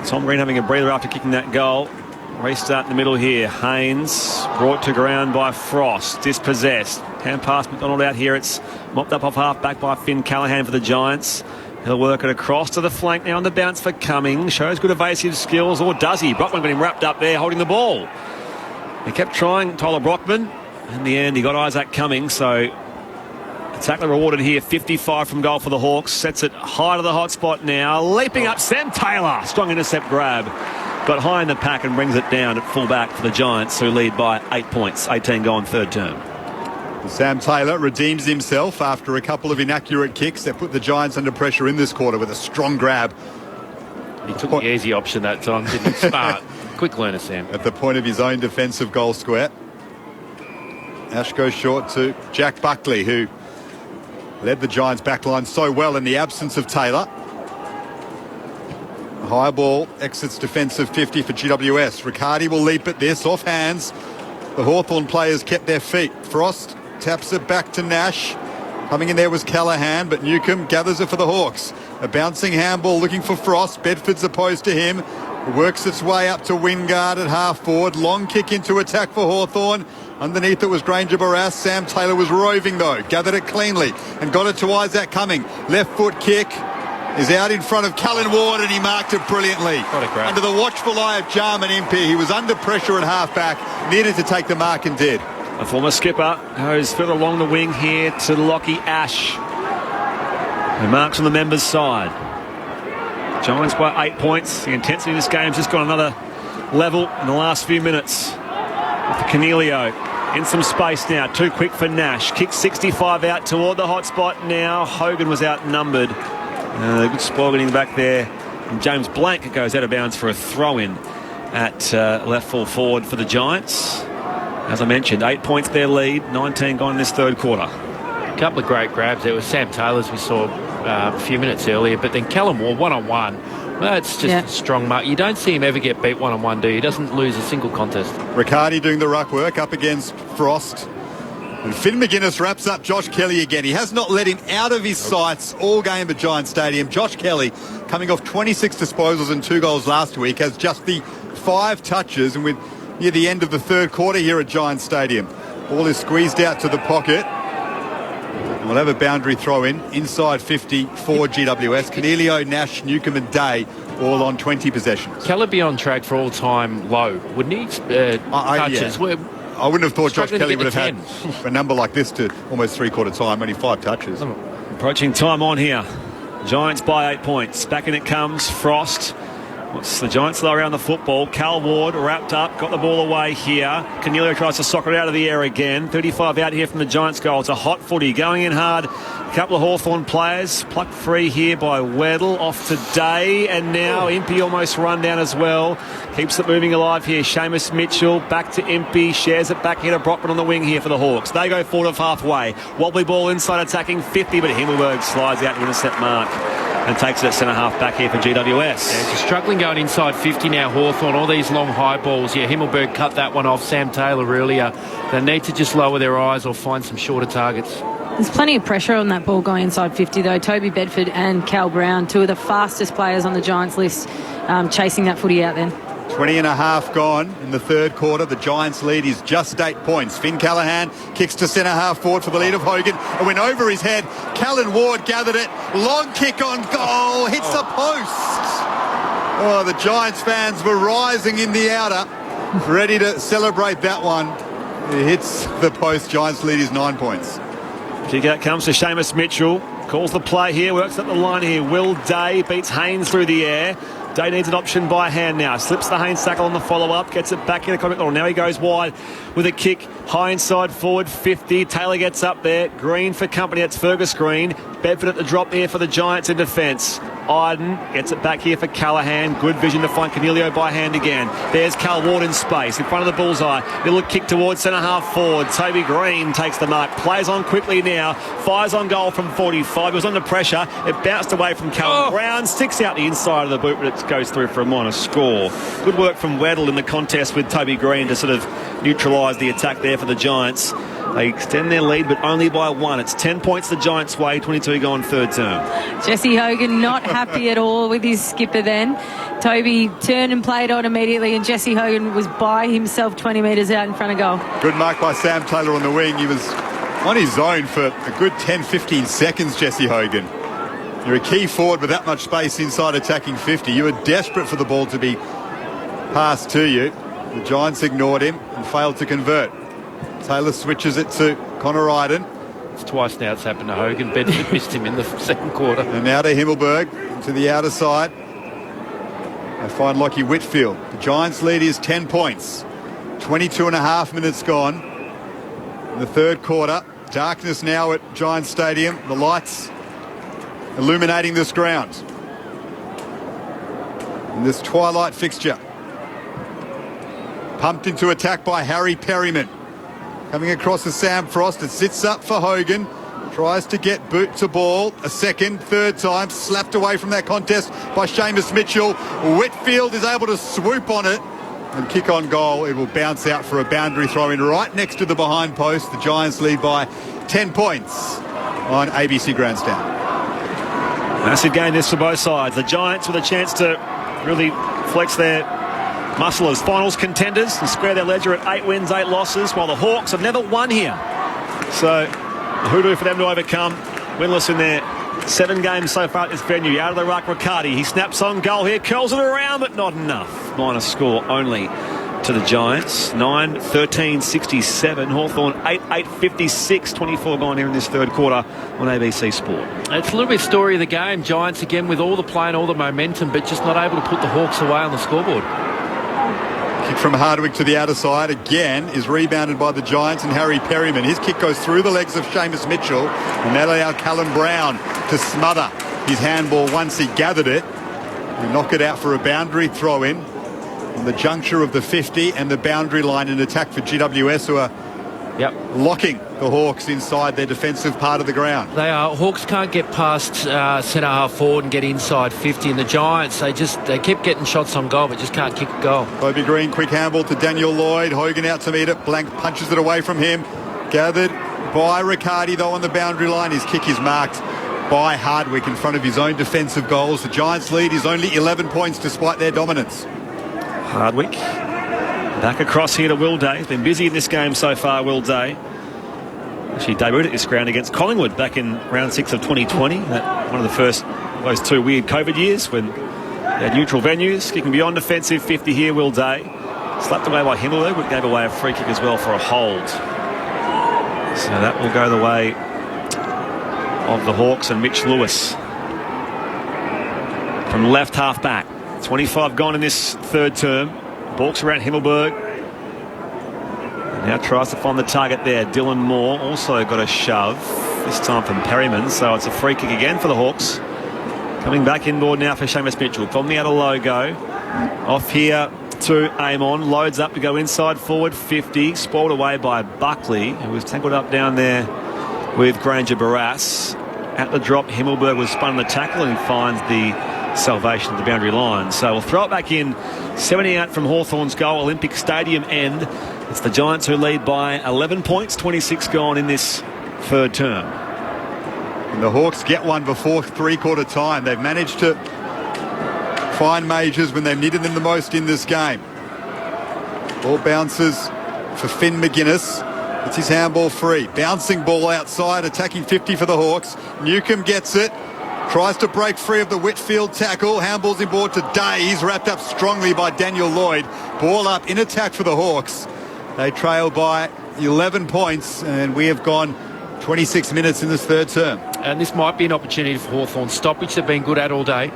Tom Green having a breather after kicking that goal. Restart in the middle here. Haynes brought to ground by Frost. Dispossessed. Hand pass McDonald out here. It's mopped up off half back by Finn Callaghan for the Giants. He'll work it across to the flank now on the bounce for Cumming. Shows good evasive skills, or does he? Brockman got him wrapped up there holding the ball. He kept trying, Tyler Brockman. In the end, he got Isaac Cumming, so the tackler rewarded here. 55 from goal for the Hawks. Sets it high to the hot spot now. Leaping up, Sam Taylor. Strong intercept grab. Got high in the pack and brings it down at full back for the Giants, who lead by 8 points. 18 gone, third term. Sam Taylor redeems himself after a couple of inaccurate kicks that put the Giants under pressure in this quarter with a strong grab. He took the easy option that time, didn't he? Smart. Quick learner, Sam. At the point of his own defensive goal square. Ash goes short to Jack Buckley, who led the Giants backline so well in the absence of Taylor. High ball exits defensive 50 for GWS. Riccardi will leap at this off hands. The Hawthorn players kept their feet. Frost taps it back to Nash. Coming in there was Callaghan, but Newcomb gathers it for the Hawks. A bouncing handball looking for Frost. Bedford's opposed to him. Works its way up to Wingard at half forward. Long kick into attack for Hawthorn. Underneath it was Granger Barras. Sam Taylor was roving though. Gathered it cleanly and got it to Isaac Cumming. Left foot kick is out in front of Callan Ward, and he marked it brilliantly. Under the watchful eye of Jarman Impey. He was under pressure at half-back, needed to take the mark and did. A former skipper goes further along the wing here to Lockie Ash, who marks on the members' side. Giants by 8 points. The intensity of this game's just gone another level in the last few minutes. With Cornelio in some space now. Too quick for Nash. Kick 65 out toward the hot spot now. Hogan was outnumbered. Good spoil getting back there. And James Blank goes out of bounds for a throw-in at left full forward for the Giants. As I mentioned, 8 points their lead, 19 gone in this third quarter. A couple of great grabs there with Sam Taylor's we saw a few minutes earlier, but then Callum Ward one-on-one. Well, that's just a strong mark. You don't see him ever get beat one-on-one, do you? He doesn't lose a single contest. Riccardi doing the ruck work up against Frost. And Finn McGuinness wraps up Josh Kelly again. He has not let him out of his sights all game at Giant Stadium. Josh Kelly, coming off 26 disposals and 2 goals last week, has just the 5 touches, and with near the end of the third quarter here at Giant Stadium. Ball is squeezed out to the pocket. And we'll have a boundary throw in inside 50 for GWS. Cornelio, Nash, Newcomb and Day all on 20 possessions. Kelly be on track for all-time low, wouldn't he? Touches. Yeah. I wouldn't have thought Josh Kelly would have had a number like this to almost three-quarter time, only 5 touches. Approaching time on here. Giants by 8 points. Back in it comes Frost. What's the Giants low around the football? Cal Ward wrapped up, got the ball away here. Cornelio tries to sock it out of the air again. 35 out here from the Giants goal. It's a hot footy going in hard. A couple of Hawthorn players plucked free here by Weddle off today, and now Impey almost run down as well. Keeps it moving alive here. Seamus Mitchell back to Impey, shares it back here to Brockman on the wing here for the Hawks. They go forward of halfway. Wobbly ball inside attacking 50, but Himmelberg slides out to intercept mark and takes it at centre half back here for GWS. Yeah, just struggling going inside 50 now, Hawthorn. All these long high balls. Yeah, Himmelberg cut that one off. Sam Taylor earlier. They need to just lower their eyes or find some shorter targets. There's plenty of pressure on that ball going inside 50 though. Toby Bedford and Cal Brown, 2 of the fastest players on the Giants list, chasing that footy out then. 20 and a half gone in the third quarter. The Giants' lead is just 8 points. Finn Callaghan kicks to centre half forward for the lead of Hogan. It went over his head. Callan Ward gathered it. Long kick on goal. Hits the post. Oh, the Giants fans were rising in the outer, ready to celebrate that one. It hits the post. Giants' lead is 9 points. Kick out comes to Seamus Mitchell. Calls the play here. Works up the line here. Will Day beats Haynes through the air. Day needs an option by hand now. Slips the Haynes tackle on the follow-up. Gets it back in the contact. Now he goes wide with a kick. High inside forward, 50. Taylor gets up there. Green for company. That's Fergus Green. Bedford at the drop here for the Giants in defence. Iden gets it back here for Callaghan. Good vision to find Cornelio by hand again. There's Cal Ward in space in front of the bullseye. Little kick towards centre half forward. Toby Green takes the mark. Plays on quickly now. Fires on goal from 45. It was under pressure. It bounced away from Callum Brown. Sticks out the inside of the boot, but it goes through for a minor score. Good work from Weddle in the contest with Toby Green to sort of neutralise the attack there for the Giants. They extend their lead, but only by 1. It's 10 points the Giants' way, 22 gone third term. Jesse Hogan not happy at all with his skipper then. Toby turned and played on immediately, and Jesse Hogan was by himself 20 metres out in front of goal. Good mark by Sam Taylor on the wing. He was on his own for a good 10-15 seconds, Jesse Hogan. You're a key forward with that much space inside attacking 50. You were desperate for the ball to be passed to you. The Giants ignored him and failed to convert. Taylor switches it to Connor Iden. It's twice now it's happened to Hogan. Bedford missed him in the second quarter. And now to Himmelberg to the outer side. They find Lockie Whitfield. The Giants' lead is 10 points. 22 and a half minutes gone in the third quarter. Darkness now at Giants Stadium. The lights illuminating this ground in this twilight fixture. Pumped into attack by Harry Perryman. Coming across to Sam Frost. It sits up for Hogan. Tries to get boot to ball. A second, third time. Slapped away from that contest by Seamus Mitchell. Whitfield is able to swoop on it and kick on goal. It will bounce out for a boundary throw in right next to the behind post. The Giants lead by 10 points on ABC Grandstand. Massive game this for both sides. The Giants with a chance to really flex their muscle as finals contenders and square their ledger at 8 wins, 8 losses, while the Hawks have never won here. So a hoodoo for them to overcome. Winless in their 7 games so far at this venue. Out of the ruck, Riccardi. He snaps on goal here, curls it around, but not enough. Minor score only to the Giants. 9-13-67. Hawthorn 8-8-56. 24 gone here in this third quarter on ABC Sport. It's a little bit story of the game. Giants again with all the play and all the momentum, but just not able to put the Hawks away on the scoreboard. Kick from Hardwick to the outer side again is rebounded by the Giants and Harry Perryman. His kick goes through the legs of Seamus Mitchell, and that allowed Callum Brown to smother his handball once he gathered it and knock it out for a boundary throw in on the juncture of the 50 and the boundary line in attack for GWS, who are locking the Hawks inside their defensive part of the ground. They are. Hawks can't get past centre half forward and get inside 50, and the Giants, they keep getting shots on goal but just can't kick a goal. Toby Green, quick handball to Daniel Lloyd. Hogan out to meet it. Blank punches it away from him. Gathered by Riccardi though on the boundary line. His kick is marked by Hardwick in front of his own defensive goals. The Giants lead is only 11 points despite their dominance. Hardwick back across here to Will Day. He's been busy in this game so far, Will Day. Actually debuted at this ground against Collingwood back in round 6 of 2020. One of the first of those 2 weird COVID years when they had neutral venues. Kicking beyond defensive 50 here, Will Day. Slapped away by Himmelberg, but gave away a free kick as well for a hold. So that will go the way of the Hawks and Mitch Lewis from left half back. 25 gone in this third term. Balks around Himmelberg. Now tries to find the target there. Dylan Moore also got a shove, this time from Perryman. So it's a free kick again for the Hawks. Coming back inboard now for Seamus Mitchell. From the outer logo. Off here to Amon. Loads up to go inside forward 50. Spoiled away by Buckley, who was tangled up down there with Granger Barras. At the drop, Himmelberg was spun on the tackle and finds the salvation of the boundary line. So we'll throw it back in. 78 from Hawthorn's goal, Olympic Stadium end. It's the Giants who lead by 11 points, 26 gone in this third term. And the Hawks get one before three-quarter time. They've managed to find majors when they've needed them the most in this game. Ball bounces for Finn McGuinness. It's his handball free. Bouncing ball outside, attacking 50 for the Hawks. Newcomb gets it. Tries to break free of the Whitfield tackle. Handballs inboard to Days, wrapped up strongly by Daniel Lloyd. Ball up in attack for the Hawks. They trail by 11 points, and we have gone 26 minutes in this third term. And this might be an opportunity for Hawthorn stoppage they've been good at all day.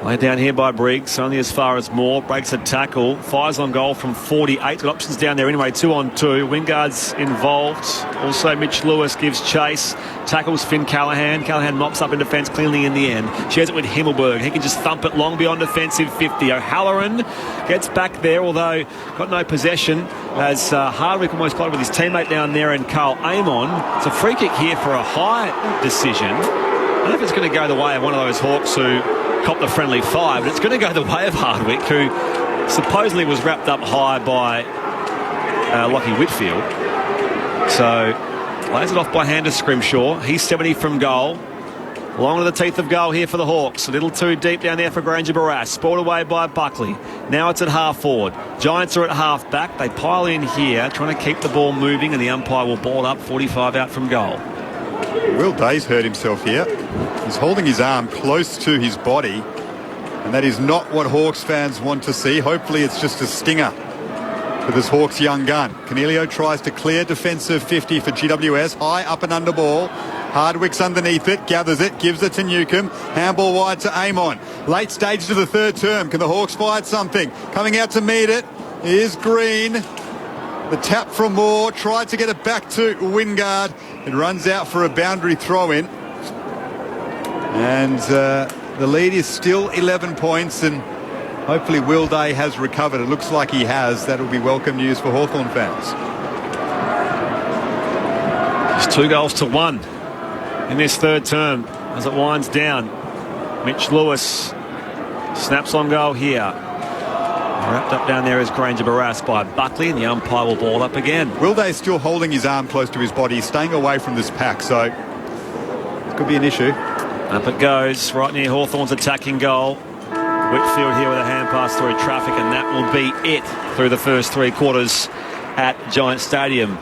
Laid down here by Briggs, only as far as Moore. Breaks a tackle, fires on goal from 48. Got options down there anyway, 2-on-2. Wingard's involved. Also Mitch Lewis gives chase. Tackles Finn Callaghan. Callaghan mops up in defence cleanly in the end. Shares it with Himmelberg. He can just thump it long beyond defensive 50. O'Halloran gets back there, although got no possession, as Hardwick almost got it with his teammate down there and Carl Amon. It's a free kick here for a high decision. I don't know if it's going to go the way of one of those Hawks who copped the friendly fire, but it's going to go the way of Hardwick, who supposedly was wrapped up high by Lockie Whitfield. So lays it off by hand to Scrimshaw. He's 70 from goal. Along to the teeth of goal here for the Hawks. A little too deep down there for Granger Barras. Spoiled away by Buckley. Now it's at half forward. Giants are at half back. They pile in here, trying to keep the ball moving, and the umpire will ball up 45 out from goal. Will Days hurt himself here. He's holding his arm close to his body, and that is not what Hawks fans want to see. Hopefully it's just a stinger for this Hawks young gun. Cornelio tries to clear defensive 50 for GWS. High up and under ball. Hardwick's underneath it, gathers it, gives it to Newcomb. Handball wide to Amon. Late stage to the third term. Can the Hawks find something? Coming out to meet it is Green. The tap from Moore. Tried to get it back to Wingard. It runs out for a boundary throw-in. And the lead is still 11 points, and hopefully Will Day has recovered. It looks like he has. That will be welcome news for Hawthorn fans. It's 2-1 in this third term as it winds down. Mitch Lewis snaps on goal here. Wrapped up down there is Granger Barras by Buckley, and the umpire will ball up again. Will Day still holding his arm close to his body. He's staying away from this pack, so it could be an issue. Up it goes, right near Hawthorn's attacking goal. Whitfield here with a hand pass through traffic, and that will be it through the first three quarters at Giant Stadium.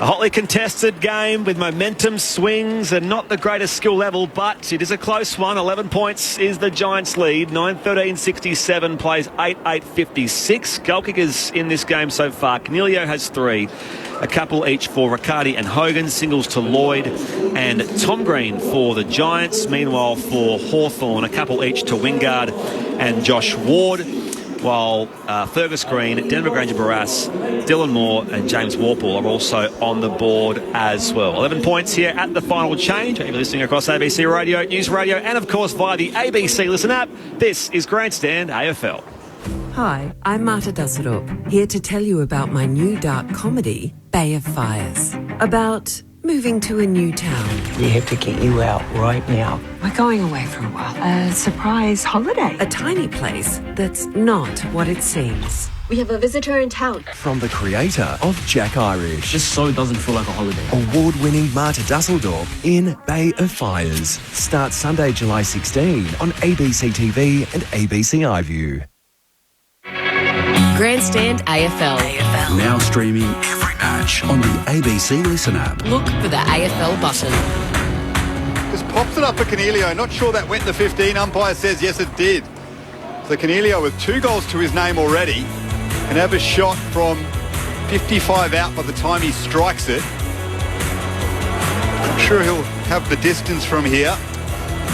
A hotly contested game with momentum swings and not the greatest skill level, but it is a close one. 11 points is the Giants' lead. 9-13-67 plays 8-8-56. Goal kickers in this game so far. Cornelio has 3. A couple each for Riccardi and Hogan. Singles to Lloyd and Tom Green for the Giants. Meanwhile, for Hawthorn, a couple each to Wingard and Josh Ward. While Fergus Green, Denver Granger Barras, Dylan Moore and James Warple are also on the board as well. 11 points here at the final change. You're listening across ABC Radio, News Radio, and of course via the ABC Listen app. This is Grandstand AFL. Hi, I'm Marta Dusserup, here to tell you about my new dark comedy, Bay of Fires. About moving to a new town. We have to get you out right now. We're going away for a while. A surprise holiday. A tiny place that's not what it seems. We have a visitor in town. From the creator of Jack Irish. Just so it doesn't feel like a holiday. Award-winning Marta Dusseldorp in Bay of Fires. Starts Sunday, July 16 on ABC TV and ABC iView. Grandstand AFL. Now streaming every match on the ABC Listen app. Look for the AFL button. Just pops it up for Cornelio. Not sure that went in the 15. Umpire says yes, it did. So Cornelio, with 2 goals to his name already, can have a shot from 55 out by the time he strikes it. I'm sure he'll have the distance from here.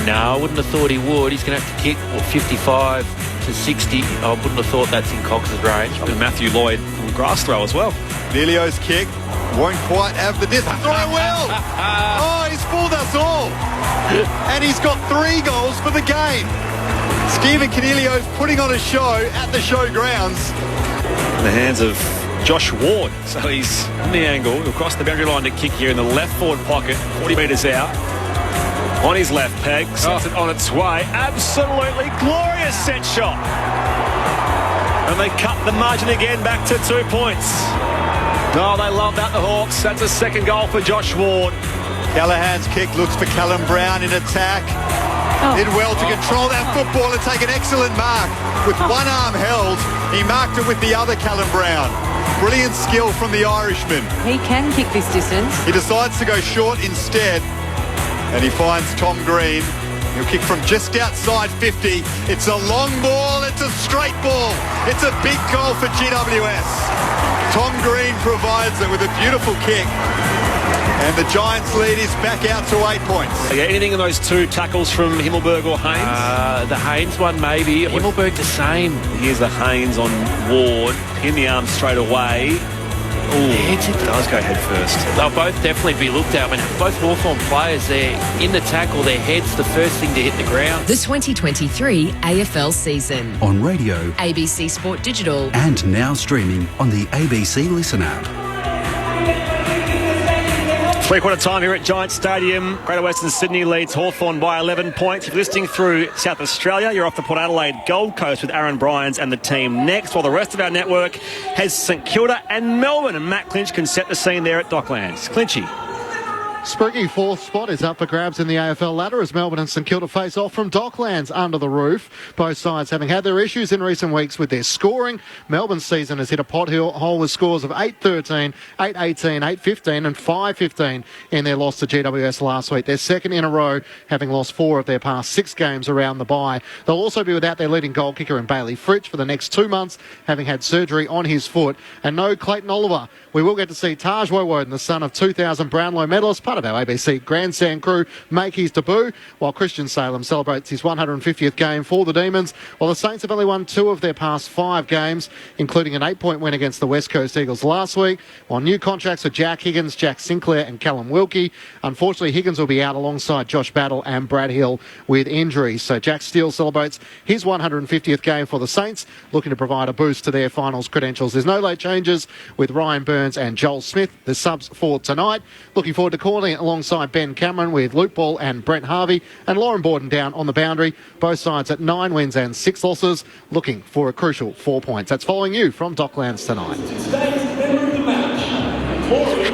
No, I wouldn't have thought he would. He's going to have to kick 55 to 60. I wouldn't have thought that's in Cox's range. And Matthew Lloyd will grass throw as well. Cornelio's kick won't quite have the distance. Throw well. Oh, he's fooled us all. And he's got 3 goals for the game. Stephen Cornelio's putting on a show at the showgrounds. In the hands of Josh Ward. So he's on the angle. He'll cross the boundary line to kick here in the left forward pocket, 40 metres out. On his left peg, sets it on its way. Absolutely glorious set shot. And they cut the margin again back to 2 points. Oh, they love that, the Hawks. That's a second goal for Josh Ward. Callahan's kick looks for Callum Brown in attack. Did well to control that football and take an excellent mark. With one arm held, he marked it with the other, Callum Brown. Brilliant skill from the Irishman. He can kick this distance. He decides to go short instead, and he finds Tom Green. He'll kick from just outside 50. It's a long ball. It's a straight ball. It's a big goal for GWS. Tom Green provides it with a beautiful kick. And the Giants' lead is back out to 8 points. Yeah, anything in those two tackles from Himmelberg or Haynes? The Haynes one, maybe. Himmelberg the same. Here's the Haynes on Ward. Pin the arm straight away. Ooh, it does go head first. They'll both definitely be looked at. I mean, both Hawthorn players, they're in the tackle, their head's the first thing to hit the ground. The 2023 AFL season. On radio, ABC Sport Digital. and now streaming on the ABC Listen app. Three-quarter time here at Giants Stadium. Greater Western Sydney leads Hawthorn by 11 points. If you're listening through South Australia, you're off to Port Adelaide Gold Coast with Aaron Bryans and the team next, while the rest of our network has St Kilda and Melbourne, and Matt Clinch can set the scene there at Docklands. Clinchy. Spooky fourth spot is up for grabs in the AFL ladder as Melbourne and St Kilda face off from Docklands under the roof. Both sides having had their issues in recent weeks with their scoring. Melbourne's season has hit a pothole with scores of 8-13, 8-18, 8-15 and 5-15 in their loss to GWS last week. Their second in a row, having lost 4 of their past 6 games around the bye. They'll also be without their leading goal kicker in Bailey Fritsch for the next 2 months, having had surgery on his foot. And no Clayton Oliver. We will get to see Taj Woewodin, the son of 2000 Brownlow medalist, part of our ABC Grandstand crew, make his debut, while Christian Salem celebrates his 150th game for the Demons, while the Saints have only won 2 of their past 5 games, including an 8-point win against the West Coast Eagles last week, while new contracts for Jack Higgins, Jack Sinclair and Callum Wilkie. Unfortunately, Higgins will be out alongside Josh Battle and Brad Hill with injuries. So Jack Steele celebrates his 150th game for the Saints, looking to provide a boost to their finals credentials. There's no late changes with Ryan Burns and Joel Smith, the subs for tonight. Looking forward to calling it alongside Ben Cameron with Luke Ball and Brent Harvey, and Lauren Borden down on the boundary. Both sides at 9 wins and 6 losses, looking for a crucial 4 points. That's following you from Docklands tonight.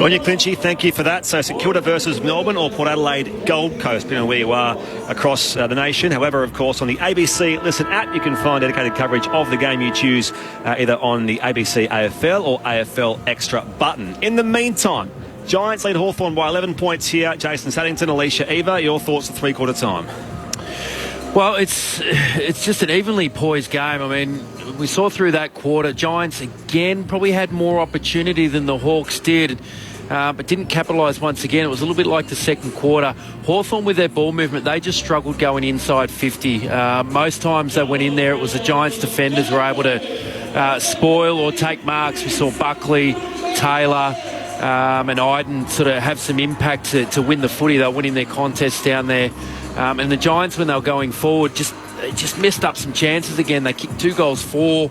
On you, Clinchy, thank you for that. So St Kilda versus Melbourne or Port Adelaide Gold Coast, depending on where you are across the nation. However, of course, on the ABC Listen app, you can find dedicated coverage of the game you choose, either on the ABC AFL or AFL Extra button. In the meantime, Giants lead Hawthorn by 11 points here. Jason Saddington, Alicia Eva, your thoughts at three-quarter time? Well, it's just an evenly poised game. I mean, we saw through that quarter, Giants again probably had more opportunity than the Hawks did, but didn't capitalise once again. It was a little bit like the second quarter. Hawthorn with their ball movement, they just struggled going inside 50. Most times they went in there, it was the Giants defenders were able to spoil or take marks. We saw Buckley, Taylor and Iden sort of have some impact to win the footy. They were winning their contests down there. And the Giants, when they were going forward, just messed up some chances again. They kicked 2 goals for.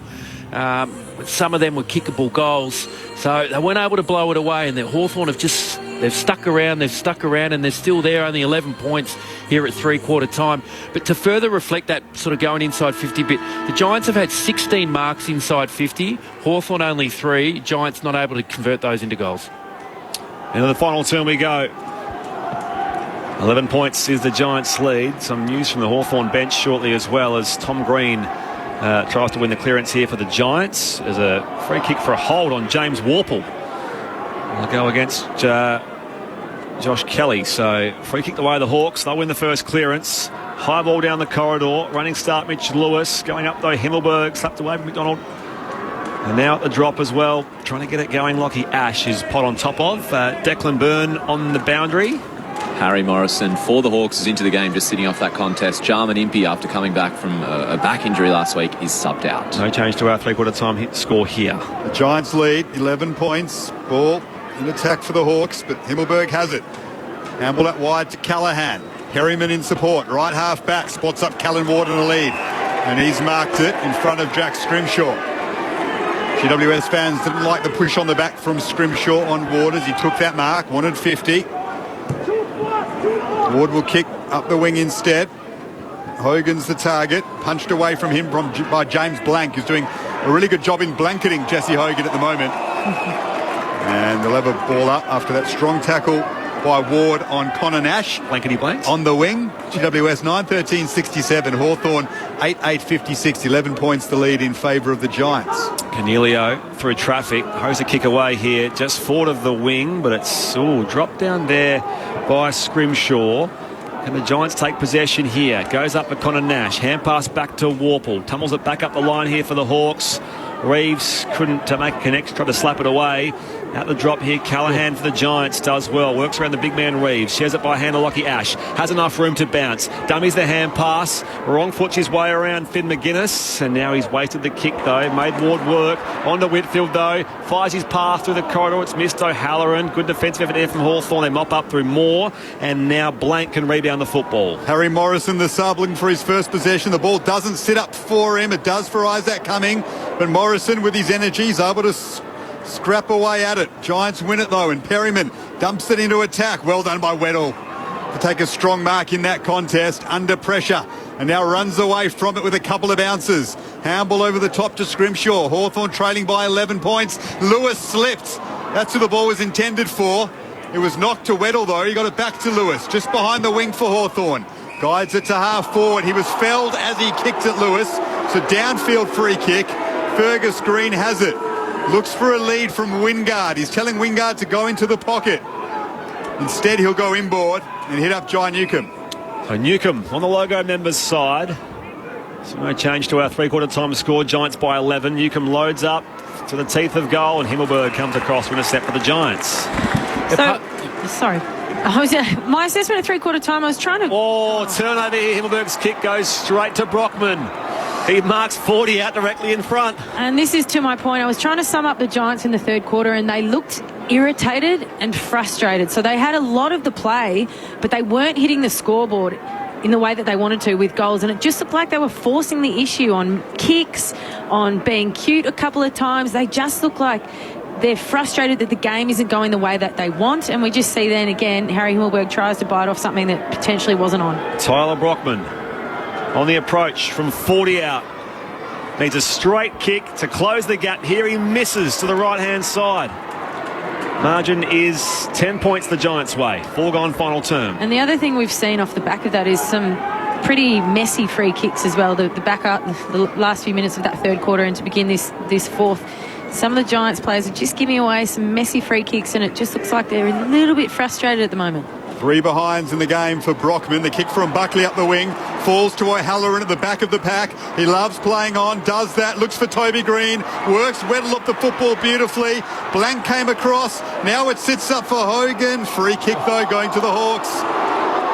Some of them were kickable goals. So they weren't able to blow it away. And the Hawthorn they've stuck around, and they're still there, only 11 points here at three-quarter time. But to further reflect that sort of going inside 50 bit, the Giants have had 16 marks inside 50, Hawthorn only 3, Giants not able to convert those into goals. Into the final turn we go. 11 points is the Giants' lead. Some news from the Hawthorn bench shortly as well, as Tom Green tries to win the clearance here for the Giants. There's a free kick for a hold on James Warple. They'll go against Josh Kelly. So free kick away the Hawks. They'll win the first clearance. High ball down the corridor. Running start Mitch Lewis. Going up though Himmelberg. Slapped away from McDonald. And now at the drop as well. Trying to get it going. Lockie Ash is pot on top of. Declan Byrne on the boundary. Harry Morrison for the Hawks is into the game, just sitting off that contest. Jarman Impey, after coming back from a back injury last week, is subbed out. No change to our three-quarter time score here. The Giants lead, 11 points. Ball in attack for the Hawks, but Himmelberg has it. Handball out wide to Callaghan. Perryman in support. Right half back, spots up Callan Ward in a lead. And he's marked it in front of Jack Scrimshaw. GWS fans didn't like the push on the back from Scrimshaw on Ward as he took that mark, wanted 50. Ward will kick up the wing instead. Hogan's the target. Punched away from him by James Blank, who's doing a really good job in blanketing Jesse Hogan at the moment. And they'll have a ball up after that strong tackle by Ward on Connor Nash. Blankety blanks. On the wing, GWS 9-13-67. Hawthorn 8-8-56. 11 points the lead in favour of the Giants. Cornelio through traffic. Hose a kick away here, just forward of the wing, but it's dropped down there by Scrimshaw. Can the Giants take possession here? Goes up for Connor Nash. Hand pass back to Warple. Tumbles it back up the line here for the Hawks. Reeves couldn't make a connection, tried to slap it away. Out the drop here, Callaghan for the Giants does well. Works around the big man Reeves. Shares it by hand to Lockie Ash. Has enough room to bounce. Dummies the hand pass. Wrong foots his way around Finn McGuinness. And now he's wasted the kick though. Made Ward work. On to Whitfield though. Fires his path through the corridor. It's missed O'Halloran. Good defensive effort there from Hawthorn. They mop up through Moore. And now Blank can rebound the football. Harry Morrison, the sub, looking for his first possession. The ball doesn't sit up for him. It does for Isaac Cumming. But Morrison, with his energy, is able to scrap away at it. Giants win it though, and Perryman dumps it into attack. Well done by Weddle to take a strong mark in that contest under pressure, and now runs away from it with a couple of bounces. Handball over the top to Scrimshaw. Hawthorn trailing by 11 points. Lewis slipped. That's who the ball was intended for. It was knocked to Weddle though. He got it back to Lewis, just behind the wing for Hawthorn. Guides it to half forward. He was felled as he kicked at Lewis. So downfield free kick. Fergus Green has it. Looks for a lead from Wingard. He's telling Wingard to go into the pocket. Instead, he'll go inboard and hit up Jai Newcomb. So Newcomb on the logo members' side. So no change to our three-quarter time score. Giants by 11. Newcomb loads up to the teeth of goal, and Himmelberg comes across with a step for the Giants. Sorry. My assessment at three-quarter time, I was trying to... Turnover here. Himmelberg's kick goes straight to Brockman. He marks 40 out directly in front. And this is to my point. I was trying to sum up the Giants in the third quarter, and they looked irritated and frustrated. So they had a lot of the play, but they weren't hitting the scoreboard in the way that they wanted to with goals. And it just looked like they were forcing the issue on kicks, on being cute a couple of times. They just look like they're frustrated that the game isn't going the way that they want. And we just see then again, Harry Himmelberg tries to bite off something that potentially wasn't on. Tyler Brockman on the approach from 40 out. Needs a straight kick to close the gap. Here he misses to the right-hand side. Margin is 10 points the Giants' way. Foregone final term. And the other thing we've seen off the back of that is some pretty messy free kicks as well. The back up, the last few minutes of that third quarter and to begin this fourth. Some of the Giants players are just giving away some messy free kicks, and it just looks like they're a little bit frustrated at the moment. 3 behinds in the game for Brockman. The kick from Buckley up the wing. Falls to O'Halloran at the back of the pack. He loves playing on. Does that. Looks for Toby Green. Works Weddle up the football beautifully. Blank came across. Now it sits up for Hogan. Free kick though going to the Hawks.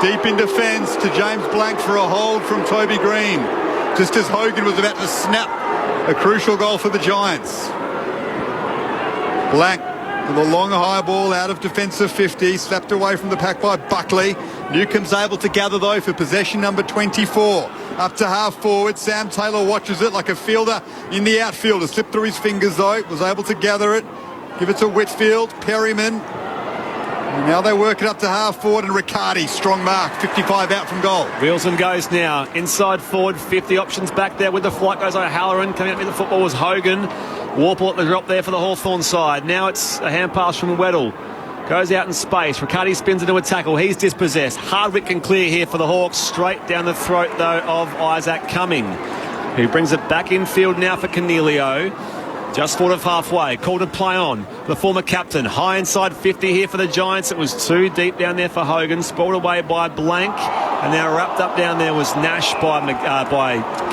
Deep in defence to James Blank for a hold from Toby Green. Just as Hogan was about to snap a crucial goal for the Giants. Blank with a long high ball out of defensive 50, slapped away from the pack by Buckley. Newcomb's able to gather though for possession number 24. Up to half forward, Sam Taylor watches it like a fielder in the outfield. It slipped through his fingers though, was able to gather it. Give it to Whitfield, Perryman. And now they work it up to half forward, and Riccardi, strong mark, 55 out from goal. Wilson goes now, inside forward, 50 options back there with the flight goes O'Halloran. Coming up with the football was Hogan. Warple at the drop there for the Hawthorn side. Now it's a hand pass from Weddle. Goes out in space. Riccardi spins into a tackle. He's dispossessed. Hardwick can clear here for the Hawks. Straight down the throat, though, of Isaac Cumming, who brings it back infield now for Cornelio. Just forward of halfway. Called to play on. The former captain. High inside 50 here for the Giants. It was too deep down there for Hogan. Spoiled away by Blank. And now wrapped up down there was Nash by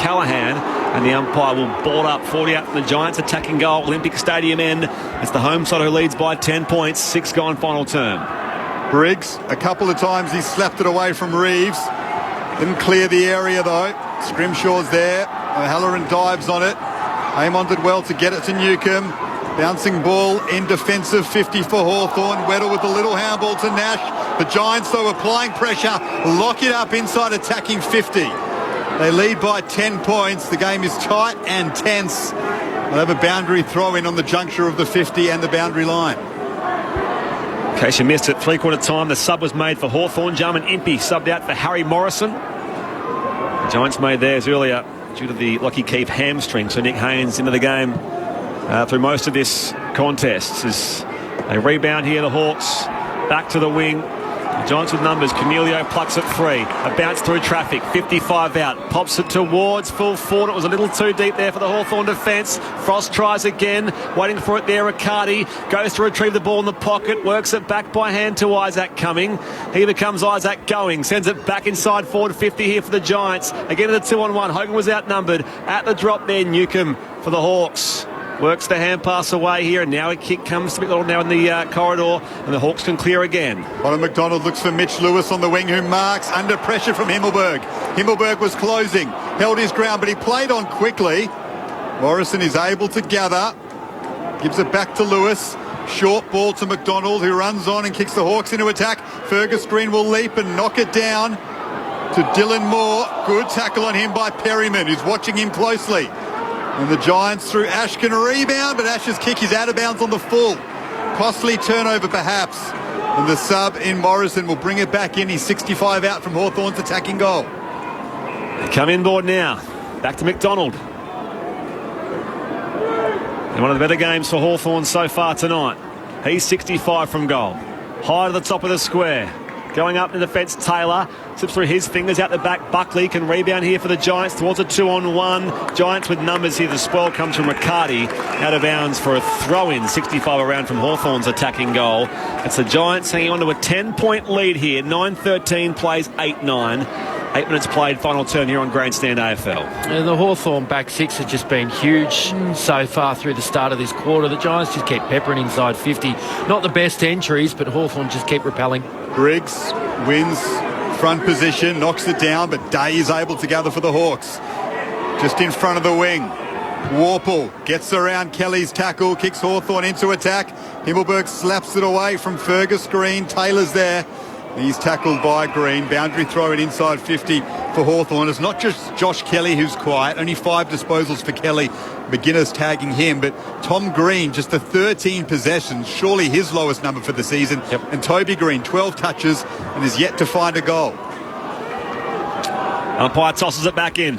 Callaghan. And the umpire will board up 40 out from the Giants. Attacking goal. Olympic Stadium end. It's the home side who leads by 10 points. 6 gone final term. Briggs, a couple of times he slapped it away from Reeves. Didn't clear the area though. Scrimshaw's there. O'Halloran dives on it. Amon did well to get it to Newcomb. Bouncing ball in defensive 50 for Hawthorn. Weddle with a little handball to Nash. The Giants, though, applying pressure. Lock it up inside attacking 50. They lead by 10 points. The game is tight and tense. They'll have a boundary throw in on the juncture of the 50 and the boundary line. In case you missed it, three-quarter time, the sub was made for Hawthorn. Jarman Impey subbed out for Harry Morrison. The Giants made theirs earlier due to the Lockie Keefe hamstring. So Nick Haynes into the game through most of this contest. As they rebound here, the Hawks back to the wing. Giants with numbers. Cornelio plucks it free. A bounce through traffic. 55 out. Pops it towards full forward. It was a little too deep there for the Hawthorn defence. Frost tries again. Waiting for it there. Riccardi goes to retrieve the ball in the pocket. Works it back by hand to Isaac Cumming. Here becomes Isaac going. Sends it back inside forward 50 here for the Giants. Again in the 2-on-1. Hogan was outnumbered. At the drop there, Newcomb for the Hawks. Works the hand pass away here, and now a kick comes to McDonald now in the corridor, and the Hawks can clear again. Connor McDonald looks for Mitch Lewis on the wing, who marks under pressure from Himmelberg. Himmelberg was closing, held his ground, but he played on quickly. Morrison is able to gather, gives it back to Lewis. Short ball to McDonald, who runs on and kicks the Hawks into attack. Fergus Green will leap and knock it down to Dylan Moore. Good tackle on him by Perryman, who's watching him closely. And the Giants through Ash can rebound, but Ash's kick is out of bounds on the full. Costly turnover perhaps. And the sub in Morrison will bring it back in. He's 65 out from Hawthorn's attacking goal. Come inboard now. Back to McDonald. And one of the better games for Hawthorn so far tonight. He's 65 from goal. High to the top of the square. Going up in defence, Taylor slips through his fingers out the back. Buckley can rebound here for the Giants towards a 2-on-1. Giants with numbers here. The spoil comes from Riccardi out of bounds for a throw-in. 65 around from Hawthorn's attacking goal. It's the Giants hanging on to a 10-point lead here. 9-13 plays 8-9. 8 minutes played, final turn here on Grandstand AFL. And the Hawthorn back six has just been huge so far through the start of this quarter. The Giants just keep peppering inside 50. Not the best entries, but Hawthorn just keep repelling. Briggs wins front position, knocks it down, but Day is able to gather for the Hawks. Just in front of the wing. Warple gets around Kelly's tackle, kicks Hawthorn into attack. Himmelberg slaps it away from Fergus Green. Taylor's there. He's tackled by Green. Boundary throw it inside 50 for Hawthorn. It's not just Josh Kelly who's quiet. Only 5 disposals for Kelly. McGuinness tagging him. But Tom Green, just the 13 possessions. Surely his lowest number for the season. Yep. And Toby Green, 12 touches and is yet to find a goal. Umpire tosses it back in.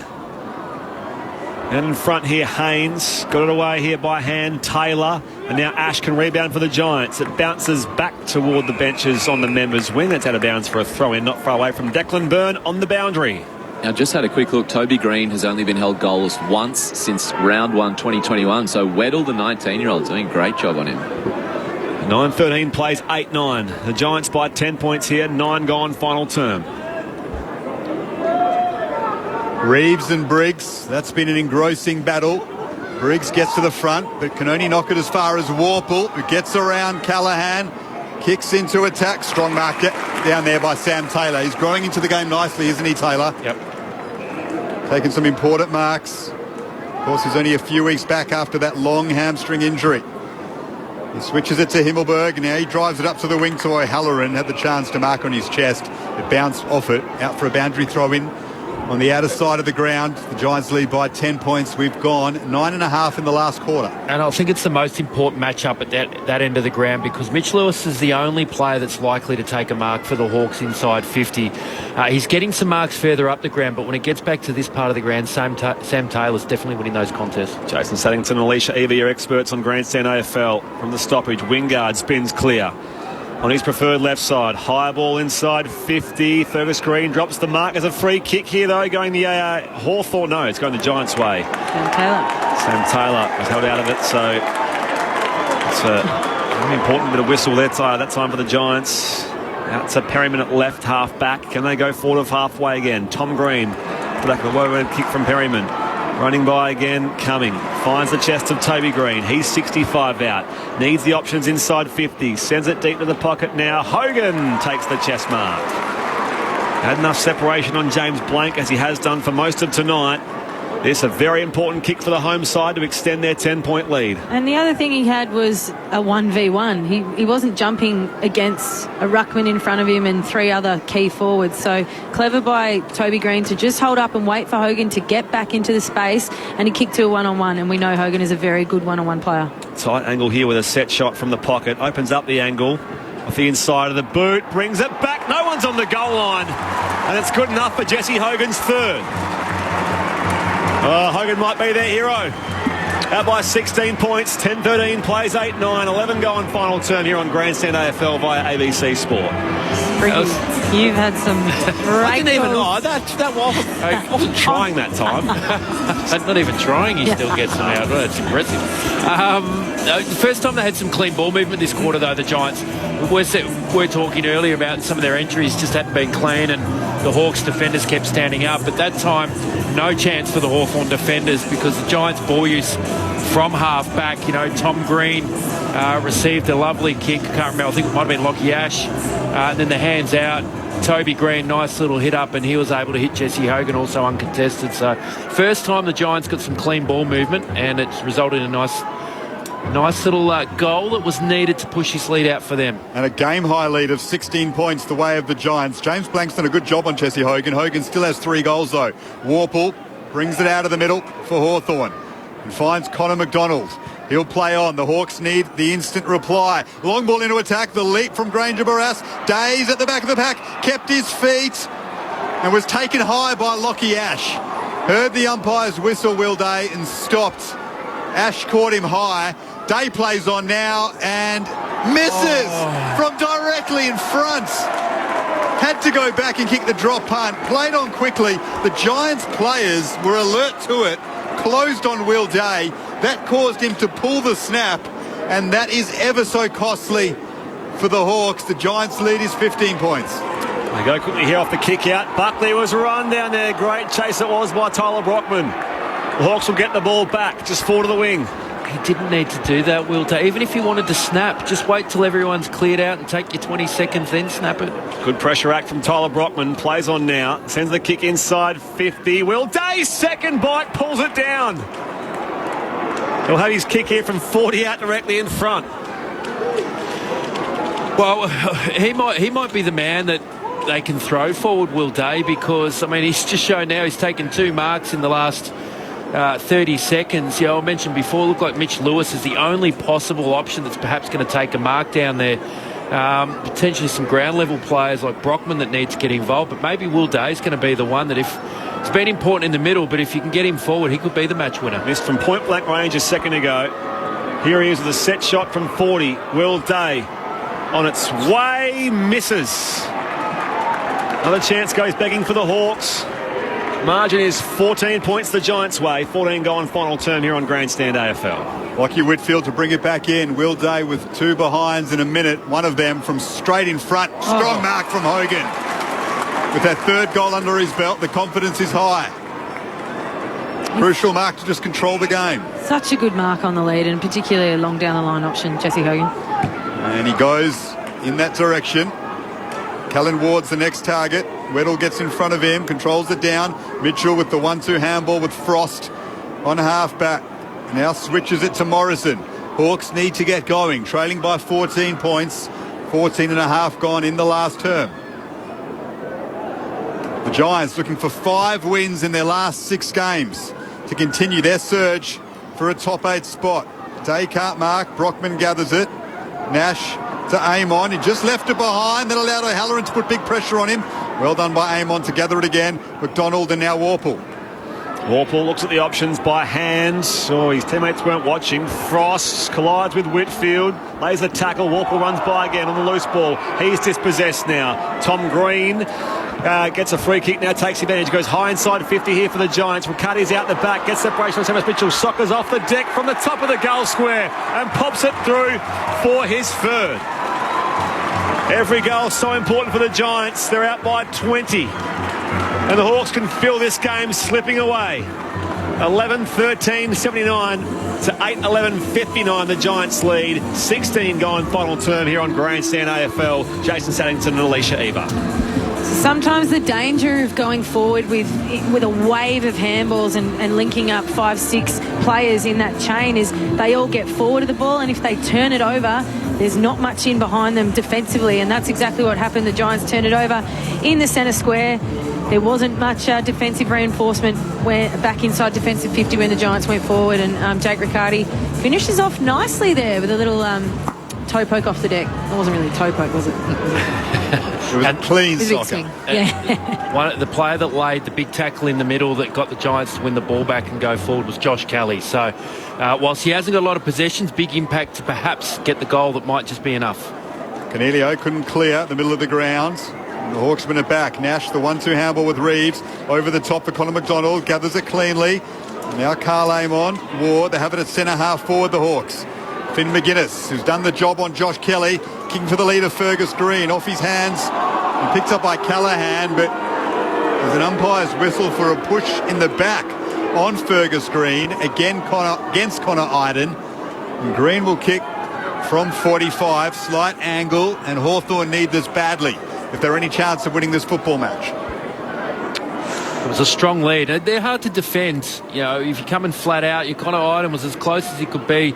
And in front here, Haynes. Got it away here by hand, Taylor. And now Ash can rebound for the Giants. It bounces back toward the benches on the members' wing. That's out of bounds for a throw-in, not far away from Declan Byrne on the boundary. Now, just had a quick look. Toby Green has only been held goalless once since round 1, 2021. So Weddle, the 19-year-old, doing a great job on him. 9-13 plays 8-9. The Giants by 10 points here. 9 gone, final term. Reeves and Briggs, that's been an engrossing battle. Briggs gets to the front, but can only knock it as far as Warple, who gets around Callahan, kicks into attack. Strong mark down there by Sam Taylor. He's growing into the game nicely, isn't he, Taylor? Yep. Taking some important marks. Of course, he's only a few weeks back after that long hamstring injury. He switches it to Himmelberg, and now he drives it up to the wing to O'Halloran. Had the chance to mark on his chest. It bounced off it, out for a boundary throw-in. On the outer side of the ground, the Giants lead by 10 points. We've gone 9.5 in the last quarter. And I think it's the most important matchup at that end of the ground, because Mitch Lewis is the only player that's likely to take a mark for the Hawks inside 50. He's getting some marks further up the ground, but when it gets back to this part of the ground, Sam Taylor's definitely winning those contests. Jason Saddington and Alicia Eva, your experts on Grandstand AFL. From the stoppage, Wingard spins clear on his preferred left side. High ball inside 50. Fergus Green drops the mark as a free kick here, though, going the Hawthorn. No, it's going the Giants' way. Sam Taylor was held out of it, so it's an important bit of whistle there that time for the Giants. Out to Perryman at left half back. Can they go forward of halfway again? Tom Green, back of the low-end kick from Perryman. Running by again, Cumming. Finds the chest of Toby Green. He's 65 out. Needs the options inside 50. Sends it deep to the pocket now. Hogan takes the chest mark. Had enough separation on James Blank, as he has done for most of tonight. This a very important kick for the home side to extend their 10-point lead. And the other thing he had was a 1v1. He wasn't jumping against a ruckman in front of him and 3 other key forwards. So clever by Toby Green to just hold up and wait for Hogan to get back into the space, and he kicked to a one-on-one, and we know Hogan is a very good one-on-one player. Tight angle here with a set shot from the pocket. Opens up the angle off the inside of the boot. Brings it back. No one's on the goal line. And it's good enough for Jesse Hogan's third. Hogan might be their hero. Out by 16 points, 10-13 plays 8-9, 11 go on final term here on Grandstand AFL via ABC Sport. You've had some I didn't even know that wasn't. I wasn't trying that time. Not even trying, he still gets them out. Well, that's impressive. The first time they had some clean ball movement this quarter, though, the Giants. We're talking earlier about some of their entries just hadn't been clean, and the Hawks defenders kept standing up. But that time, no chance for the Hawthorn defenders because the Giants' ball use from half back. You know, Tom Green received a lovely kick. I can't remember. I think it might have been Lockie Ash. And then the hands out. Toby Green, nice little hit up, and he was able to hit Jesse Hogan also uncontested. So first time the Giants got some clean ball movement, and it's resulted in a nice little goal that was needed to push his lead out for them. And a game-high lead of 16 points the way of the Giants. James Blank's done a good job on Jesse Hogan. Hogan still has 3 goals, though. Warple brings it out of the middle for Hawthorn and finds Connor McDonald. He'll play on. The Hawks need the instant reply. Long ball into attack. The leap from Granger Barras. Days at the back of the pack. Kept his feet and was taken high by Lockie Ash. Heard the umpire's whistle, Will Day, and stopped. Ash caught him high. Day plays on now and misses from directly in front. Had to go back and kick the drop punt. Played on quickly. The Giants players were alert to it. Closed on Will Day. That caused him to pull the snap, and that is ever so costly for the Hawks. The Giants' lead is 15 points. They go quickly here off the kick out. Buckley was run down there. Great chase it was by Tyler Brockman. The Hawks will get the ball back, just forward of the wing. He didn't need to do that, Will Day. Even if he wanted to snap, just wait till everyone's cleared out and take your 20 seconds, then snap it. Good pressure act from Tyler Brockman. Plays on now. Sends the kick inside 50. Will Day, second bite, pulls it down. He'll have his kick here from 40 out directly in front. Well, he might be the man that they can throw forward, Will Day, because, I mean, he's just shown now he's taken 2 marks in the last 30 seconds. I mentioned before, looked like Mitch Lewis is the only possible option that's perhaps going to take a mark down there. Potentially some ground level players like Brockman that need to get involved, but maybe Will Day is going to be the one that, if it's been important in the middle, but if you can get him forward, he could be the match winner. Missed from point blank range a second ago. Here he is with a set shot from 40. Will Day on its way, misses. Another chance goes begging for the Hawks. Margin is 14 points the Giants' way. 14 go on final term here on Grandstand AFL. Lockie Whitfield to bring it back in. Will Day with 2 behinds in a minute. One of them from straight in front. Strong mark from Hogan. With that 3rd goal under his belt, the confidence is high. Crucial mark to just control the game. Such a good mark on the lead, and particularly a long down the line option, Jesse Hogan. And he goes in that direction. Callan Ward's the next target. Weddle gets in front of him, controls it down. Mitchell with the 1-2 handball with Frost on half-back. Now switches it to Morrison. Hawks need to get going, trailing by 14 points. 14 and a half gone in the last term. The Giants looking for 5 wins in their last 6 games to continue their surge for a top 8 spot. Day can't mark. Brockman gathers it. Nash to Amon. He just left it behind. That allowed O'Halloran to put big pressure on him. Well done by Amon to gather it again. McDonald and now Warple. Warple looks at the options by hand. Oh, his teammates weren't watching. Frost collides with Whitfield. Lays the tackle. Warple runs by again on the loose ball. He's dispossessed now. Tom Green gets a free kick now, takes advantage, goes high inside 50 here for the Giants. Riccardi's out the back, gets separation on Thomas Mitchell, soccers off the deck from the top of the goal square and pops it through for his 3rd. Every goal so important for the Giants. They're out by 20. And the Hawks can feel this game slipping away. 11-13, 79 to 8-11, 59 the Giants lead. 16 going final term here on Grandstand AFL. Jason Saddington and Alicia Eva. Sometimes the danger of going forward with a wave of handballs and linking up 5-6 players in that chain is they all get forward of the ball, and if they turn it over, there's not much in behind them defensively, and that's exactly what happened. The Giants turned it over in the centre square. There wasn't much defensive reinforcement back inside defensive 50 when the Giants went forward, and Jake Riccardi finishes off nicely there with a little toe poke off the deck. It wasn't really a toe poke, was it? It was a clean soccer. The player that laid the big tackle in the middle that got the Giants to win the ball back and go forward was Josh Kelly. So whilst he hasn't got a lot of possessions, big impact to perhaps get the goal that might just be enough. Cornelio couldn't clear the middle of the ground. The Hawksmen are back. Nash, the 1-2 handball with Reeves. Over the top for Connor McDonald. Gathers it cleanly. Now Carl Amon. Ward. They have it at centre half forward, the Hawks. Finn McGuinness, who's done the job on Josh Kelly. Kicking for the leader, Fergus Green. Off his hands. And picked up by Callahan, but there's an umpire's whistle for a push in the back on Fergus Green. Again, against Connor Iden. And Green will kick from 45. Slight angle. And Hawthorn need this badly if there are any chance of winning this football match. It was a strong lead. They're hard to defend. You know, if you're coming flat out, your Connor Iden was as close as he could be.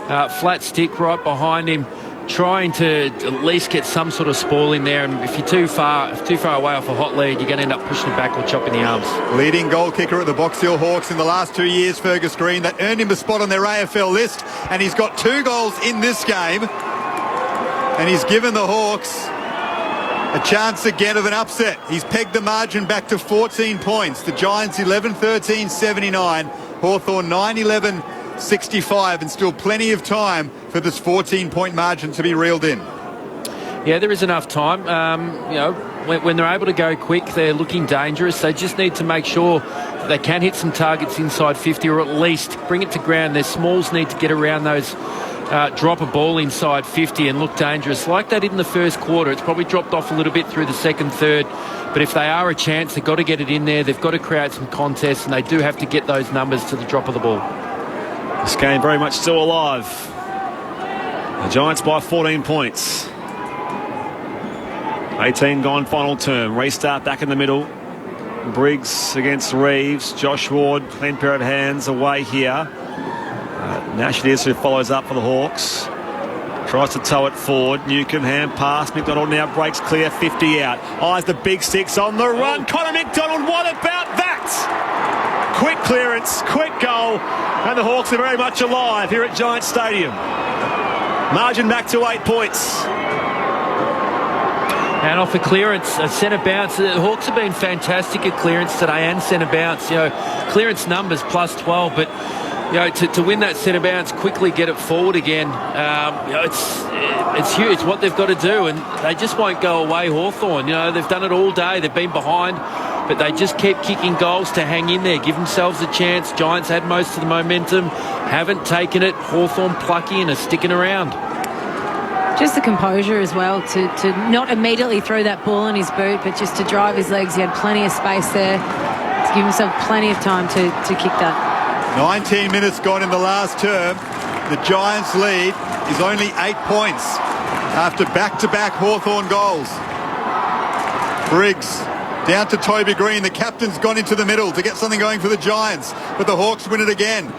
Flat stick right behind him, trying to at least get some sort of spoil in there. And if you're too far away off a hot lead, you're going to end up pushing it back or chopping the arms. Leading goal kicker at the Box Hill Hawks in the last 2 years, Fergus Green. That earned him a spot on their AFL list. And he's got 2 goals in this game. And he's given the Hawks a chance again of an upset. He's pegged the margin back to 14 points. The Giants 11-13, 79. Hawthorn 9-11, 65. And still plenty of time for this 14-point margin to be reeled in. Yeah, there is enough time. You know, when they're able to go quick, they're looking dangerous. They just need to make sure that they can hit some targets inside 50 or at least bring it to ground. Their smalls need to get around those drop a ball inside 50 and look dangerous like they did in the first quarter. It's probably dropped off a little bit through the second, third, but if they are a chance, they've got to get it in there. They've got to create some contests, and they do have to get those numbers to the drop of the ball. This game very much still alive. The Giants by 14 points. 18 gone final term. Restart back in the middle. Briggs against Reeves. Josh Ward, clean pair of hands away here. Nash it is who follows up for the Hawks. Tries to tow it forward. Newcomb, hand pass. McDonald now breaks clear. 50 out. Eyes the big six on the run. Connor McDonald, what about that? Quick clearance, quick goal. And the Hawks are very much alive here at Giants Stadium. Margin back to 8 points. And off a clearance, a centre bounce. The Hawks have been fantastic at clearance today and centre bounce. You know, clearance numbers plus 12, but you know, to win that centre bounce, quickly get it forward again. You know, it's huge. It's what they've got to do, and they just won't go away. Hawthorn, you know, they've done it all day. They've been behind, but they just keep kicking goals to hang in there, give themselves a chance. Giants had most of the momentum, haven't taken it. Hawthorn plucky and are sticking around. Just the composure as well, to not immediately throw that ball in his boot, but just to drive his legs. He had plenty of space there to give himself plenty of time to kick that. 19 minutes gone in the last term. The Giants' lead is only 8 points after back-to-back Hawthorn goals. Briggs down to Toby Green. The captain's gone into the middle to get something going for the Giants, but the Hawks win it again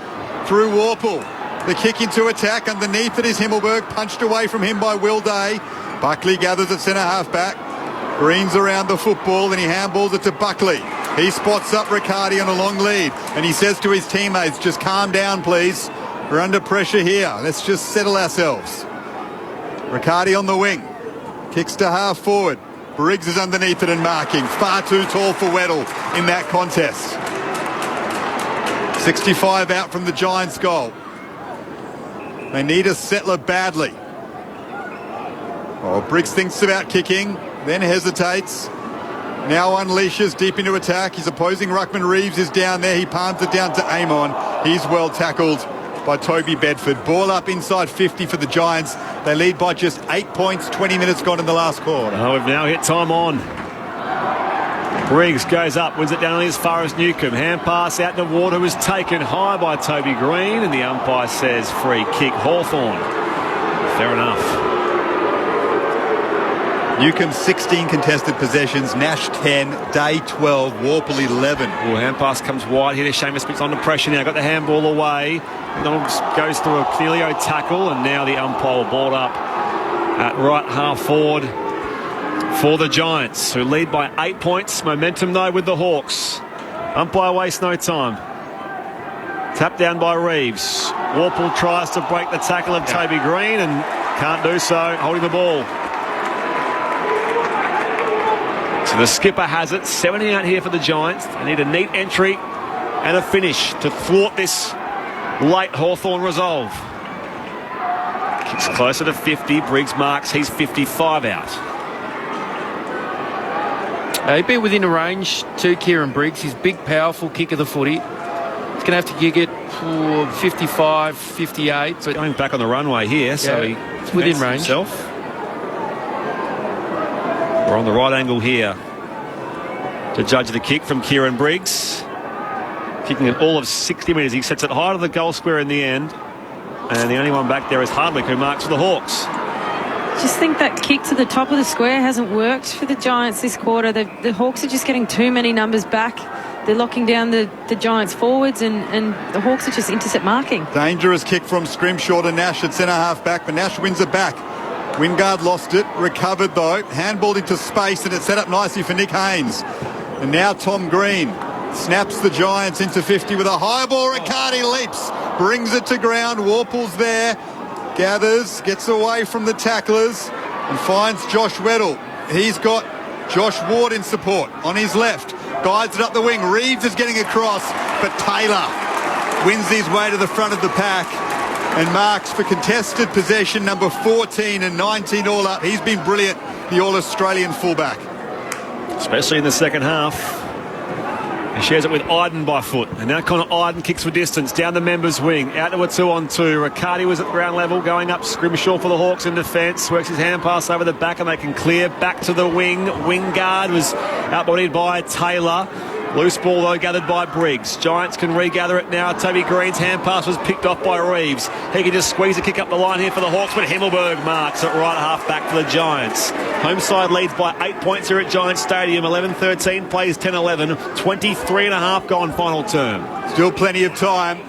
through Warple. The kick into attack. Underneath it is Himmelberg, punched away from him by Will Day. Buckley gathers at centre half-back. Green's around the football and he handballs it to Buckley. He spots up Riccardi on a long lead and he says to his teammates, just calm down please. We're under pressure here. Let's just settle ourselves. Riccardi on the wing. Kicks to half forward. Briggs is underneath it and marking. Far too tall for Weddle in that contest. 65 out from the Giants' goal. They need a settler badly. Oh, Briggs thinks about kicking, then hesitates. Now unleashes deep into attack. His opposing ruckman Reeves is down there. He palms it down to Amon. He's well tackled by Toby Bedford. Ball up inside 50 for the Giants. They lead by just 8 points, 20 minutes gone in the last quarter. Oh, we've now hit time on. Briggs goes up, wins it down only as far as Newcomb. Hand pass out in the water was taken high by Toby Green, and the umpire says free kick Hawthorn. Fair enough. Newcomb 16 contested possessions, Nash 10, Day 12, Warple 11. Well, hand pass comes wide here. Seamus Smith's under pressure now. Got the handball away. McDonald goes through a Clelio tackle, and now the umpire will ball up at right half forward for the Giants, who lead by 8 points. Momentum though with the Hawks. Umpire wastes no time. Tapped down by Reeves. Warple tries to break the tackle of Toby Green and can't do so, holding the ball. And the skipper has it. 70 out here for the Giants. They need a neat entry and a finish to thwart this late Hawthorn resolve. Kicks closer to 50. Briggs marks. He's 55 out. He'd be within a range to Kieran Briggs. His big, powerful kick of the footy. He's going to have to kick it for 55, 58. But going back on the runway here, so he's within range. Himself. We're on the right angle here to judge the kick from Kieran Briggs. Kicking it all of 60 metres. He sets it high to the goal square in the end. And the only one back there is Hardwick, who marks for the Hawks. Just think that kick to the top of the square hasn't worked for the Giants this quarter. The Hawks are just getting too many numbers back. They're locking down the Giants forwards, and the Hawks are just intercept marking. Dangerous kick from Scrimshaw to Nash at centre-half back, but Nash wins it back. Wingard lost it, recovered though, handballed into space, and it's set up nicely for Nick Haynes. And now Tom Green snaps the Giants into 50 with a high ball. Riccardi leaps, brings it to ground. Warple's there, gathers, gets away from the tacklers and finds Josh Weddle. He's got Josh Ward in support on his left, guides it up the wing. Reeves is getting across, but Taylor wins his way to the front of the pack and marks for contested possession number 14 and 19 all up. He's been brilliant, the All-Australian fullback. Especially in the second half. He shares it with Iden by foot. And now Connor Iden kicks for distance down the members' wing. Out to a 2-on-2. Riccardi was at ground level, going up Scrimshaw for the Hawks in defence. Works his hand pass over the back and they can clear back to the wing. Wingard was outbodied by Taylor. Loose ball though gathered by Briggs. Giants can regather it now. Toby Green's hand pass was picked off by Reeves. He can just squeeze a kick up the line here for the Hawks, but Himmelberg marks at right half back for the Giants. Home side leads by 8 points here at Giants Stadium. 11-13 plays 10-11. 23 and a half gone final term. Still plenty of time.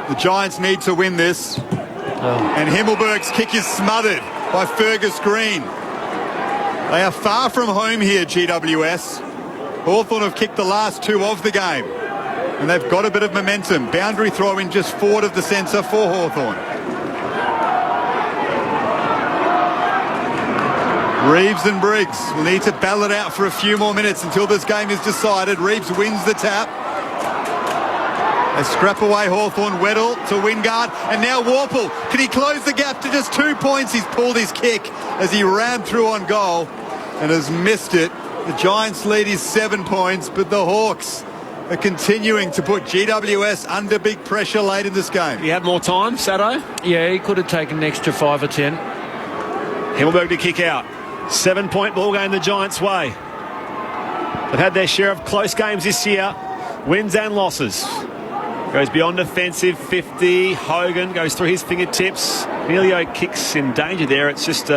The Giants need to win this. And Himmelberg's kick is smothered by Fergus Green. They are far from home here, GWS. Hawthorn have kicked the last 2 of the game, and they've got a bit of momentum. Boundary throw in just forward of the centre for Hawthorn. Reeves and Briggs will need to battle it out for a few more minutes until this game is decided. Reeves wins the tap. They scrap away Hawthorn. Weddle to Wingard, and now Warple. Can he close the gap to just 2 points? He's pulled his kick as he ran through on goal and has missed it. The Giants' lead is 7 points, but the Hawks are continuing to put GWS under big pressure late in this game. He had more time, Sado? Yeah, he could have taken an extra 5 or 10. Himmelberg to kick out. 7-point ball game the Giants' way. They've had their share of close games this year, wins and losses. Goes beyond defensive, 50. Hogan goes through his fingertips. Emilio kicks in danger there. It's just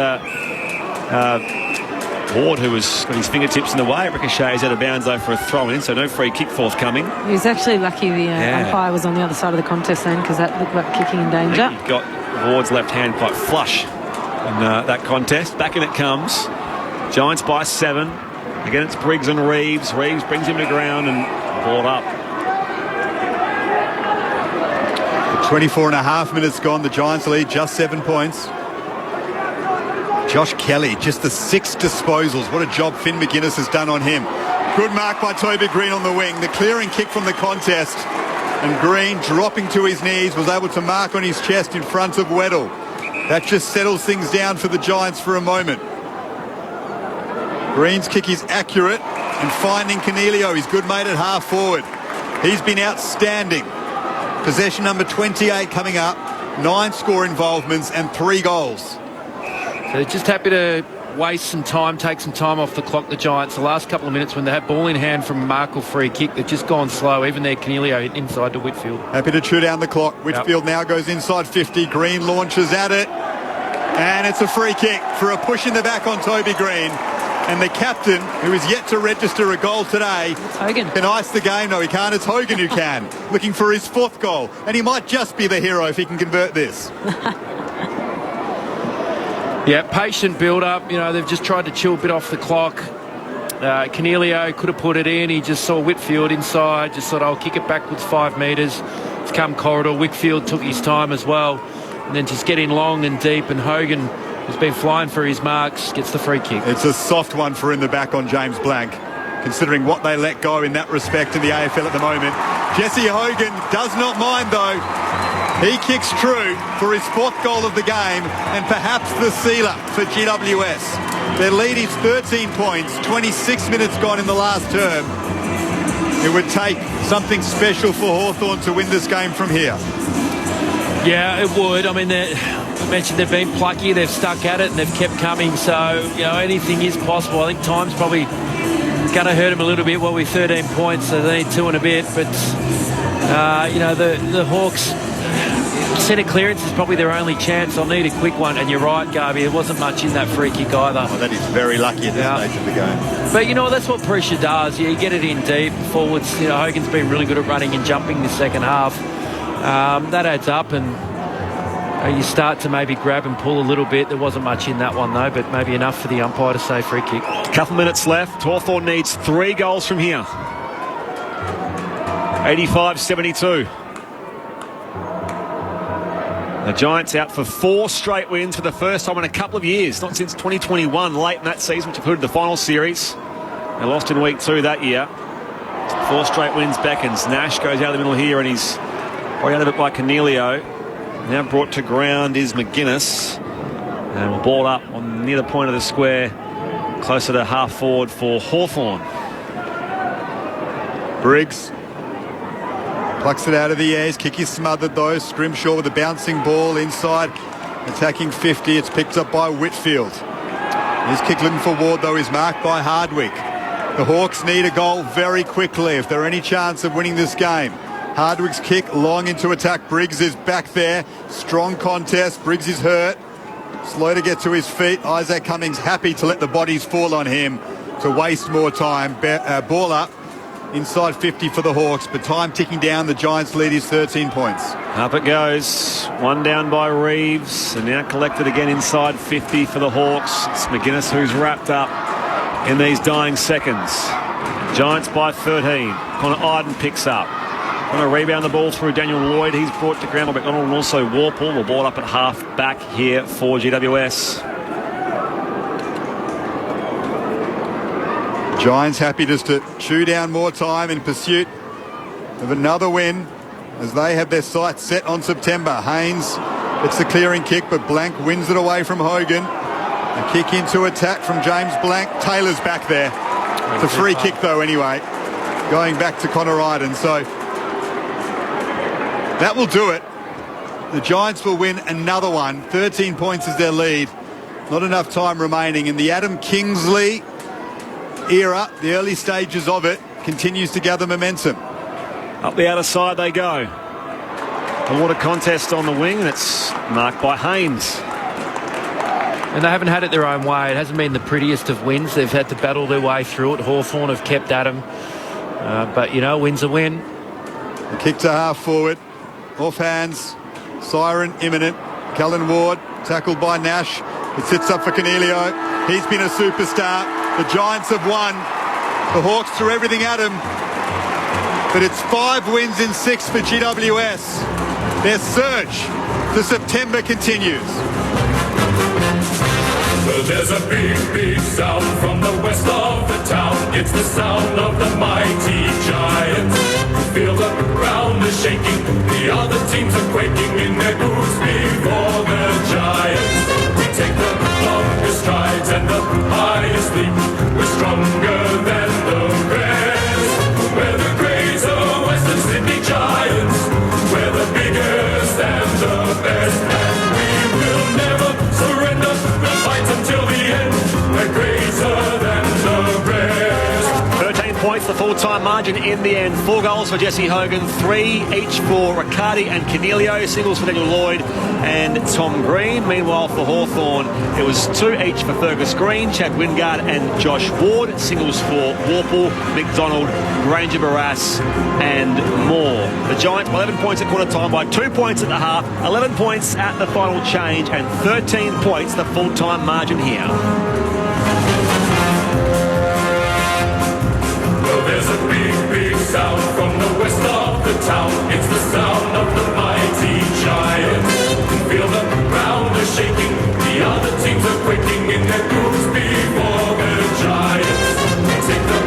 Ward, who was got his fingertips in the way. Ricochets out of bounds though for a throw-in, so no free kick forthcoming. He was actually lucky the umpire was on the other side of the contest then, because that looked like kicking in danger. He got Ward's left hand quite flush in that contest. Back in it comes. Giants by 7. Again, it's Briggs and Reeves. Reeves brings him to ground and brought up. 24 and a half minutes gone. The Giants lead just 7 points. Josh Kelly, just the 6 disposals. What a job Finn McGuinness has done on him. Good mark by Toby Green on the wing. The clearing kick from the contest. And Green, dropping to his knees, was able to mark on his chest in front of Weddle. That just settles things down for the Giants for a moment. Green's kick is accurate, and finding Cornelio, his good mate at half forward. He's been outstanding. Possession number 28 coming up. 9 score involvements and 3 goals. They're just happy to waste some time, take some time off the clock, the Giants. The last couple of minutes when they had ball in hand from Markle free kick, they've just gone slow. Even there, Cornelio inside to Whitfield. Happy to chew down the clock. Whitfield now goes inside 50. Green launches at it. And it's a free kick for a push in the back on Toby Green. And the captain, who is yet to register a goal today, can ice the game. No, he can't. It's Hogan who can. Looking for his 4th goal. And he might just be the hero if he can convert this. Yeah, patient build-up. You know, they've just tried to chill a bit off the clock. Cornelio could have put it in. He just saw Whitfield inside. Just thought, I'll kick it backwards 5 metres. It's come corridor. Whitfield took his time as well. And then just getting long and deep. And Hogan, who's been flying for his marks, gets the free kick. It's a soft one for in the back on James Blank. considering what they let go in that respect in the AFL at the moment. Jesse Hogan does not mind, though. He kicks true for his 4th goal of the game and perhaps the sealer for GWS. Their lead is 13 points, 26 minutes gone in the last term. It would take something special for Hawthorn to win this game from here. Yeah, it would. I mean, I mentioned they've been plucky, they've stuck at it and they've kept coming. So, anything is possible. I think time's probably going to hurt them a little bit. Well, with 13 points, so they need 2 and a bit. But, the Hawks... Centre clearance is probably their only chance. They'll need a quick one. And you're right, Garby, there wasn't much in that free kick either. Oh, that is very lucky at this stage of the game. But, that's what pressure does. You get it in deep, forwards. Hogan's been really good at running and jumping this second half. That adds up and you start to maybe grab and pull a little bit. There wasn't much in that one, though, but maybe enough for the umpire to say free kick. Couple minutes left. Hawthorn needs 3 goals from here. 85-72. The Giants out for 4 straight wins for the first time in a couple of years, not since 2021, late in that season, which included the final series. They lost in week 2 that year. 4 straight wins beckons. Nash goes out of the middle here and he's right out of it by Cornelio. Now brought to ground is McGuinness. And will ball up on near the point of the square, closer to half forward for Hawthorn. Briggs plucks it out of the air. His kick is smothered though. Scrimshaw with a bouncing ball inside, attacking 50. It's picked up by Whitfield. His kick looking for Ward though is marked by Hardwick. The Hawks need a goal very quickly if they're any chance of winning this game. Hardwick's kick long into attack. Briggs is back there. Strong contest. Briggs is hurt. Slow to get to his feet. Isaac Cummings happy to let the bodies fall on him to waste more time. Ball up. Inside 50 for the Hawks, but time ticking down. The Giants' lead is 13 points. Up it goes. 1 down by Reeves, and now collected again inside 50 for the Hawks. It's McGuinness who's wrapped up in these dying seconds. Giants by 13. Connor Iden picks up. On a rebound the ball through Daniel Lloyd. He's brought to ground by McDonald and also Warple. Will ball up at half back here for GWS. Giants happy just to chew down more time in pursuit of another win as they have their sights set on September. Haynes, it's the clearing kick, but Blank wins it away from Hogan. A kick into attack from James Blank. Taylor's back there. It's a free kick though anyway, going back to Connor Iden. So that will do it. The Giants will win another one. 13 points is their lead. Not enough time remaining. In the Adam Kingsley era, the early stages of it, continues to gather momentum. Up the outer side they go. A water contest on the wing, and it's marked by Haynes. And they haven't had it their own way. It hasn't been the prettiest of wins. They've had to battle their way through it. Hawthorn have kept at them. But, win's a win. The kick to half forward. Off hands. Siren imminent. Callan Ward tackled by Nash. It sits up for Cornelio. He's been a superstar. The Giants have won. The Hawks threw everything at him. But it's 5 wins in 6 for GWS. Their surge to September continues. Well, there's a big, big sound from the west of the town. It's the sound of the mighty Giants. Feel the ground is shaking. The other teams are quaking in their boots before the Giants. We take the longest strides and the highest leap. We're stronger than the rest. We're the greater Western Sydney Giants. We're the biggest and the best. And we will never surrender. We'll fight until the end. We're greater than the rest. 13 points, the full-time margin in the end. 4 goals for Jesse Hogan, 3 each for Riccardi and Cornelio, singles for Daniel Lloyd and Tom Green. Meanwhile, for Hawthorn, it was 2 each for Fergus Green, Chad Wingard and Josh Ward. Singles for Warple, McDonald, Granger Barras and more. The Giants by 11 points at quarter time, by 2 points at the half, 11 points at the final change and 13 points the full-time margin here. There's a big, big sound from the west of the town. It's the sound of the mighty Giants. Feel the ground is shaking. The other teams are quaking in their boots before the Giants. Take the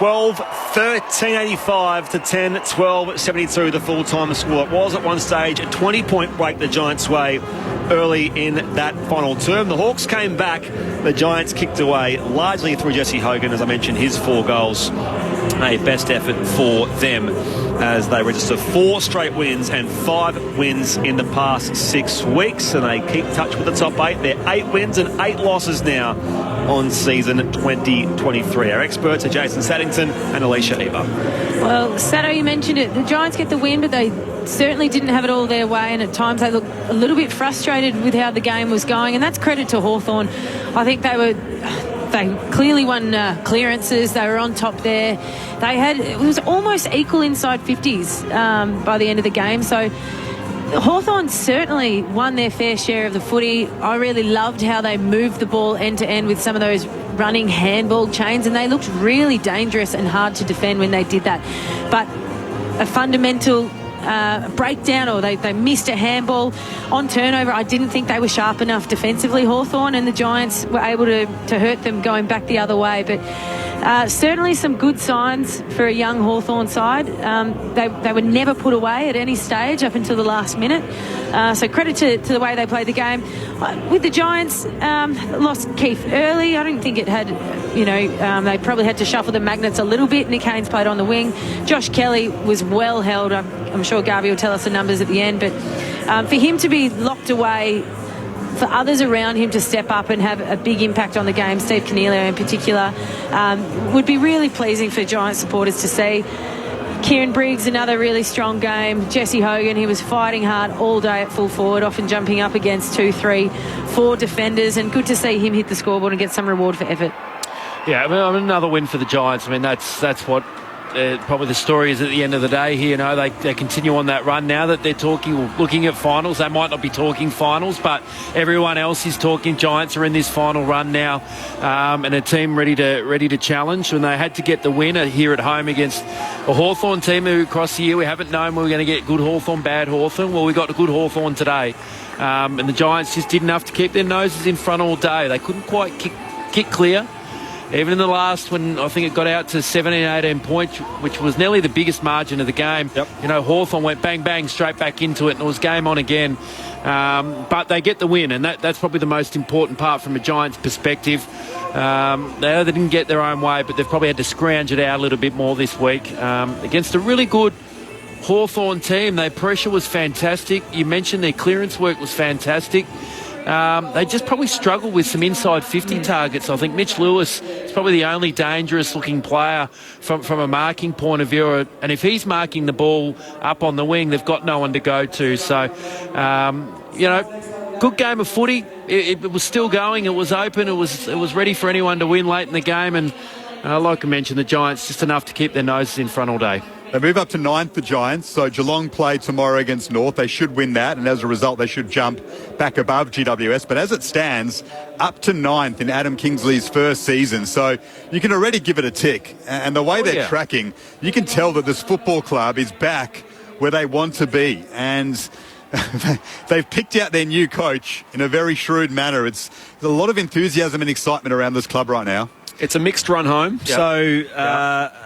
12, 13.85 to 10, 12.72 the full-time score. It was at one stage a 20-point break the Giants' way early in that final term. The Hawks came back. The Giants kicked away largely through Jesse Hogan, as I mentioned, his 4 goals. A best effort for them as they register 4 straight wins and 5 wins in the past 6 weeks, and they keep touch with the top 8. They're 8 wins and 8 losses now on season 2023. Our experts are Jason Saddington and Alicia Eber. Well, Sado, you mentioned it. The Giants get the win, but they certainly didn't have it all their way, and at times they looked a little bit frustrated with how the game was going, and that's credit to Hawthorn. I think they clearly won clearances. They were on top there. It was almost equal inside 50s by the end of the game. So Hawthorn certainly won their fair share of the footy. I really loved how they moved the ball end to end with some of those running handball chains, and they looked really dangerous and hard to defend when they did that. But a fundamental breakdown, or they missed a handball on turnover. I didn't think they were sharp enough defensively, Hawthorn, and the Giants were able to hurt them going back the other way. But certainly some good signs for a young Hawthorn side. They were never put away at any stage up until the last minute. So credit to the way they played the game. With the Giants, lost Keith early. I don't think it had, they probably had to shuffle the magnets a little bit. Nick Haynes played on the wing. Josh Kelly was well held. I'm sure Garby will tell us the numbers at the end. But for him to be locked away, for others around him to step up and have a big impact on the game, Steve Cornelio in particular, would be really pleasing for Giants supporters to see. Kieran Briggs, another really strong game. Jesse Hogan, he was fighting hard all day at full forward, often jumping up against 2, 3, 4 defenders, and good to see him hit the scoreboard and get some reward for effort. Yeah, I mean, another win for the Giants. I mean, that's what probably the story is at the end of the day here. They continue on that run now that they're looking at finals. They might not be talking finals, but everyone else is talking. Giants are in this final run now, and a team ready to challenge. And they had to get the winner here at home against a Hawthorn team who across the year we haven't known we were going to get good Hawthorn, bad Hawthorn. Well, we got a good Hawthorn today, and the Giants just did enough to keep their noses in front all day. They couldn't quite kick clear. Even in the last, when I think it got out to 17, 18 points, which was nearly the biggest margin of the game, Hawthorn went bang, bang, straight back into it, and it was game on again. But they get the win, and that's probably the most important part from a Giants perspective. They didn't get their own way, but they've probably had to scrounge it out a little bit more this week against a really good Hawthorn team. Their pressure was fantastic. You mentioned their clearance work was fantastic. They just probably struggled with some inside 50 targets. I think Mitch Lewis is probably the only dangerous looking player from a marking point of view, and if he's marking the ball up on the wing, they've got no one to go to. So good game of footy. It was still going, it was open, it was ready for anyone to win late in the game, and like I mentioned, the Giants just enough to keep their noses in front all day. They move up to 9th, the Giants, so Geelong play tomorrow against North. They should win that, and as a result, they should jump back above GWS. But as it stands, up to 9th in Adam Kingsley's first season, so you can already give it a tick. And the way they're tracking, you can tell that this football club is back where they want to be. And they've picked out their new coach in a very shrewd manner. There's a lot of enthusiasm and excitement around this club right now. It's a mixed run home. Yep. So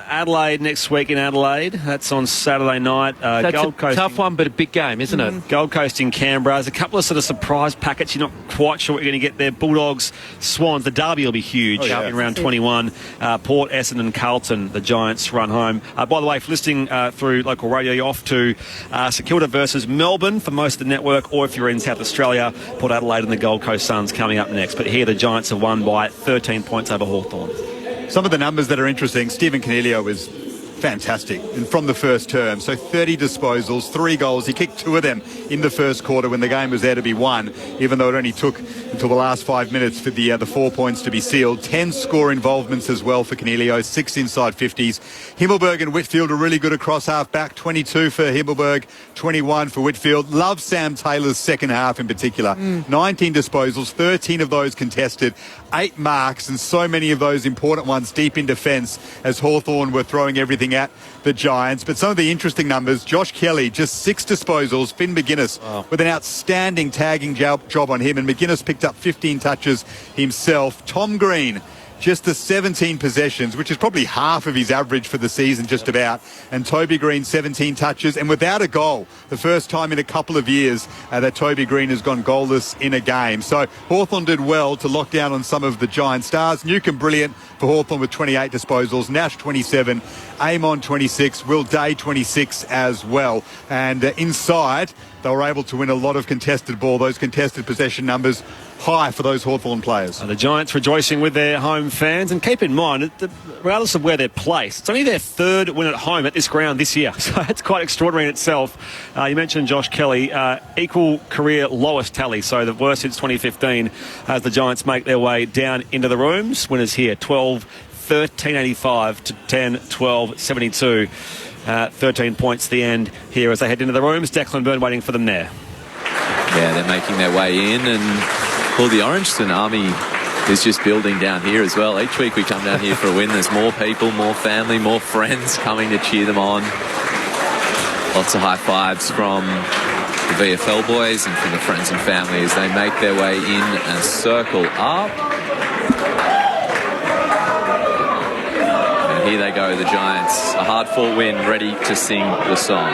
Adelaide next week in Adelaide. That's on Saturday night. That's Gold Coast. A tough one, but a big game, isn't it? Gold Coast in Canberra. There's a couple of sort of surprise packets. You're not quite sure what you're going to get there. Bulldogs, Swans. The derby will be huge in round 21. Port, Essendon and Carlton, the Giants run home. By the way, if listening through local radio, you're off to St Kilda versus Melbourne for most of the network, or if you're in South Australia, Port Adelaide and the Gold Coast Suns coming up next. But here the Giants have won by 13 points over Hawthorn. Some of the numbers that are interesting, Stephen Cornelio is fantastic and from the first term. So 30 disposals, 3 goals. He kicked 2 of them in the first quarter when the game was there to be won, even though it only took until the last 5 minutes for the 4 points to be sealed. 10 score involvements as well for Cornelio, 6 inside 50s. Himmelberg and Whitfield are really good across half back. 22 for Himmelberg, 21 for Whitfield. Love Sam Taylor's second half in particular. 19 disposals, 13 of those contested, 8 marks, and so many of those important ones deep in defence as Hawthorn were throwing everything at the Giants. But some of the interesting numbers, Josh Kelly, just 6 disposals. Finn McGuinness with an outstanding tagging job on him, and McGuinness picked up 15 touches himself. Tom Green, just the 17 possessions, which is probably half of his average for the season just about. And Toby Green, 17 touches and without a goal. The first time in a couple of years that Toby Green has gone goalless in a game. So Hawthorn did well to lock down on some of the Giant stars. Newcomb brilliant for Hawthorn with 28 disposals. Nash 27, Amon 26, Will Day 26 as well. And inside, they were able to win a lot of contested ball. Those contested possession numbers high for those Hawthorn players. The Giants rejoicing with their home fans. And keep in mind, regardless of where they're placed, it's only their third win at home at this ground this year. So it's quite extraordinary in itself. You mentioned Josh Kelly, equal career lowest tally, so the worst since 2015 as the Giants make their way down into the rooms. Winners here, 12-13-85 to 10-12-72. 13 points at the end here as they head into the rooms. Declan Byrne waiting for them there. Yeah, they're making their way in, and the Orangetown army is just building down here as well. Each week we come down here for a win. There's more people, more family, more friends coming to cheer them on. Lots of high fives from the VFL boys and from the friends and family as they make their way in and circle up. And here they go, the Giants. A hard-fought win, ready to sing the song.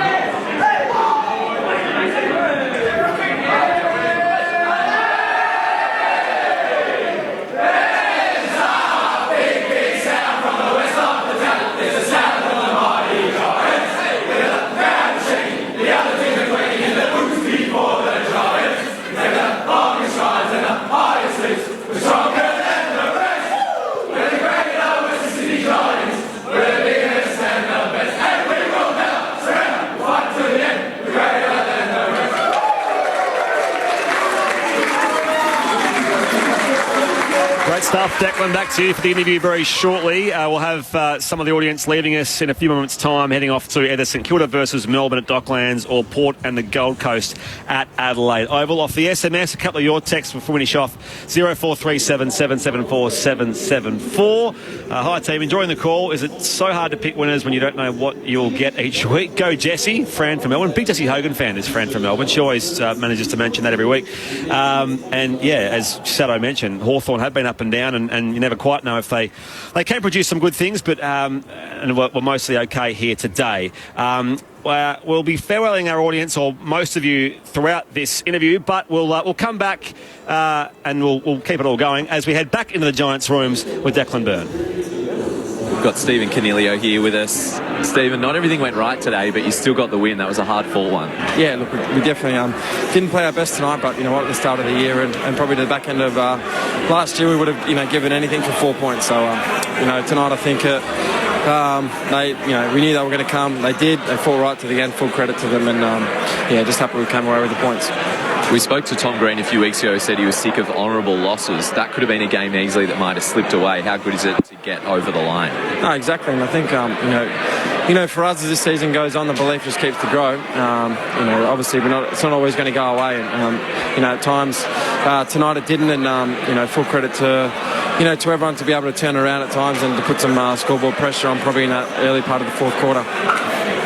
Stuff. Declan, back to you for the interview very shortly. We'll have some of the audience leaving us in a few moments' time, heading off to either St Kilda versus Melbourne at Docklands or Port and the Gold Coast at Adelaide Oval. Off the SMS, a couple of your texts before we finish off. 0437 774 774. Hi team, enjoying the call. Is it so hard to pick winners when you don't know what you'll get each week? Go Jessie, Fran from Melbourne. Big Jessie Hogan fan is Fran from Melbourne. She always manages to mention that every week. And yeah, as Sato mentioned, Hawthorn have been up and down, and you never quite know if they can produce some good things, but and we're mostly okay here today. We'll be farewelling our audience, or most of you, throughout this interview, but we'll come back and we'll keep it all going as we head back into the Giants' rooms with Declan Byrne. We've got Stephen Canelio here with us. Stephen, not everything went right today, but you still got the win. That was a hard-fought one. Yeah, look, we definitely didn't play our best tonight, but you know what, at the start of the year and probably to the back end of last year, we would have given anything for 4 points. So tonight I think we knew they were going to come. They did. They fought right to the end. Full credit to them, and just happy we came away with the points. We spoke to Tom Green a few weeks ago, said he was sick of honourable losses. That could have been a game easily that might have slipped away. How good is it to get over the line? No, exactly. And I think, for us as this season goes on, the belief just keeps to grow. Obviously it's not always going to go away. And, at times, tonight it didn't. And, full credit to everyone to be able to turn around at times and to put some scoreboard pressure on probably in that early part of the fourth quarter.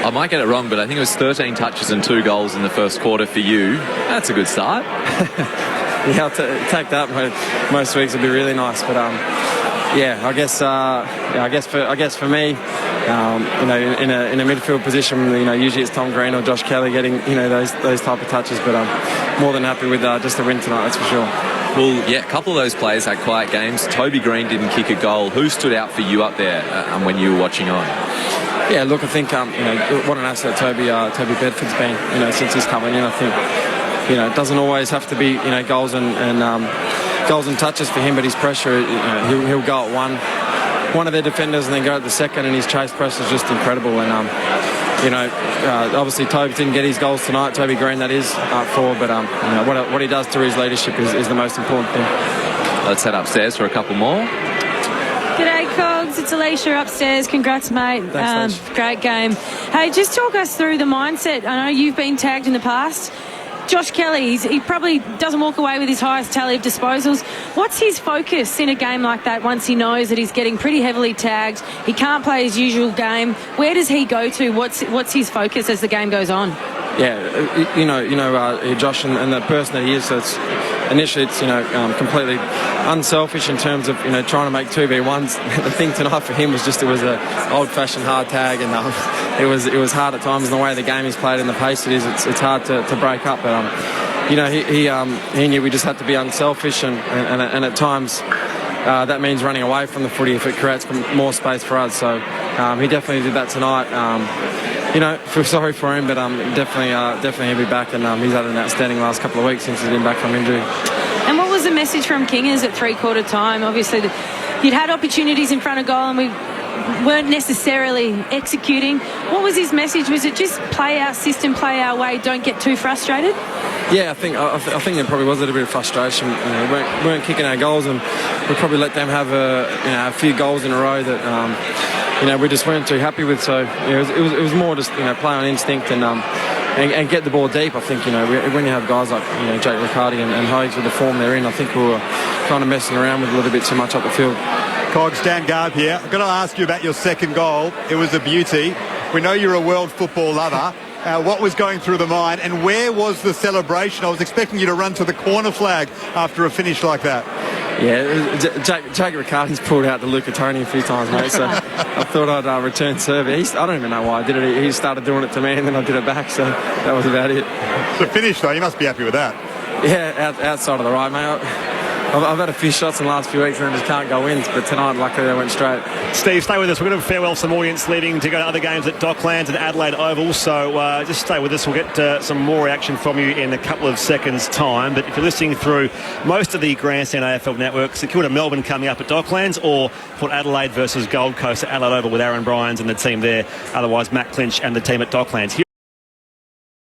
I might get it wrong, but I think it was 13 touches and 2 goals in the first quarter for you. That's a good start. Yeah, I'll take that. Most weeks would be really nice, but I guess for me, in a midfield position, usually it's Tom Green or Josh Kelly getting those type of touches, but I'm more than happy with just the win tonight. That's for sure. Well, yeah, a couple of those players had quiet games. Toby Green didn't kick a goal. Who stood out for you up there when you were watching on? Yeah, look, I think what an asset Toby Bedford's been since he's come in. I think it doesn't always have to be goals and touches for him, but his pressure, he'll go at one of their defenders and then go at the second, and his chase press is just incredible. And obviously Toby didn't get his goals tonight. Toby Green, that is, forward, but what he does to his leadership is the most important thing. Let's head upstairs for a couple more. G'day, Cogs. It's Alicia upstairs. Congrats, mate. Thanks, great game. Hey, just talk us through the mindset. I know you've been tagged in the past. Josh Kelly, he probably doesn't walk away with his highest tally of disposals. What's his focus in a game like that once he knows that he's getting pretty heavily tagged? He can't play his usual game. Where does he go to? What's his focus as the game goes on? Yeah, Josh and the person that he is, so it's initially it's completely unselfish in terms of trying to make 2v1s. The thing tonight for him was just it was an old-fashioned hard tag, and it was hard at times. And the way the game is played and the pace it is, it's hard to break up. But he knew we just had to be unselfish, and at times that means running away from the footy if it creates more space for us. So he definitely did that tonight. Feel sorry for him, but definitely he'll be back, and he's had an outstanding last couple of weeks since he's been back from injury. And what was the message from Kingers at three-quarter time? Obviously, you'd had opportunities in front of goal and we weren't necessarily executing. What was his message? Was it just play our system, play our way, don't get too frustrated? Yeah, I think there probably was a little bit of frustration. We weren't kicking our goals, and we probably let them have a few goals in a row that we just weren't too happy with. So it was more just play on instinct and get the ball deep. I think when you have guys like Jake Riccardi and Hogs with the form they're in, I think we were kind of messing around with a little bit too much up the field. Cogs, Dan Garb here. I've got to ask you about your second goal. It was a beauty. We know you're a world football lover. What was going through the mind, and where was the celebration? I was expecting you to run to the corner flag after a finish like that. Yeah, Jake Riccardi's pulled out the Luca Toni a few times, mate, so I thought I'd return serve. I don't even know why I did it. He started doing it to me and then I did it back, so that was about it. The finish, though, you must be happy with that. Yeah, outside of the right, mate. I've had a few shots in the last few weeks and I just can't go in, but tonight, luckily, they went straight. Steve, stay with us. We're going to farewell some audience leaving to go to other games at Docklands and Adelaide Oval, so just stay with us. We'll get some more reaction from you in a couple of seconds' time. But if you're listening through most of the Grandstand AFL network, St Kilda Melbourne coming up at Docklands, or Port Adelaide versus Gold Coast at Adelaide Oval with Aaron Bryans and the team there. Otherwise, Matt Clinch and the team at Docklands.